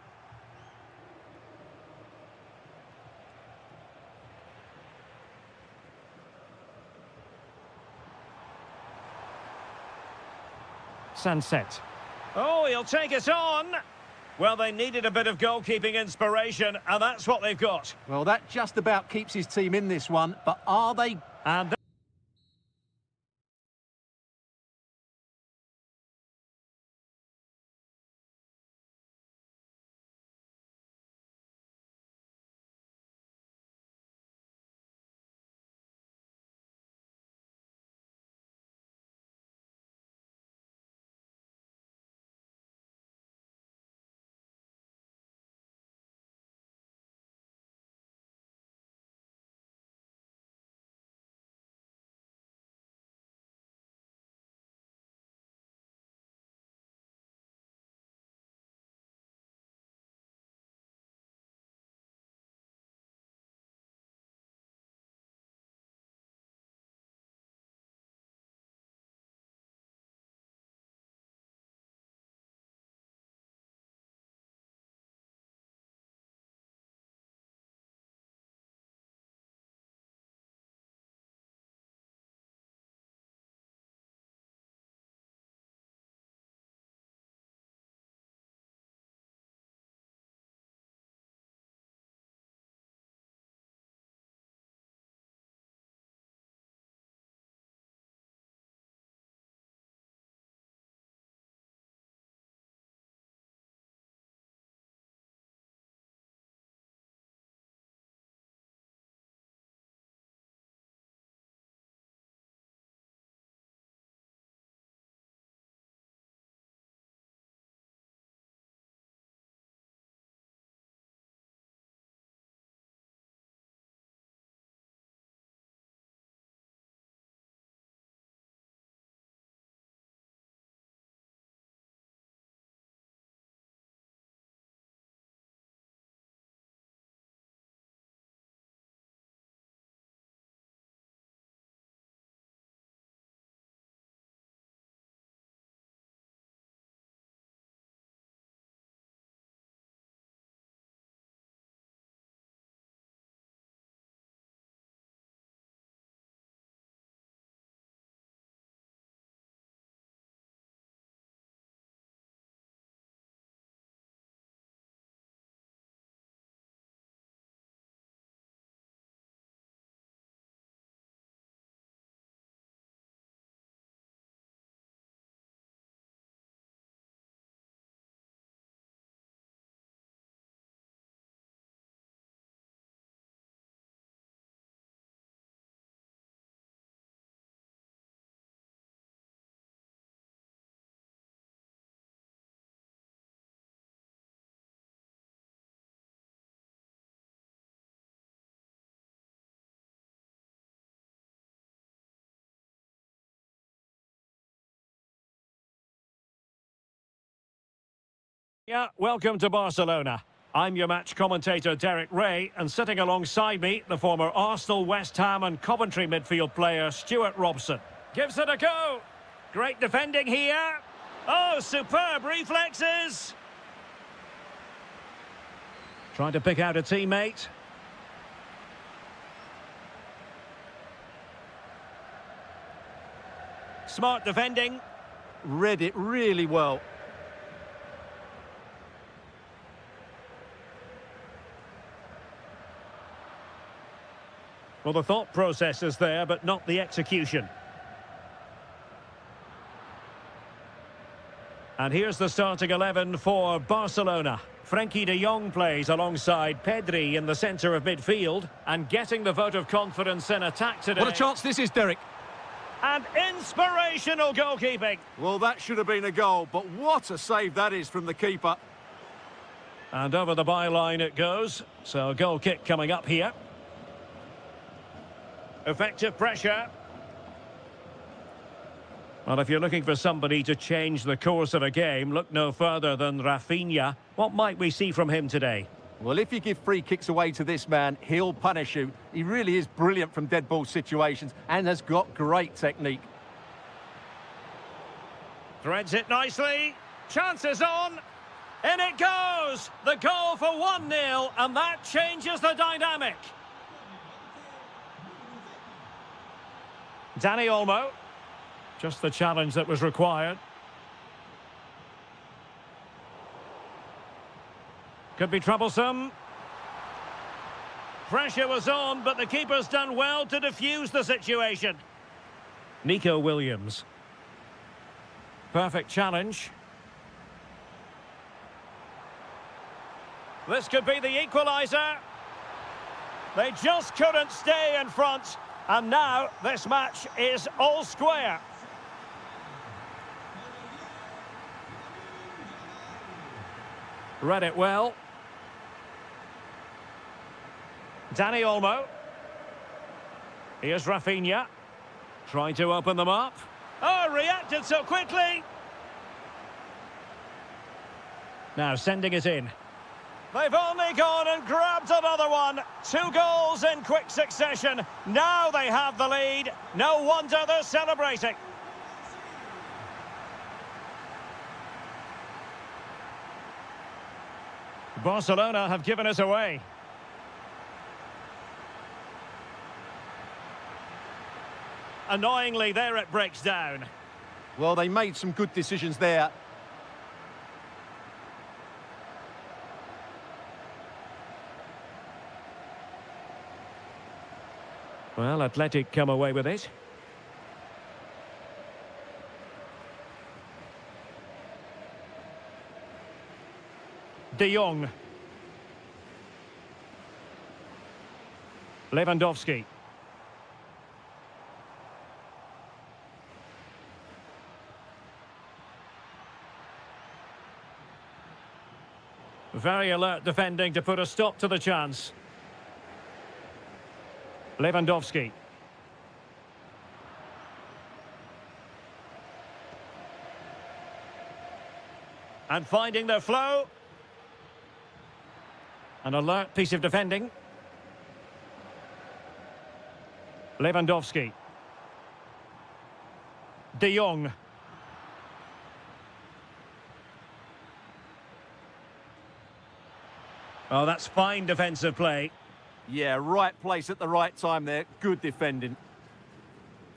Sunset. Oh, he'll take it on. Well, they needed a bit of goalkeeping inspiration, and that's what they've got. Well, that just about keeps his team in this one, but are they... And Yeah, welcome to Barcelona. I'm your match commentator Derek Ray, and sitting alongside me, the former Arsenal, West Ham and Coventry midfield player Stuart Robson. Gives it a go. Great defending here. Oh, superb reflexes. Trying to pick out a teammate. Smart defending. Read it really well. Well, the thought process is there, but not the execution. And here's the starting 11 for Barcelona. Frenkie de Jong plays alongside Pedri in the centre of midfield, and getting the vote of confidence in attack today. What a chance this is, Derek. And inspirational goalkeeping. Well, that should have been a goal, but what a save that is from the keeper. And over the byline it goes. So goal kick coming up here. Effective pressure. Well, if you're looking for somebody to change the course of a game, look no further than Rafinha. What might we see from him today? Well, if you give free kicks away to this man, he'll punish you. He really is brilliant from dead ball situations and has got great technique. Threads it nicely. Chances on. In it goes. The goal for 1-0, and that changes the dynamic. Dani Olmo. Just the challenge that was required. Could be troublesome. Pressure was on, but the keeper's done well to defuse the situation. Nico Williams. Perfect challenge. This could be the equaliser. They just couldn't stay in front. And now this match is all square. Read it well. Dani Olmo. Here's Rafinha. Trying to open them up. Oh, reacted so quickly. Now sending it in. They've only gone and grabbed another one. 2 goals in quick succession. Now they have the lead. No wonder they're celebrating. Barcelona have given us away. Annoyingly, there it breaks down. Well, they made some good decisions there. Well, Athletic come away with it. De Jong. Lewandowski. Very alert defending to put a stop to the chance. Lewandowski. And finding their flow. An alert piece of defending. Lewandowski. De Jong. Oh, that's fine defensive play. Yeah, right place at the right time there. Good defending.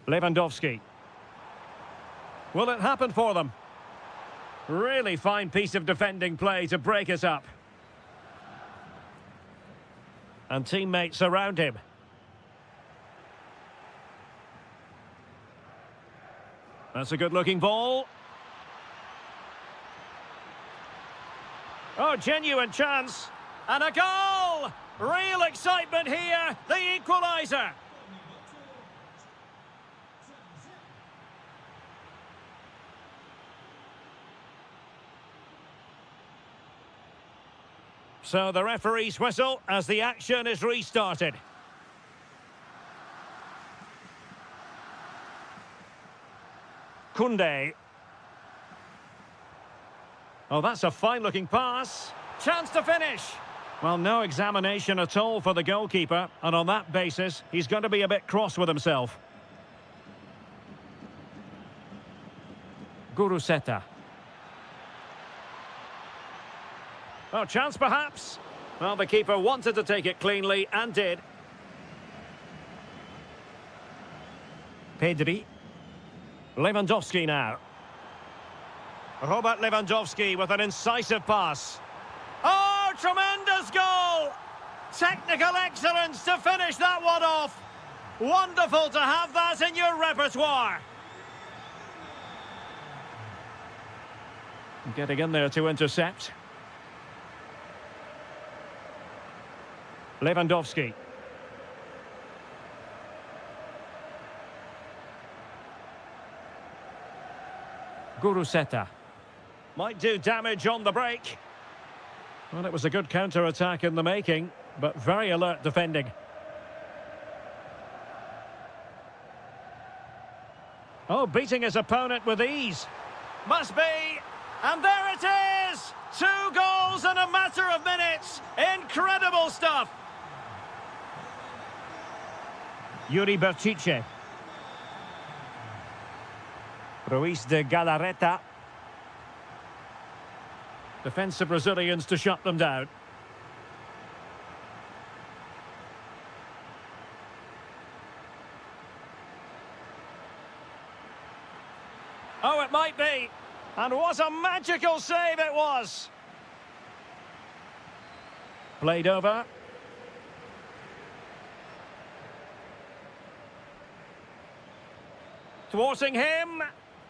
Lewandowski. Will it happen for them? Really fine piece of defending play to break us up. And teammates around him. That's a good-looking ball. Oh, genuine chance. And a goal! Real excitement here. The equaliser. So the referee's whistle as the action is restarted. Koundé. Oh, that's a fine-looking pass. Chance to finish. Well, no examination at all for the goalkeeper, and on that basis, he's going to be a bit cross with himself. Guruseta. Oh, chance perhaps. Well, the keeper wanted to take it cleanly and did. Pedri. Lewandowski now. Robert Lewandowski with an incisive pass. Oh, tremendous goal! Technical excellence to finish that one off. Wonderful to have that in your repertoire. Getting in there to intercept. Lewandowski. Guruseta. Might do damage on the break. Well, it was a good counter-attack in the making, but very alert defending. Oh, beating his opponent with ease. Must be. And there it is! 2 goals in a matter of minutes. Incredible stuff. Yuri Berchiche. Ruiz de Galarreta. Defensive Brazilians to shut them down. Oh, it might be. And what a magical save it was. Played over. Thwarting him.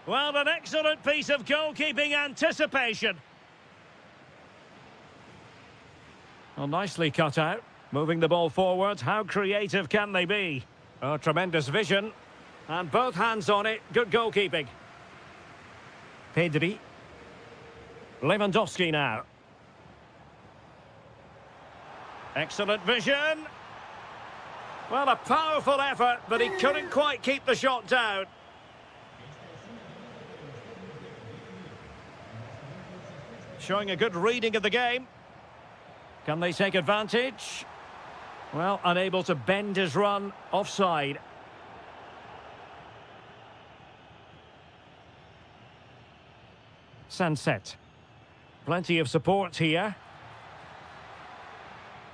Well, an excellent piece of goalkeeping anticipation. Well, nicely cut out. Moving the ball forward. How creative can they be? Oh, tremendous vision. And both hands on it. Good goalkeeping. Pedri. Lewandowski now. Excellent vision. Well, a powerful effort, but he couldn't quite keep the shot down. Showing a good reading of the game. Can they take advantage? Well, unable to bend his run. Offside. Sunset. Plenty of support here.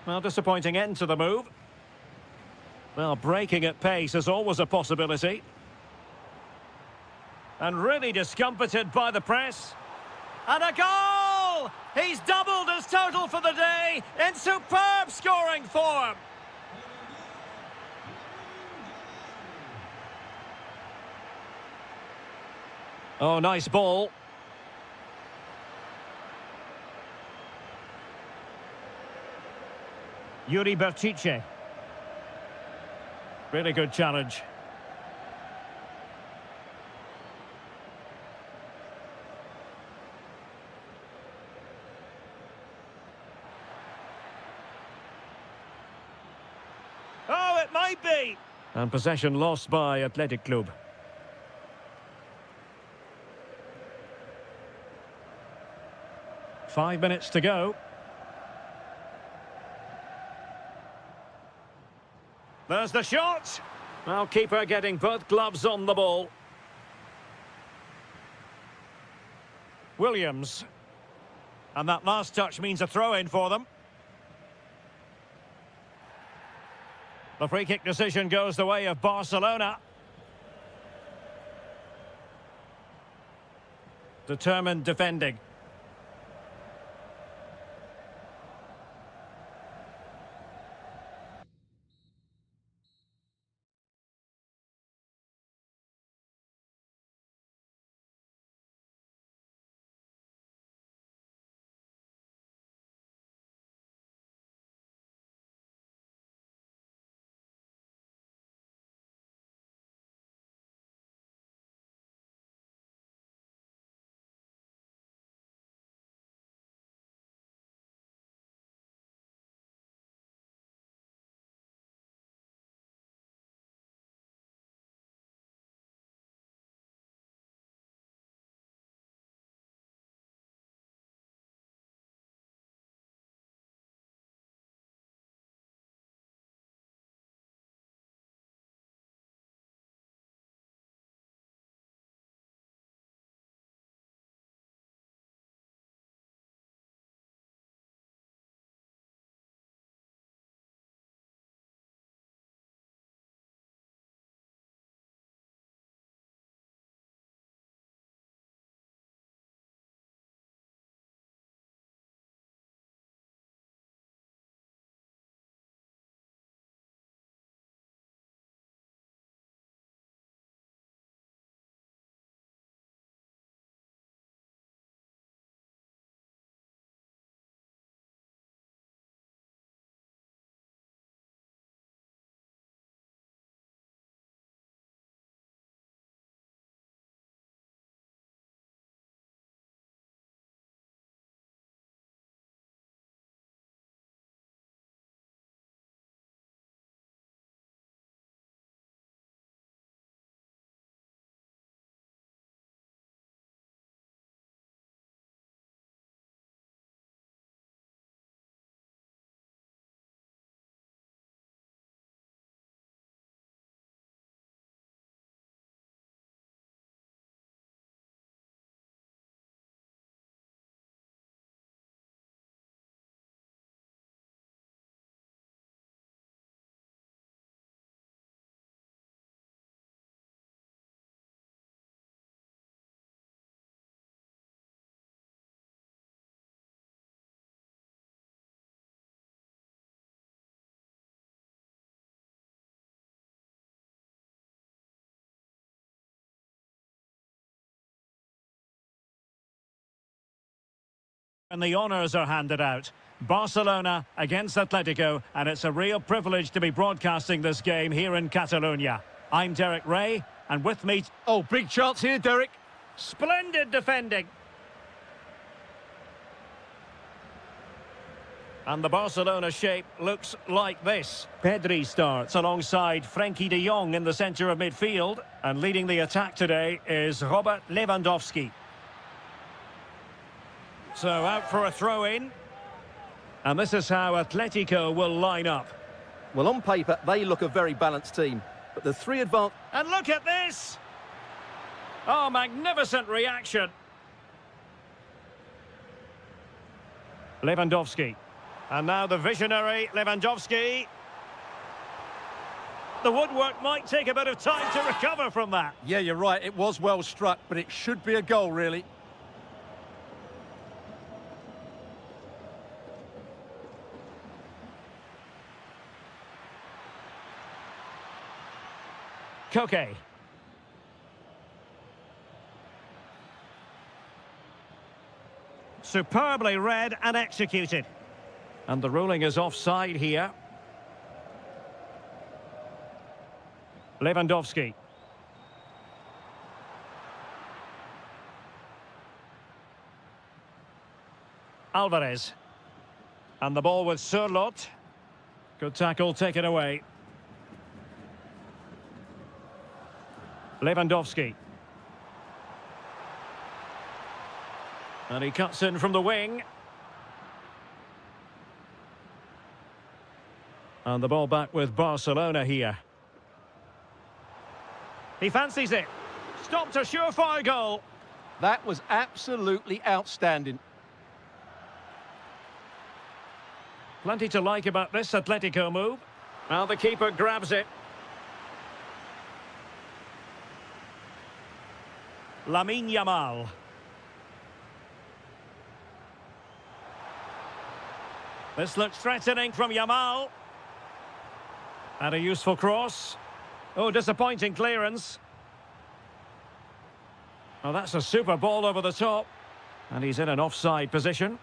Well, disappointing end to the move. Well, breaking at pace is always a possibility. And really discomfited by the press. And a goal! He's doubled his total for the day in superb scoring form. Oh, nice ball. Yuri Berchiche. Really good challenge. Oh, it might be. And possession lost by Athletic Club. Five minutes to go. There's the shot. Well, keeper getting both gloves on the ball. Williams. And that last touch means a throw-in for them. The free-kick decision goes the way of Barcelona. Determined defending. And the honours are handed out. Barcelona against Atletico, and it's a real privilege to be broadcasting this game here in Catalonia. I'm Derek Ray, and with me... Oh, big chance here, Derek. Splendid defending. And the Barcelona shape looks like this. Pedri starts alongside Frenkie de Jong in the centre of midfield. And leading the attack today is Robert Lewandowski. So out for a throw-in. And this is how Atletico will line up. Well, on paper, they look a very balanced team. But the three advanced... And look at this! Oh, magnificent reaction. Lewandowski. And now the visionary Lewandowski. The woodwork might take a bit of time to recover from that. Yeah, you're right. It was well struck, but it should be a goal, really. Koke. Superbly read and executed. And the ruling is offside here. Lewandowski. Alvarez. And the ball with Sørloth. Good tackle, taken away. Lewandowski. And he cuts in from the wing. And the ball back with Barcelona here. He fancies it. Stopped a surefire goal. That was absolutely outstanding. Plenty to like about this Atletico move. Well, the keeper grabs it. Lamine Yamal. This looks threatening from Yamal. And a useful cross. Oh, disappointing clearance. Oh, that's a super ball over the top. And he's in an offside position.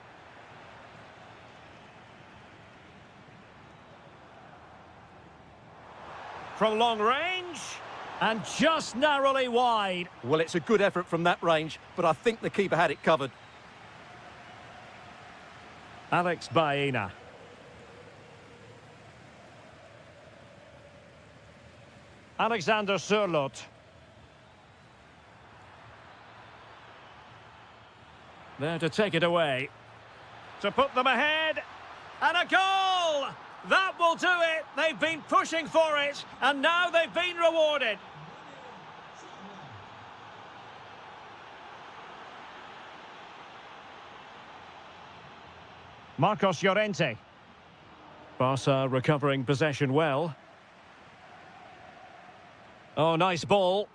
From long range. And just narrowly wide. Well, it's a good effort from that range, but I think the keeper had it covered. Alex Baena. Alexander Sørloth. There to take it away. To put them ahead. And a goal! That will do it. They've been pushing for it, and now they've been rewarded. Marcos Llorente. Barca recovering possession well. Oh, nice ball.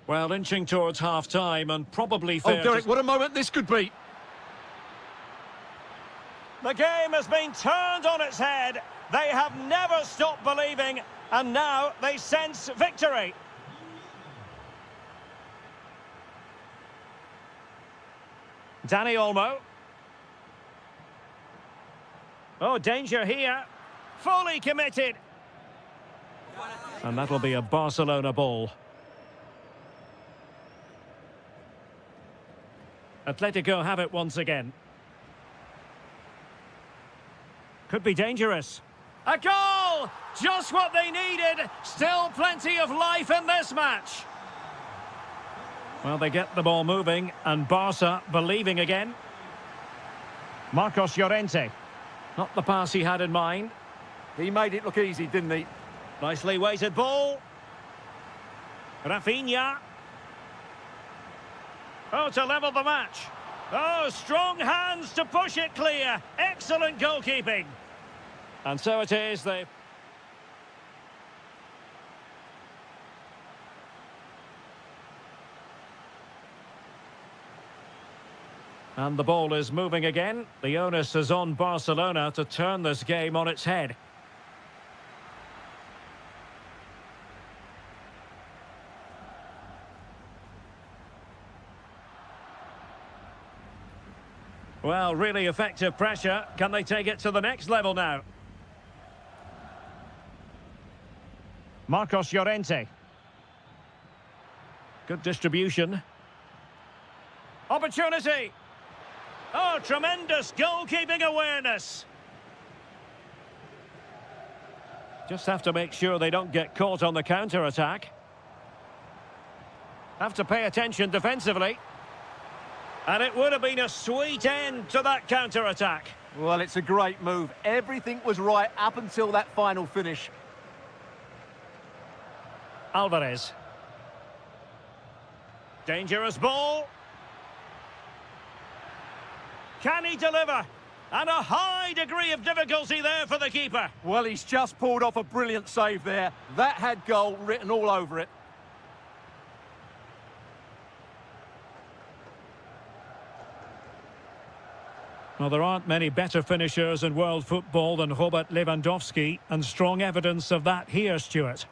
Well, inching towards half-time and probably fair. Oh, Derek, what a moment this could be. The game has been turned on its head. They have never stopped believing, and now they sense victory. Dani Olmo. Oh, danger here. Fully committed. And that'll be a Barcelona ball. Atletico have it once again. Could be dangerous. A goal! Just what they needed. Still plenty of life in this match. Well, they get the ball moving, and Barca believing again. Marcos Llorente. Not the pass he had in mind. He made it look easy, didn't he? Nicely weighted ball. Rafinha. Oh, to level the match. Oh, strong hands to push it clear. Excellent goalkeeping. And so it is, they... And the ball is moving again. The onus is on Barcelona to turn this game on its head. Well, really effective pressure. Can they take it to the next level now? Marcos Llorente. Good distribution. Opportunity. Oh, tremendous goalkeeping awareness. Just have to make sure they don't get caught on the counter-attack. Have to pay attention defensively. And it would have been a sweet end to that counter-attack. Well, it's a great move. Everything was right up until that final finish. Alvarez. Dangerous ball. Can he deliver? And a high degree of difficulty there for the keeper. Well, he's just pulled off a brilliant save there. That had goal written all over it. Well, there aren't many better finishers in world football than Robert Lewandowski, and strong evidence of that here, Stuart.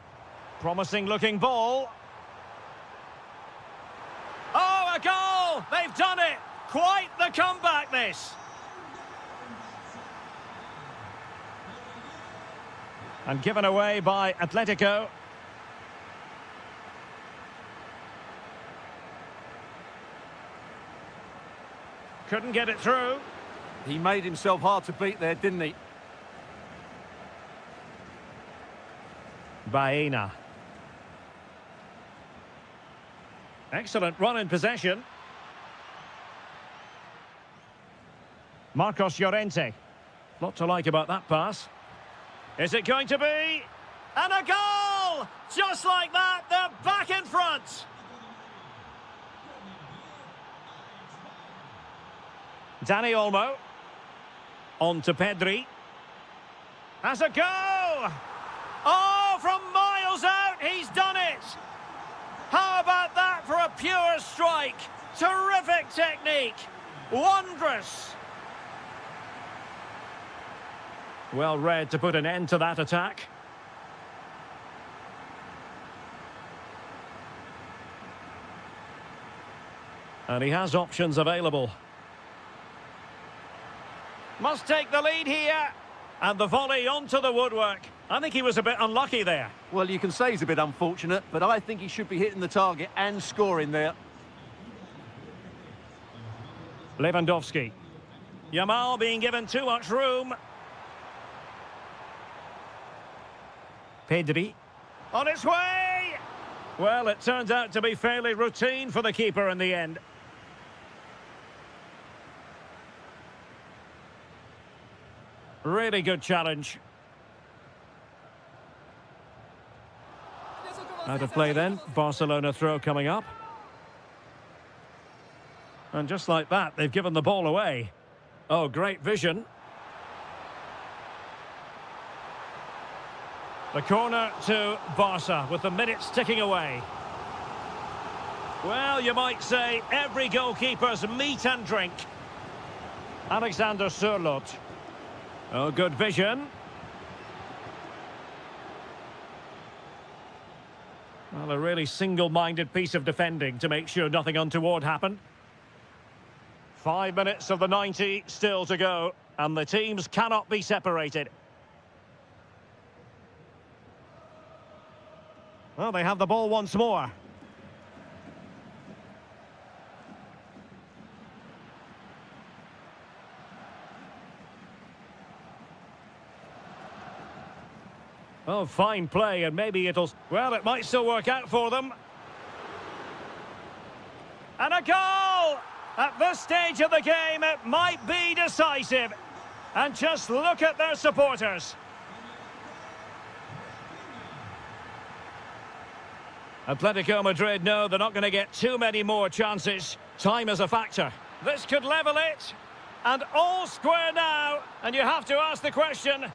Promising looking ball. Oh, a goal! They've done it! Quite the comeback, this! And given away by Atletico. Couldn't get it through. He made himself hard to beat there, didn't he? Baena. Excellent run in possession. Marcos Llorente. Lot to like about that pass. Is it going to be? And a goal! Just like that, they're back in front. Dani Olmo. On to Pedri. Has a go! Oh, from miles out, he's done it! How about that for a pure strike? Terrific technique. Wondrous. Well read to put an end to that attack. And he has options available. Must take the lead here. And the volley onto the woodwork. I think he was a bit unlucky there. Well, you can say he's a bit unfortunate, but I think he should be hitting the target and scoring there. Lewandowski. Yamal being given too much room. Pedri. On its way! Well, it turns out to be fairly routine for the keeper in the end. Really good challenge. Out of play then. Barcelona throw coming up. And just like that, they've given the ball away. Oh, great vision. The corner to Barca with the minutes ticking away. Well, you might say every goalkeeper's meat and drink. Alexander Sørloth. Oh, good vision. Well, a really single-minded piece of defending to make sure nothing untoward happened. 5 minutes of the 90 still to go, and the teams cannot be separated. Well, they have the ball once more. Oh, fine play, and maybe it'll... Well, it might still work out for them. And a goal! At this stage of the game, it might be decisive. And just look at their supporters. Atletico Madrid know they're not going to get too many more chances. Time is a factor. This could level it. And all square now. And you have to ask the question...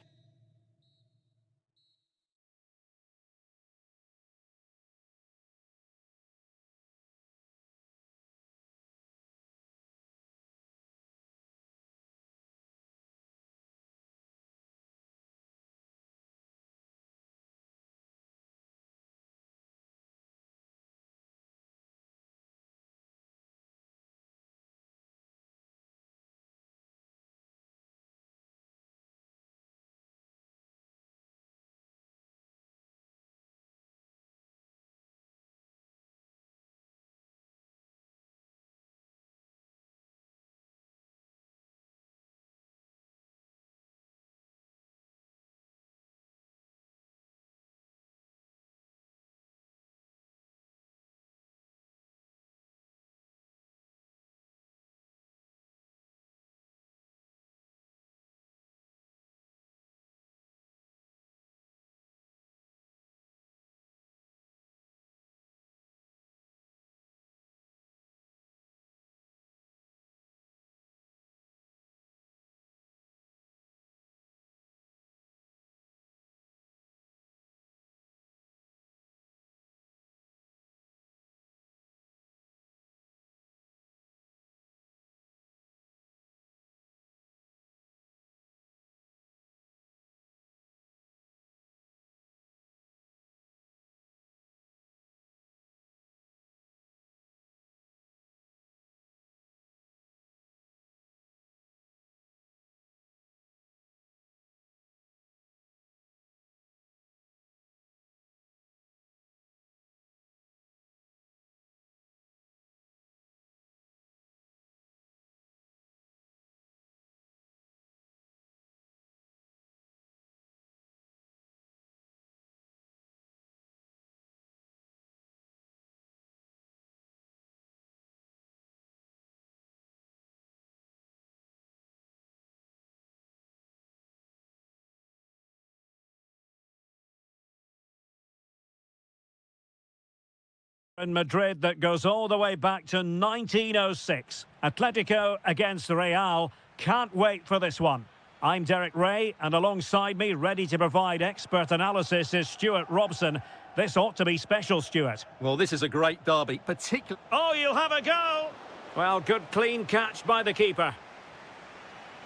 In Madrid that goes all the way back to 1906. Atletico against Real. Can't wait for this one. I'm Derek Ray, and alongside me, ready to provide expert analysis, is Stuart Robson. This ought to be special, Stuart. Well, this is a great derby, particularly... Oh, you'll have a go! Well, good clean catch by the keeper.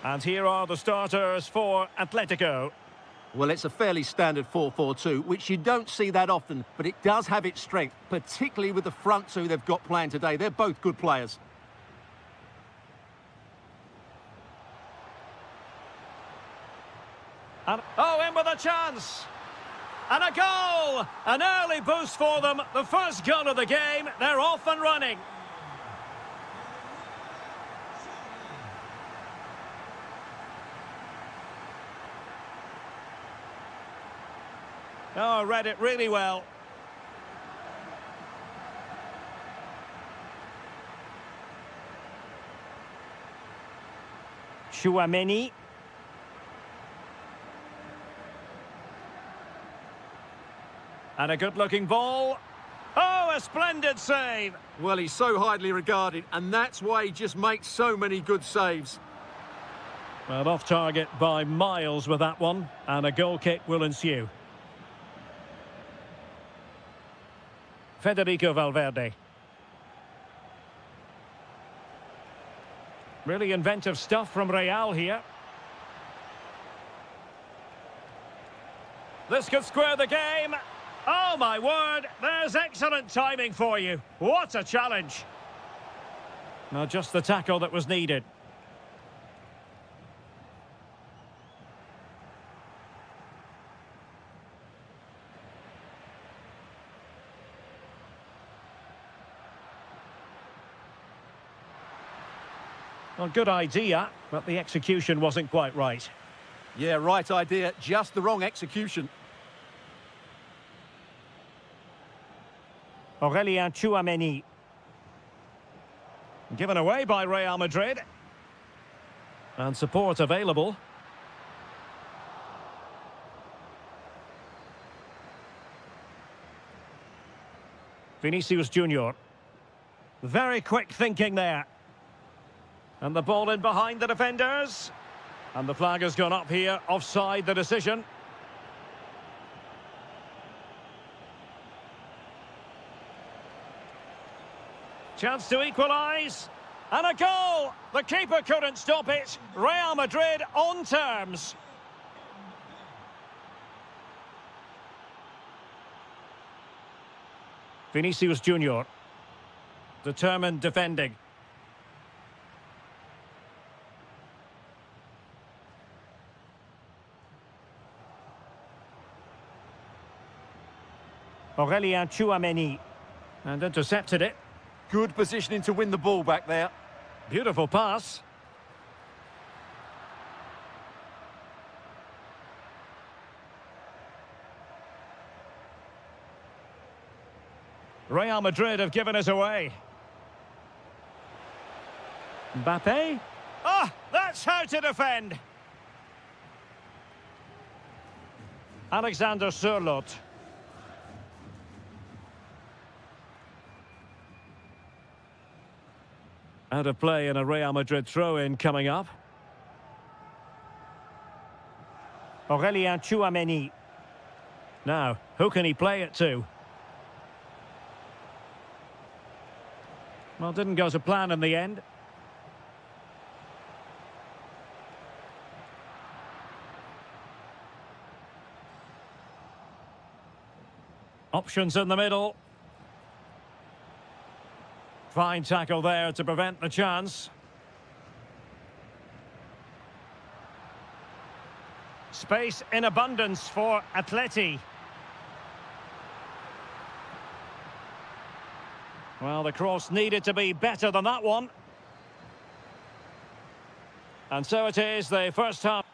And here are the starters for Atletico. Well, it's a fairly standard 4-4-2, which you don't see that often, but it does have its strength, particularly with the front two they've got playing today. They're both good players. And, oh, in with a chance! And a goal! An early boost for them. The first goal of the game. They're off and running. Oh, read it really well. Chouameni. And a good-looking ball. Oh, a splendid save. Well, he's so highly regarded, and that's why he just makes so many good saves. Well, off target by miles with that one, and a goal kick will ensue. Federico Valverde. Really inventive stuff from Real here. This could square the game. Oh, my word, there's excellent timing for you. What a challenge. Now, just the tackle that was needed. Well, good idea, but the execution wasn't quite right. Yeah, right idea, just the wrong execution. Aurélien Chouameni. Given away by Real Madrid. And support available. Vinicius Junior. Very quick thinking there. And the ball in behind the defenders. And the flag has gone up here. Offside the decision. Chance to equalise. And a goal! The keeper couldn't stop it. Real Madrid on terms. Vinicius Junior. Determined defending. Aurélien Chouameni. And intercepted it. Good positioning to win the ball back there. Beautiful pass. Real Madrid have given us away. Mbappe. Ah, that's how to defend. Alexander Sørloth. Out of play and a Real Madrid throw-in coming up. Aurélien Chouameni. Now, who can he play it to? Well, didn't go to plan in the end. Options in the middle. Fine tackle there to prevent the chance. Space in abundance for Atleti. Well, the cross needed to be better than that one. And so it is, the first half.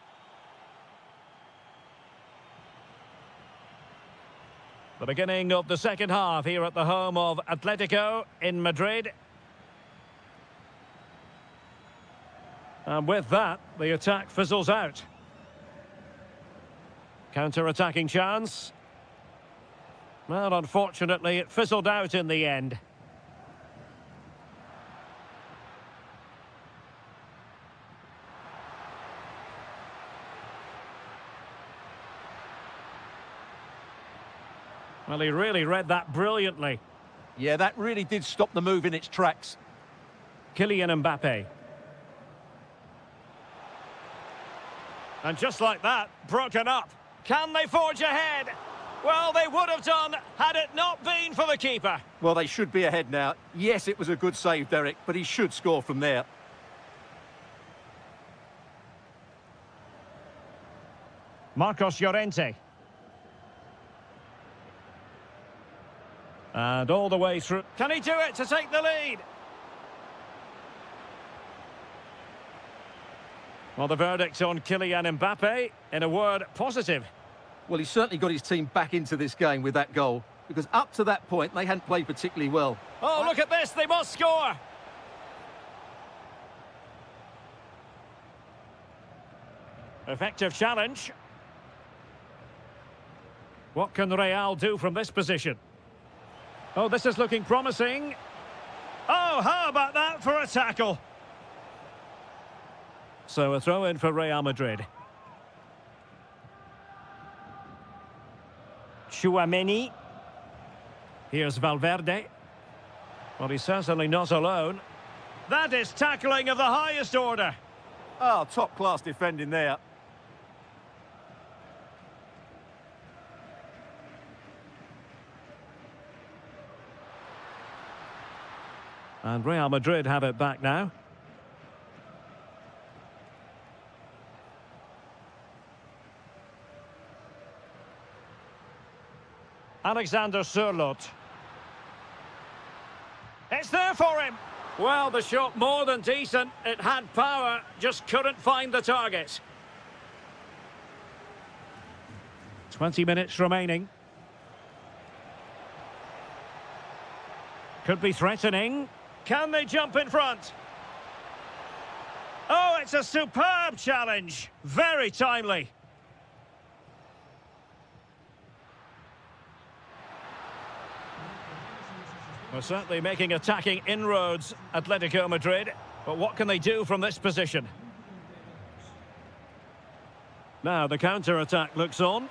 The beginning of the second half here at the home of Atletico in Madrid. And with that, the attack fizzles out. Counter-attacking chance. Well, unfortunately, it fizzled out in the end. Well, he really read that brilliantly. Yeah, that really did stop the move in its tracks. Kylian Mbappe. And just like that, broken up. Can they forge ahead? Well, they would have done had it not been for the keeper. Well, they should be ahead now. Yes, it was a good save, Derek, but he should score from there. Marcos Llorente. And all the way through. Can he do it to take the lead? Well, the verdict on Kylian Mbappe, in a word, positive. Well, he certainly got his team back into this game with that goal, because up to that point, they hadn't played particularly well. Oh, look at this, they must score! Effective challenge. What can Real do from this position? Oh, this is looking promising. Oh, how about that for a tackle? So a throw in for Real Madrid. Chouameni. Here's Valverde. Well, he's certainly not alone. That is tackling of the highest order. Oh, top-class defending there. And Real Madrid have it back now. Alexander Sørloth. It's there for him. Well, the shot more than decent. It had power, just couldn't find the target. 20 minutes remaining. Could be threatening. Can they jump in front? Oh, it's a superb challenge. Very timely. Well, certainly making attacking inroads, Atletico Madrid. But what can they do from this position? Now the counter-attack looks on.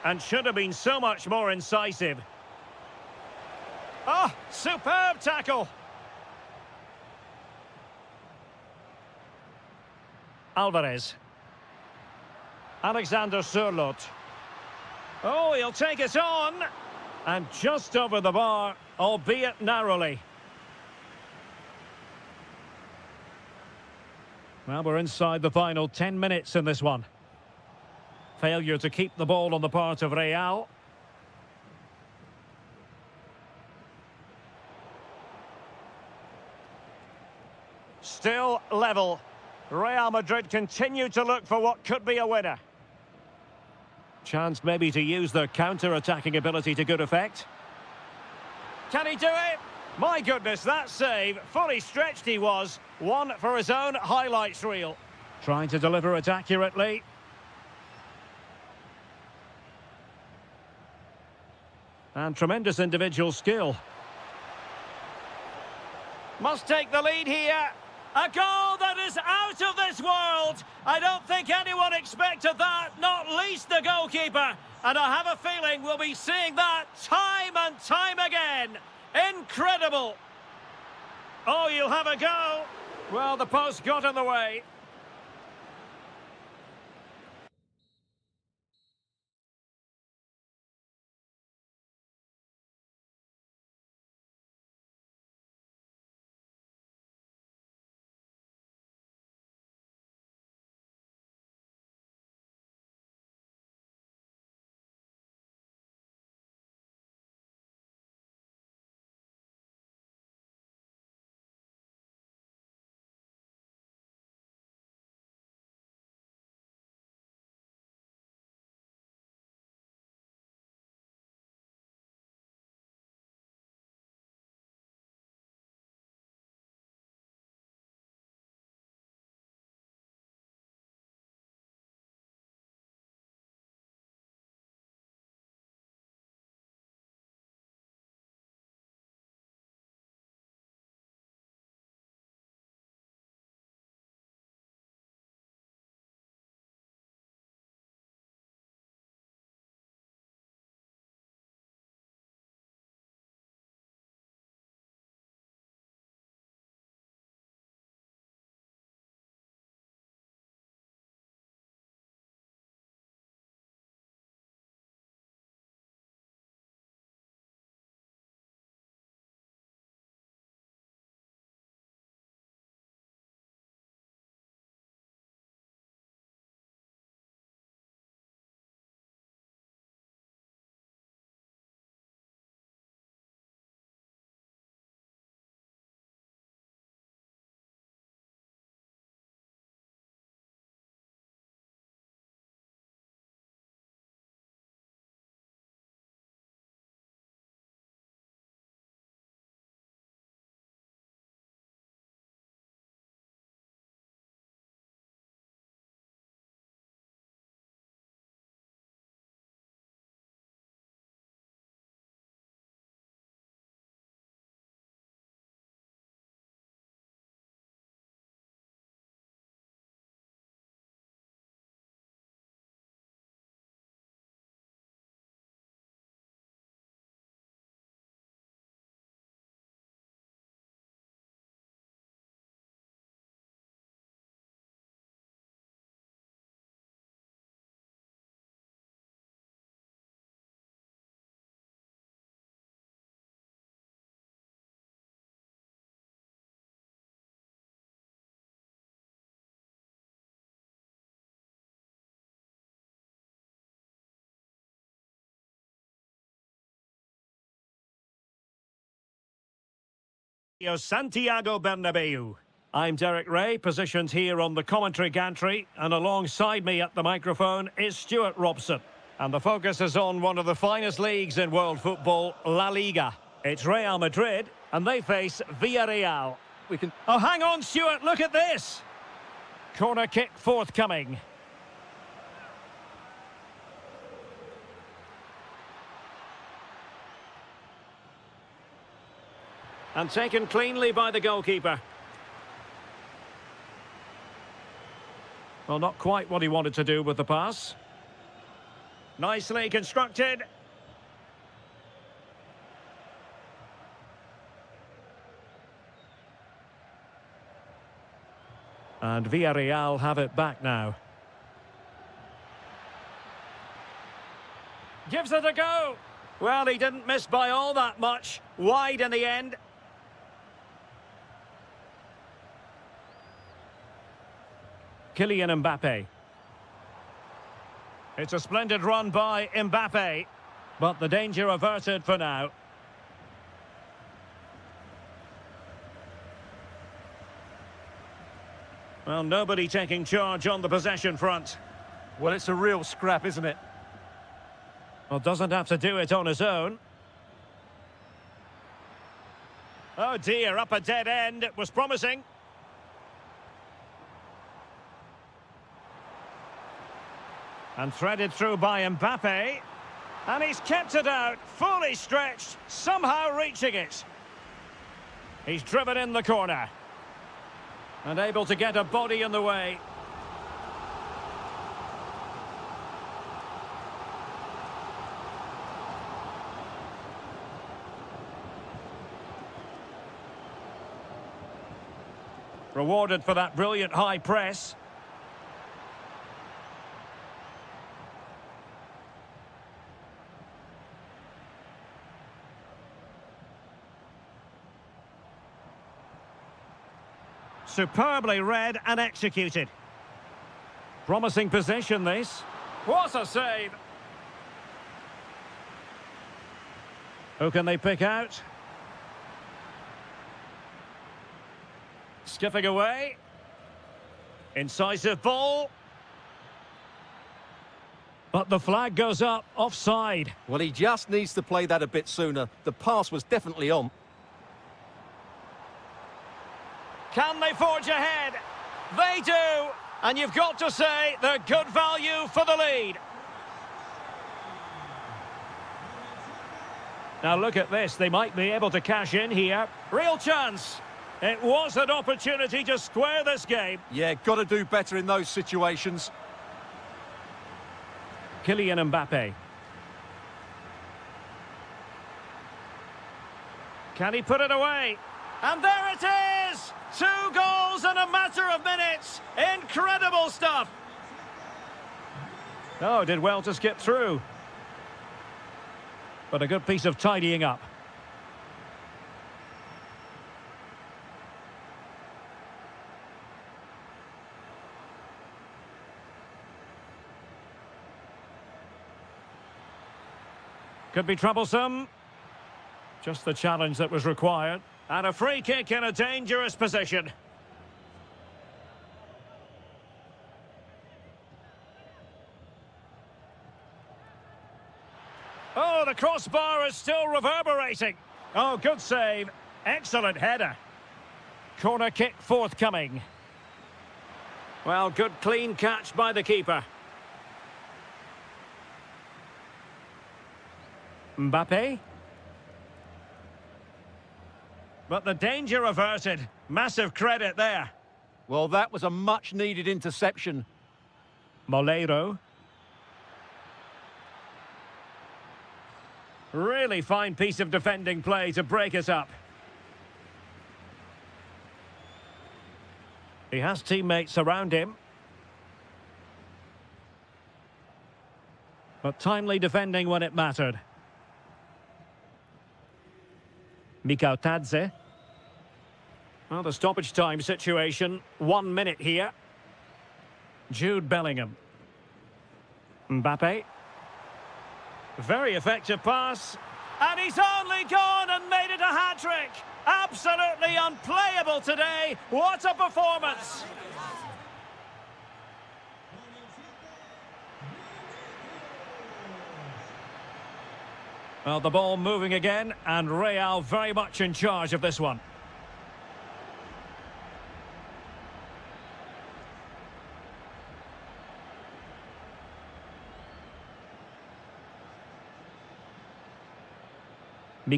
And should have been so much more incisive. Oh, superb tackle. Alvarez. Alexander Sørloth. Oh, he'll take it on. And just over the bar, albeit narrowly. Well, we're inside the final 10 minutes in this one. Failure to keep the ball on the part of Real. Still level. Real Madrid continue to look for what could be a winner. Chance maybe to use their counter-attacking ability to good effect. Can he do it? My goodness, that save. Fully stretched he was. One for his own highlights reel. Trying to deliver it accurately. And tremendous individual skill. Must take the lead here. A goal that is out of this world. I don't think anyone expected that, not least the goalkeeper. And I have a feeling we'll be seeing that time and time again. Incredible. Oh, you'll have a go. Well, the post got in the way. Santiago Bernabeu. I'm Derek Ray, positioned here on the commentary gantry, and alongside me at the microphone is Stuart Robson. And the focus is on one of the finest leagues in world football, La Liga. It's Real Madrid, and they face Villarreal. Oh, hang on, Stuart, look at this! Corner kick forthcoming. And taken cleanly by the goalkeeper. Well, not quite what he wanted to do with the pass. Nicely constructed. And Villarreal have it back now. Gives it a go. Well, he didn't miss by all that much. Wide in the end. Kylian Mbappe. It's a splendid run by Mbappe, but the danger averted for now. Well, nobody taking charge on the possession front. Well, it's a real scrap, isn't it? Well, doesn't have to do it on his own. Oh dear, up a dead end. It was promising. And threaded through by Mbappe. And he's kept it out, fully stretched, somehow reaching it. He's driven in the corner. And able to get a body in the way. Rewarded for that brilliant high press. Superbly read and executed. Promising position, this. What a save! Who can they pick out? Skipping away. Incisive ball. But the flag goes up, offside. Well, he just needs to play that a bit sooner. The pass was definitely on. Can they forge ahead? They do! And you've got to say they're good value for the lead. Now look at this, they might be able to cash in here. Real chance. It was an opportunity to square this game. Yeah, got to do better in those situations. Kylian Mbappe. Can he put it away? And there it is! 2 goals in a matter of minutes. Incredible stuff. Oh, did well to skip through. But a good piece of tidying up. Could be troublesome. Just the challenge that was required. And a free kick in a dangerous position. Oh, the crossbar is still reverberating. Oh, good save. Excellent header. Corner kick forthcoming. Well, good clean catch by the keeper. Mbappe. But the danger averted. Massive credit there. Well, that was a much-needed interception. Moleiro. Really fine piece of defending play to break it up. He has teammates around him. But timely defending when it mattered. Mikau Tadze. Well, the stoppage time situation, 1 minute here. Jude Bellingham. Mbappe. Very effective pass. And he's only gone and made it a hat-trick. Absolutely unplayable today. What a performance! Well, the ball moving again, and Real very much in charge of this one.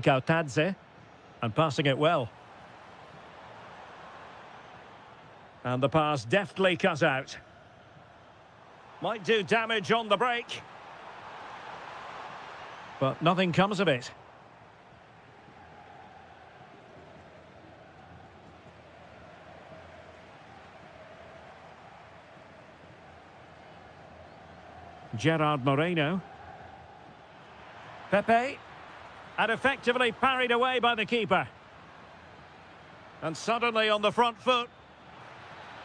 Tadze, and passing it well. And the pass deftly cut out. Might do damage on the break. But nothing comes of it. Gerard Moreno. Pepe. And effectively parried away by the keeper. And suddenly on the front foot.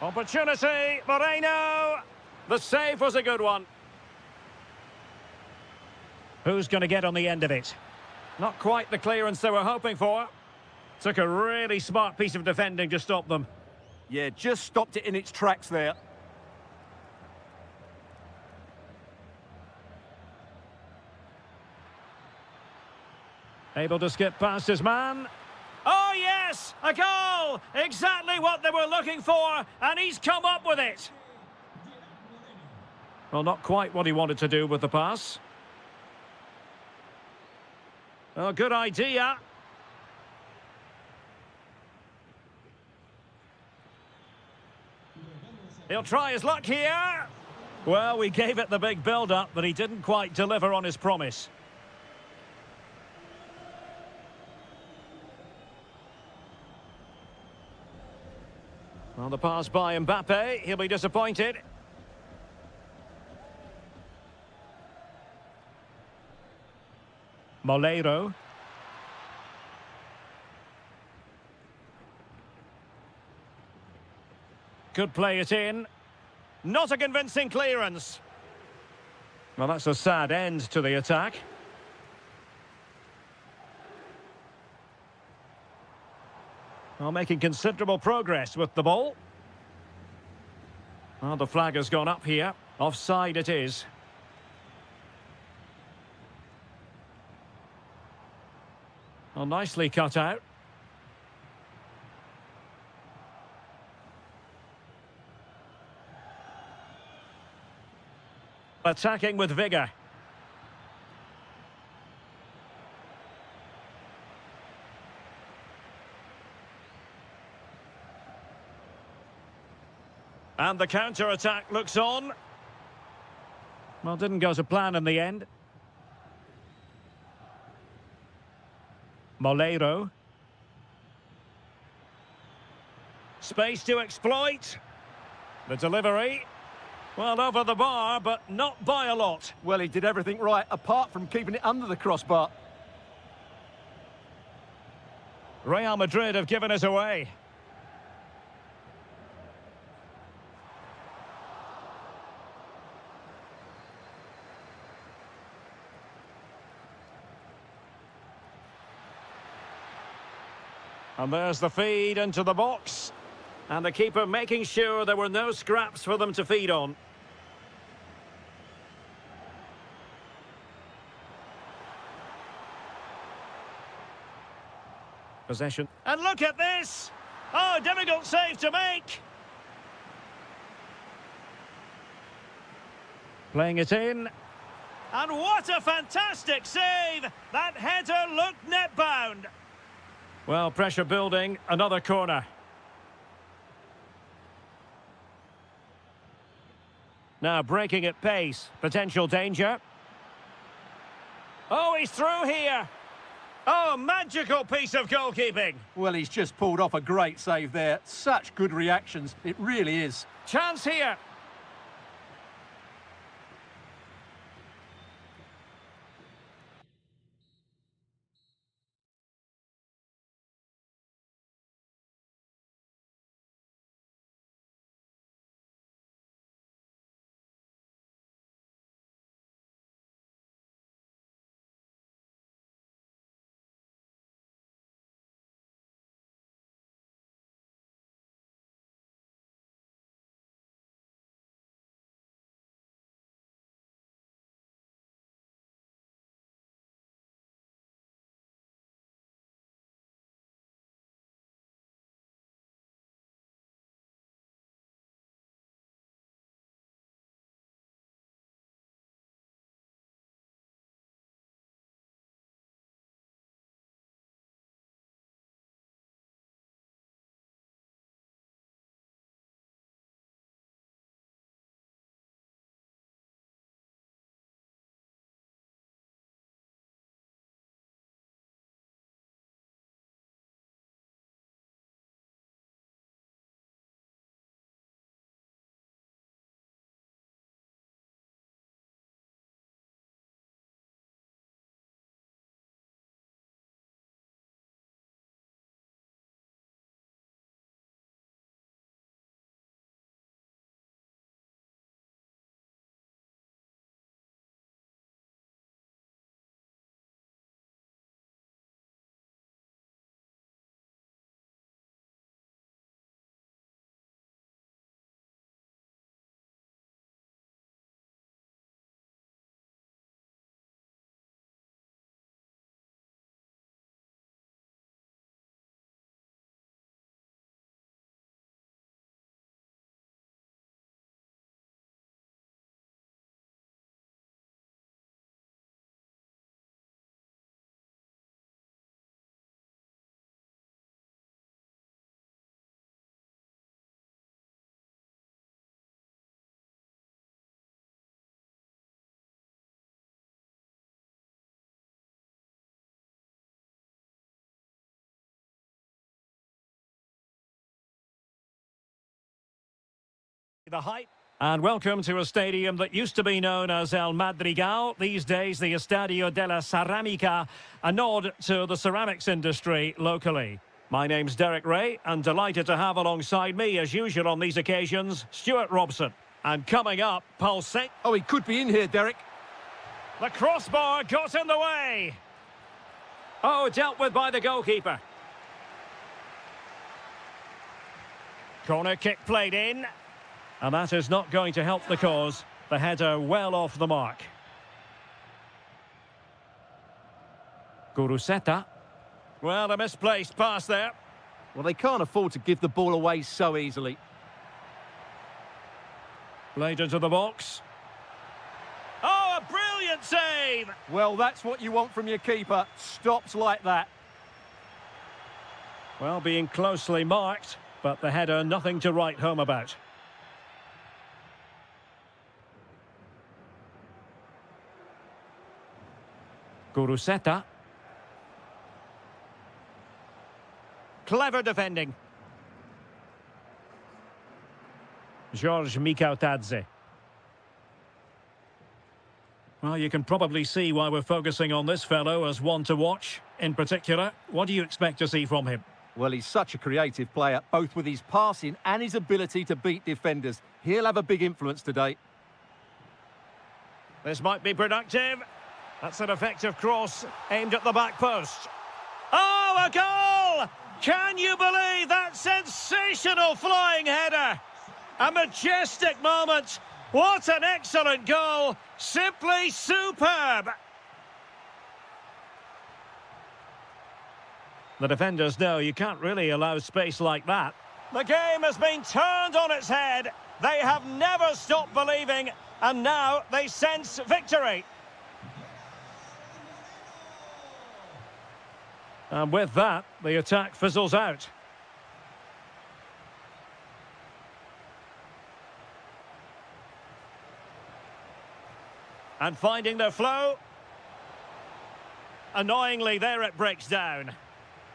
Opportunity, Moreno! The save was a good one. Who's going to get on the end of it? Not quite the clearance they were hoping for. Took a really smart piece of defending to stop them. Yeah, just stopped it in its tracks there. Able to skip past his man. Oh, yes! A goal! Exactly what they were looking for, and he's come up with it. Well, not quite what he wanted to do with the pass. Oh, good idea. He'll try his luck here. Well, we gave it the big build-up, but he didn't quite deliver on his promise. Well, the pass by Mbappe. He'll be disappointed. Molero. Could play it in. Not a convincing clearance. Well, that's a sad end to the attack. Well, making considerable progress with the ball. Well, the flag has gone up here. Offside it is. Well, nicely cut out. Attacking with vigour. And the counter-attack looks on. Well, didn't go to plan in the end. Molero. Space to exploit. The delivery. Well, over the bar, but not by a lot. Well, he did everything right, apart from keeping it under the crossbar. Real Madrid have given it away. And there's the feed into the box. And the keeper making sure there were no scraps for them to feed on. Possession. And look at this! Oh, difficult save to make. Playing it in. And what a fantastic save! That header looked net-bound. Well, pressure building, another corner. Now breaking at pace, potential danger. Oh, he's through here. Oh, magical piece of goalkeeping. Well, he's just pulled off a great save there. Such good reactions, it really is. Chance here. The hype. And welcome to a stadium that used to be known as El Madrigal, these days the Estadio de la Ceramica, a nod to the ceramics industry locally. My name's Derek Ray, and delighted to have alongside me, as usual on these occasions, Stuart Robson. And coming up, pulsate. Oh, he could be in here, Derek. The crossbar got in the way. Oh, dealt with by the goalkeeper. Corner kick played in. And that is not going to help the cause. The header well off the mark. Guruseta. Well, a misplaced pass there. Well, they can't afford to give the ball away so easily. Played into the box. Oh, a brilliant save! Well, that's what you want from your keeper. Stops like that. Well, being closely marked, but the header nothing to write home about. Guruseta. Clever defending. George Mikautadze. Well, you can probably see why we're focusing on this fellow as one to watch. In particular, what do you expect to see from him? Well, he's such a creative player, both with his passing and his ability to beat defenders. He'll have a big influence today. This might be productive. That's an effective cross aimed at the back post. Oh, a goal! Can you believe that sensational flying header? A majestic moment. What an excellent goal. Simply superb. The defenders know you can't really allow space like that. The game has been turned on its head. They have never stopped believing, and now they sense victory. And with that, the attack fizzles out. And finding their flow. Annoyingly, there it breaks down.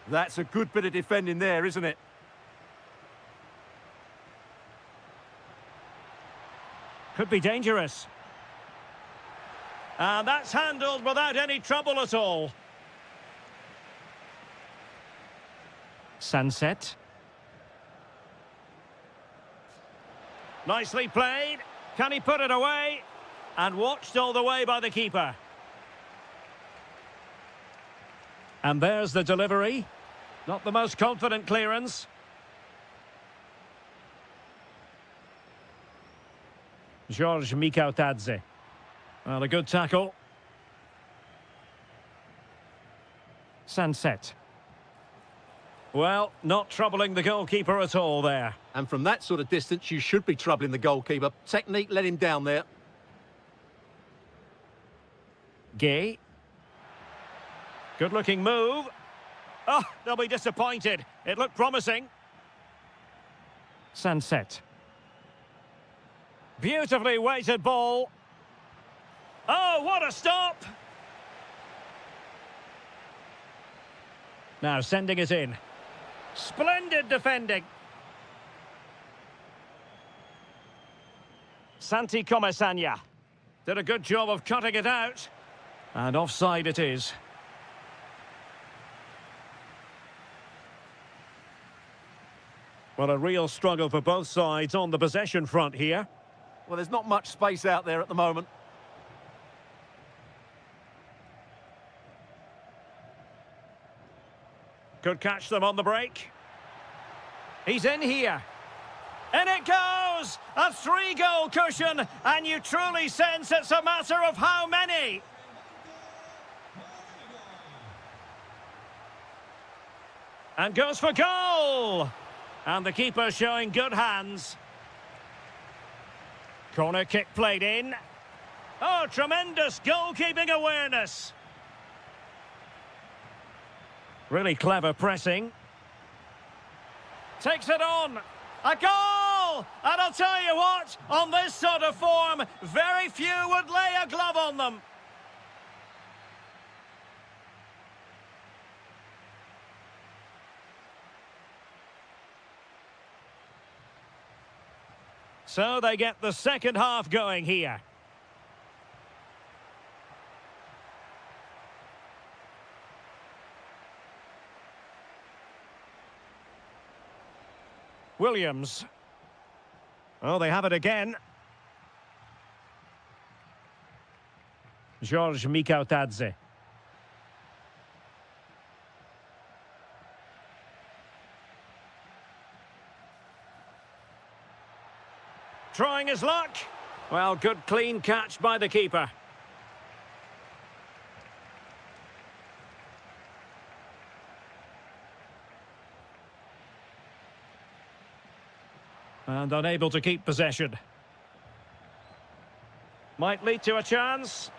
That's a good bit of defending there, isn't it? Could be dangerous. And that's handled without any trouble at all. Sunset. Nicely played. Can he put it away? And watched all the way by the keeper. And there's the delivery. Not the most confident clearance. George Mikautadze. Well, a good tackle. Sunset. Well, not troubling the goalkeeper at all there. And from that sort of distance, you should be troubling the goalkeeper. Technique let him down there. Gay. Good-looking move. Oh, they'll be disappointed. It looked promising. Sunset. Beautifully weighted ball. Oh, what a stop! Now sending it in. Splendid defending. Santi Comesanya did a good job of cutting it out. And offside it is. Well, a real struggle for both sides on the possession front here. Well, there's not much space out there at the moment. Could catch them on the break. He's in here. In it goes! A 3-goal cushion, and you truly sense it's a matter of how many. And goes for goal! And the keeper showing good hands. Corner kick played in. Oh, tremendous goalkeeping awareness. Really clever pressing. Takes it on. A goal! And I'll tell you what, on this sort of form, very few would lay a glove on them. So they get the second half going here. Williams. Oh, they have it again. George Mikautadze. Trying his luck. Well, good clean catch by the keeper. And unable to keep possession. Might lead to a chance.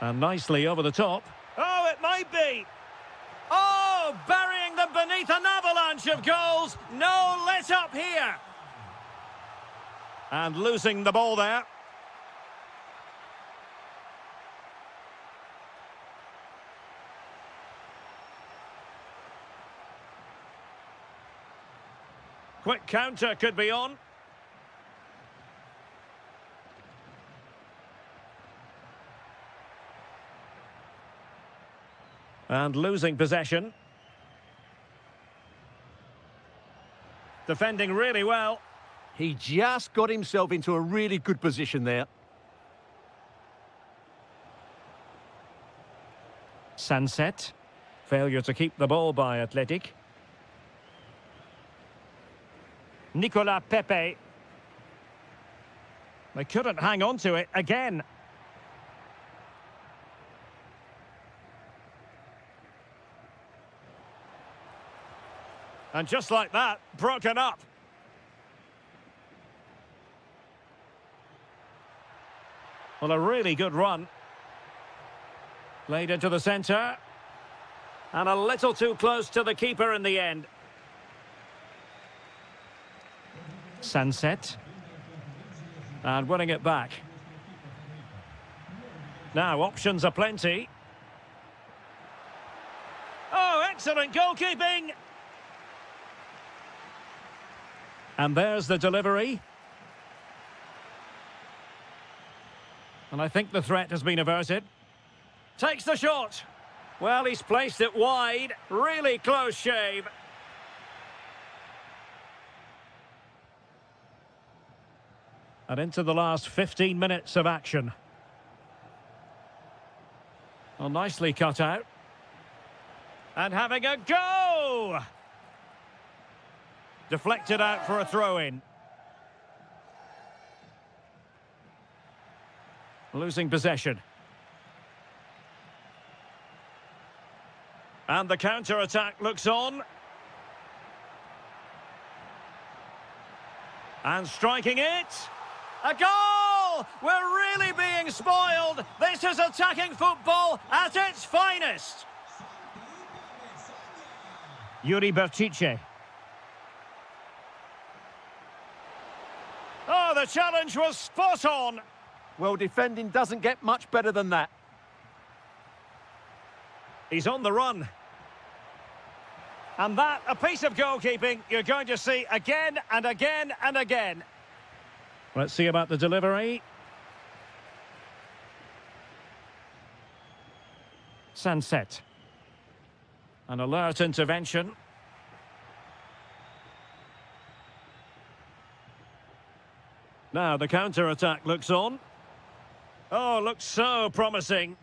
And nicely over the top. Oh, it might be. Oh, burying them beneath an avalanche of goals. No let up here. And losing the ball there. Quick counter could be on. And losing possession. Defending really well. He just got himself into a really good position there. Sunset. Failure to keep the ball by Athletic. Nicolas Pepe. They couldn't hang on to it again. And just like that, broken up. Well, a really good run. Played into the centre. And a little too close to the keeper in the end. Sunset. And winning it back. Now, options are plenty. Oh, excellent goalkeeping! And there's the delivery. And I think the threat has been averted. Takes the shot. Well, he's placed it wide. Really close shave. And into the last 15 minutes of action. Well, nicely cut out. And having a go! Deflected out for a throw-in. Losing possession. And the counter-attack looks on. And striking it. A goal! We're really being spoiled. This is attacking football at its finest. Yuri Bertice. Oh, the challenge was spot on. Well, defending doesn't get much better than that. He's on the run. And that, a piece of goalkeeping you're going to see again and again and again. Let's see about the delivery. Sunset. An alert intervention. Now the counter-attack looks on. Oh, looks so promising.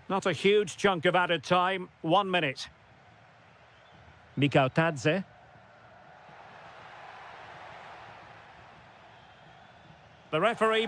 Not a huge chunk of added time. 1 minute. Mikautadze. The referee...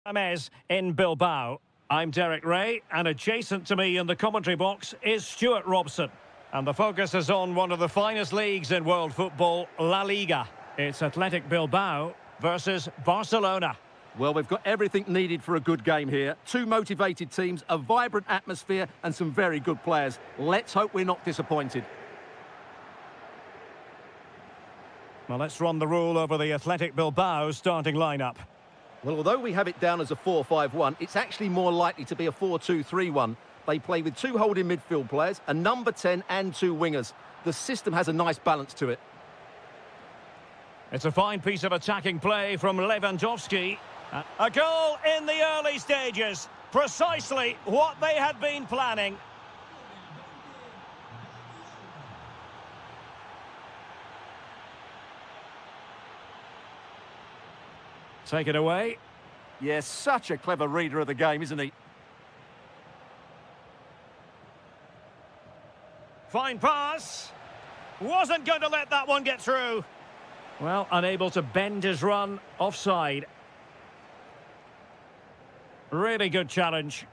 Ames in Bilbao. I'm Derek Ray, and adjacent to me in the commentary box is Stuart Robson. And the focus is on one of the finest leagues in world football, La Liga. It's Athletic Bilbao versus Barcelona. Well, we've got everything needed for a good game here. Two motivated teams, a vibrant atmosphere and some very good players. Let's hope we're not disappointed. Well, let's run the rule over the Athletic Bilbao starting lineup. Well, although we have it down as a 4-5-1, it's actually more likely to be a 4-2-3-1. They play with two holding midfield players, a number 10 and two wingers. The system has a nice balance to it. It's a fine piece of attacking play from Lewandowski. A goal in the early stages. Precisely what they had been planning. Take it away. Yes, such a clever reader of the game, isn't he? Fine pass. Wasn't going to let that one get through. Well, unable to bend his run, offside. Really good challenge.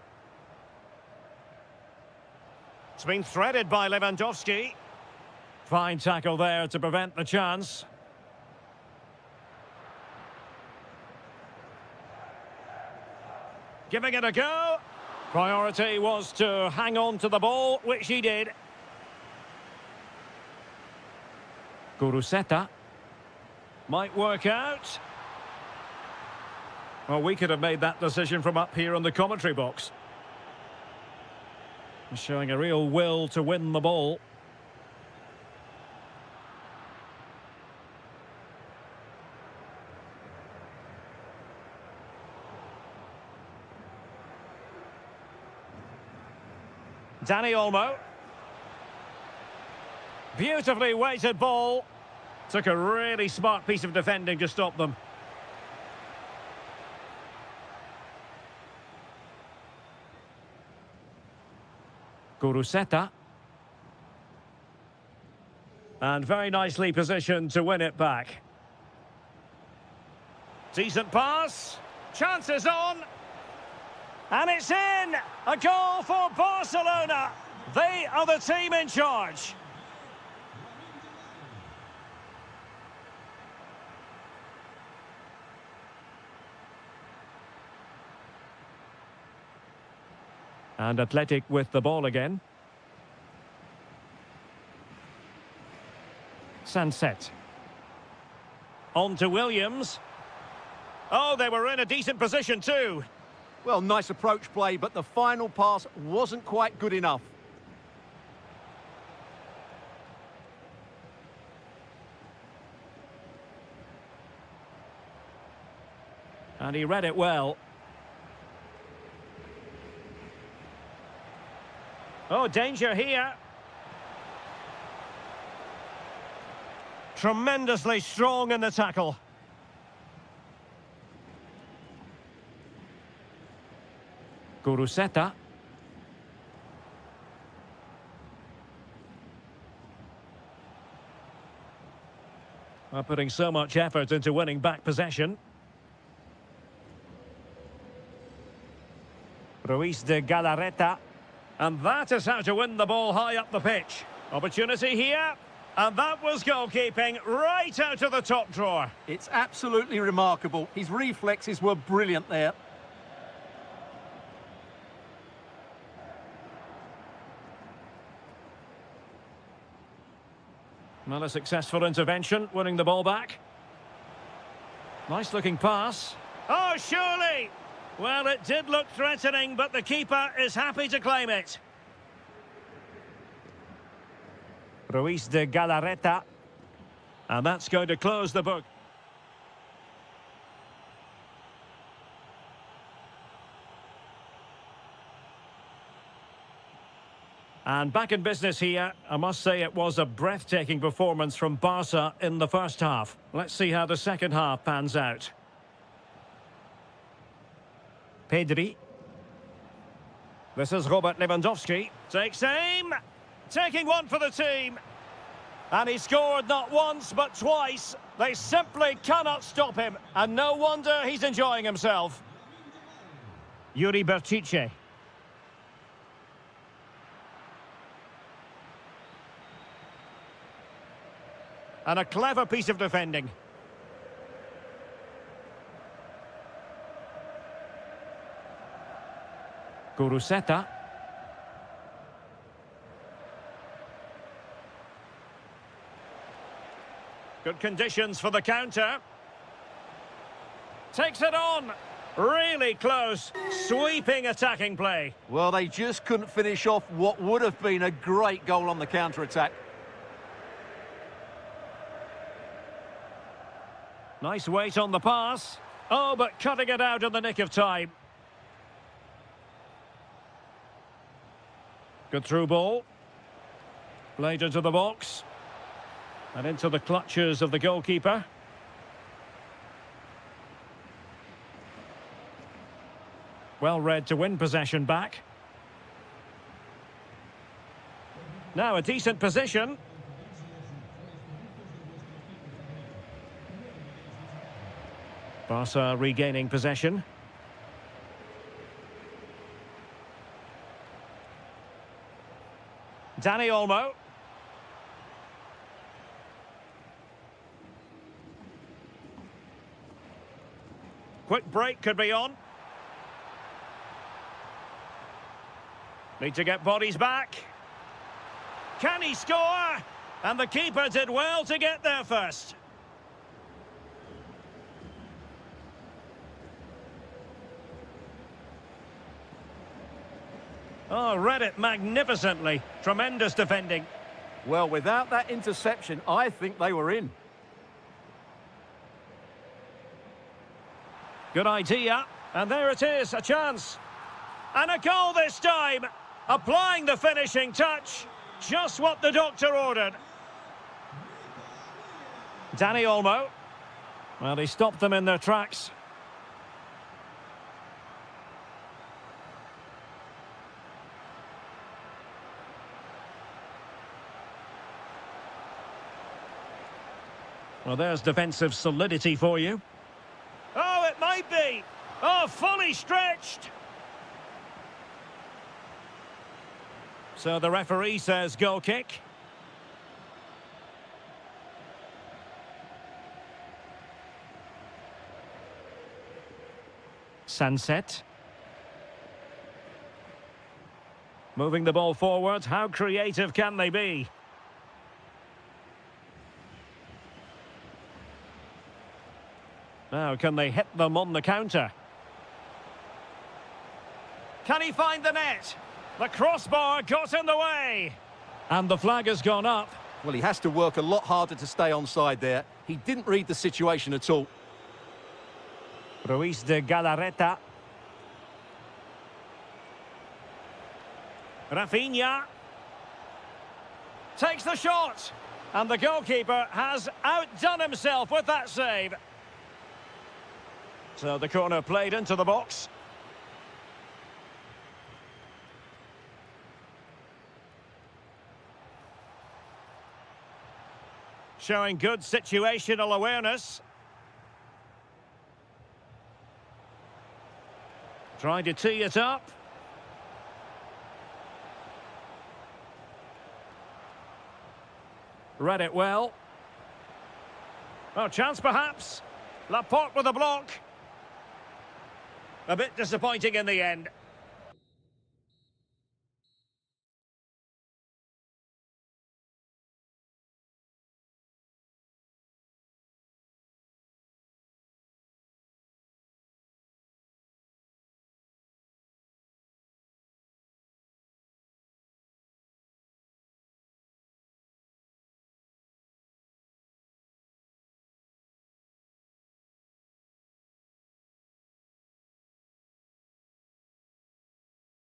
It's been threaded by Lewandowski. Fine tackle there to prevent the chance. Giving it a go. Priority was to hang on to the ball, which he did. Guruseta. Might work out. Well, we could have made that decision from up here in the commentary box. Showing a real will to win the ball. Dani Olmo. Beautifully weighted ball. Took a really smart piece of defending to stop them. Guruseta. And very nicely positioned to win it back. Decent pass. Chances on. And it's in! A goal for Barcelona. They are the team in charge. And Athletic with the ball again. Sunset. On to Williams. Oh, they were in a decent position too. Well, nice approach play, but the final pass wasn't quite good enough. And he read it well. Oh, danger here. Tremendously strong in the tackle. Guruseta. Are putting so much effort into winning back possession. Ruiz de Galarreta. And that is how to win the ball high up the pitch. Opportunity here. And that was goalkeeping right out of the top drawer. It's absolutely remarkable. His reflexes were brilliant there. Well, a successful intervention, winning the ball back. Nice looking pass. Oh, surely! Well, it did look threatening, but the keeper is happy to claim it. Ruiz de Galarreta. And that's going to close the book. And back in business here, I must say it was a breathtaking performance from Barca in the first half. Let's see how the second half pans out. Pedri. This is Robert Lewandowski. Takes aim. Taking one for the team. And he scored not once but twice. They simply cannot stop him. And no wonder he's enjoying himself. Yuri Bertice. And a clever piece of defending. Kuruseta. Good conditions for the counter. Takes it on. Really close. Sweeping attacking play. Well, they just couldn't finish off what would have been a great goal on the counter-attack. Nice weight on the pass. Oh, but cutting it out in the nick of time. Good through ball. Played into the box. And into the clutches of the goalkeeper. Well read to win possession back. Now a decent position. Barca regaining possession. Dani Olmo. Quick break could be on. Need to get bodies back. Can he score? And the keeper did well to get there first. Oh, read it magnificently. Tremendous defending. Well, without that interception, I think they were in. Good idea. And there it is, a chance. And a goal this time. Applying the finishing touch. Just what the doctor ordered. Dani Olmo. Well, he stopped them in their tracks. Well, there's defensive solidity for you. Oh, it might be. Oh, fully stretched. So the referee says goal kick. Sunset. Moving the ball forward. How creative can they be? Now, can they hit them on the counter? Can he find the net? The crossbar got in the way. And the flag has gone up. Well, he has to work a lot harder to stay onside there. He didn't read the situation at all. Ruiz de Galarreta. Rafinha. Takes the shot. And the goalkeeper has outdone himself with that save. So the corner played into the box. Showing good situational awareness. Trying to tee it up. Read it well. Oh, chance perhaps. Laporte with a block. A bit disappointing in the end.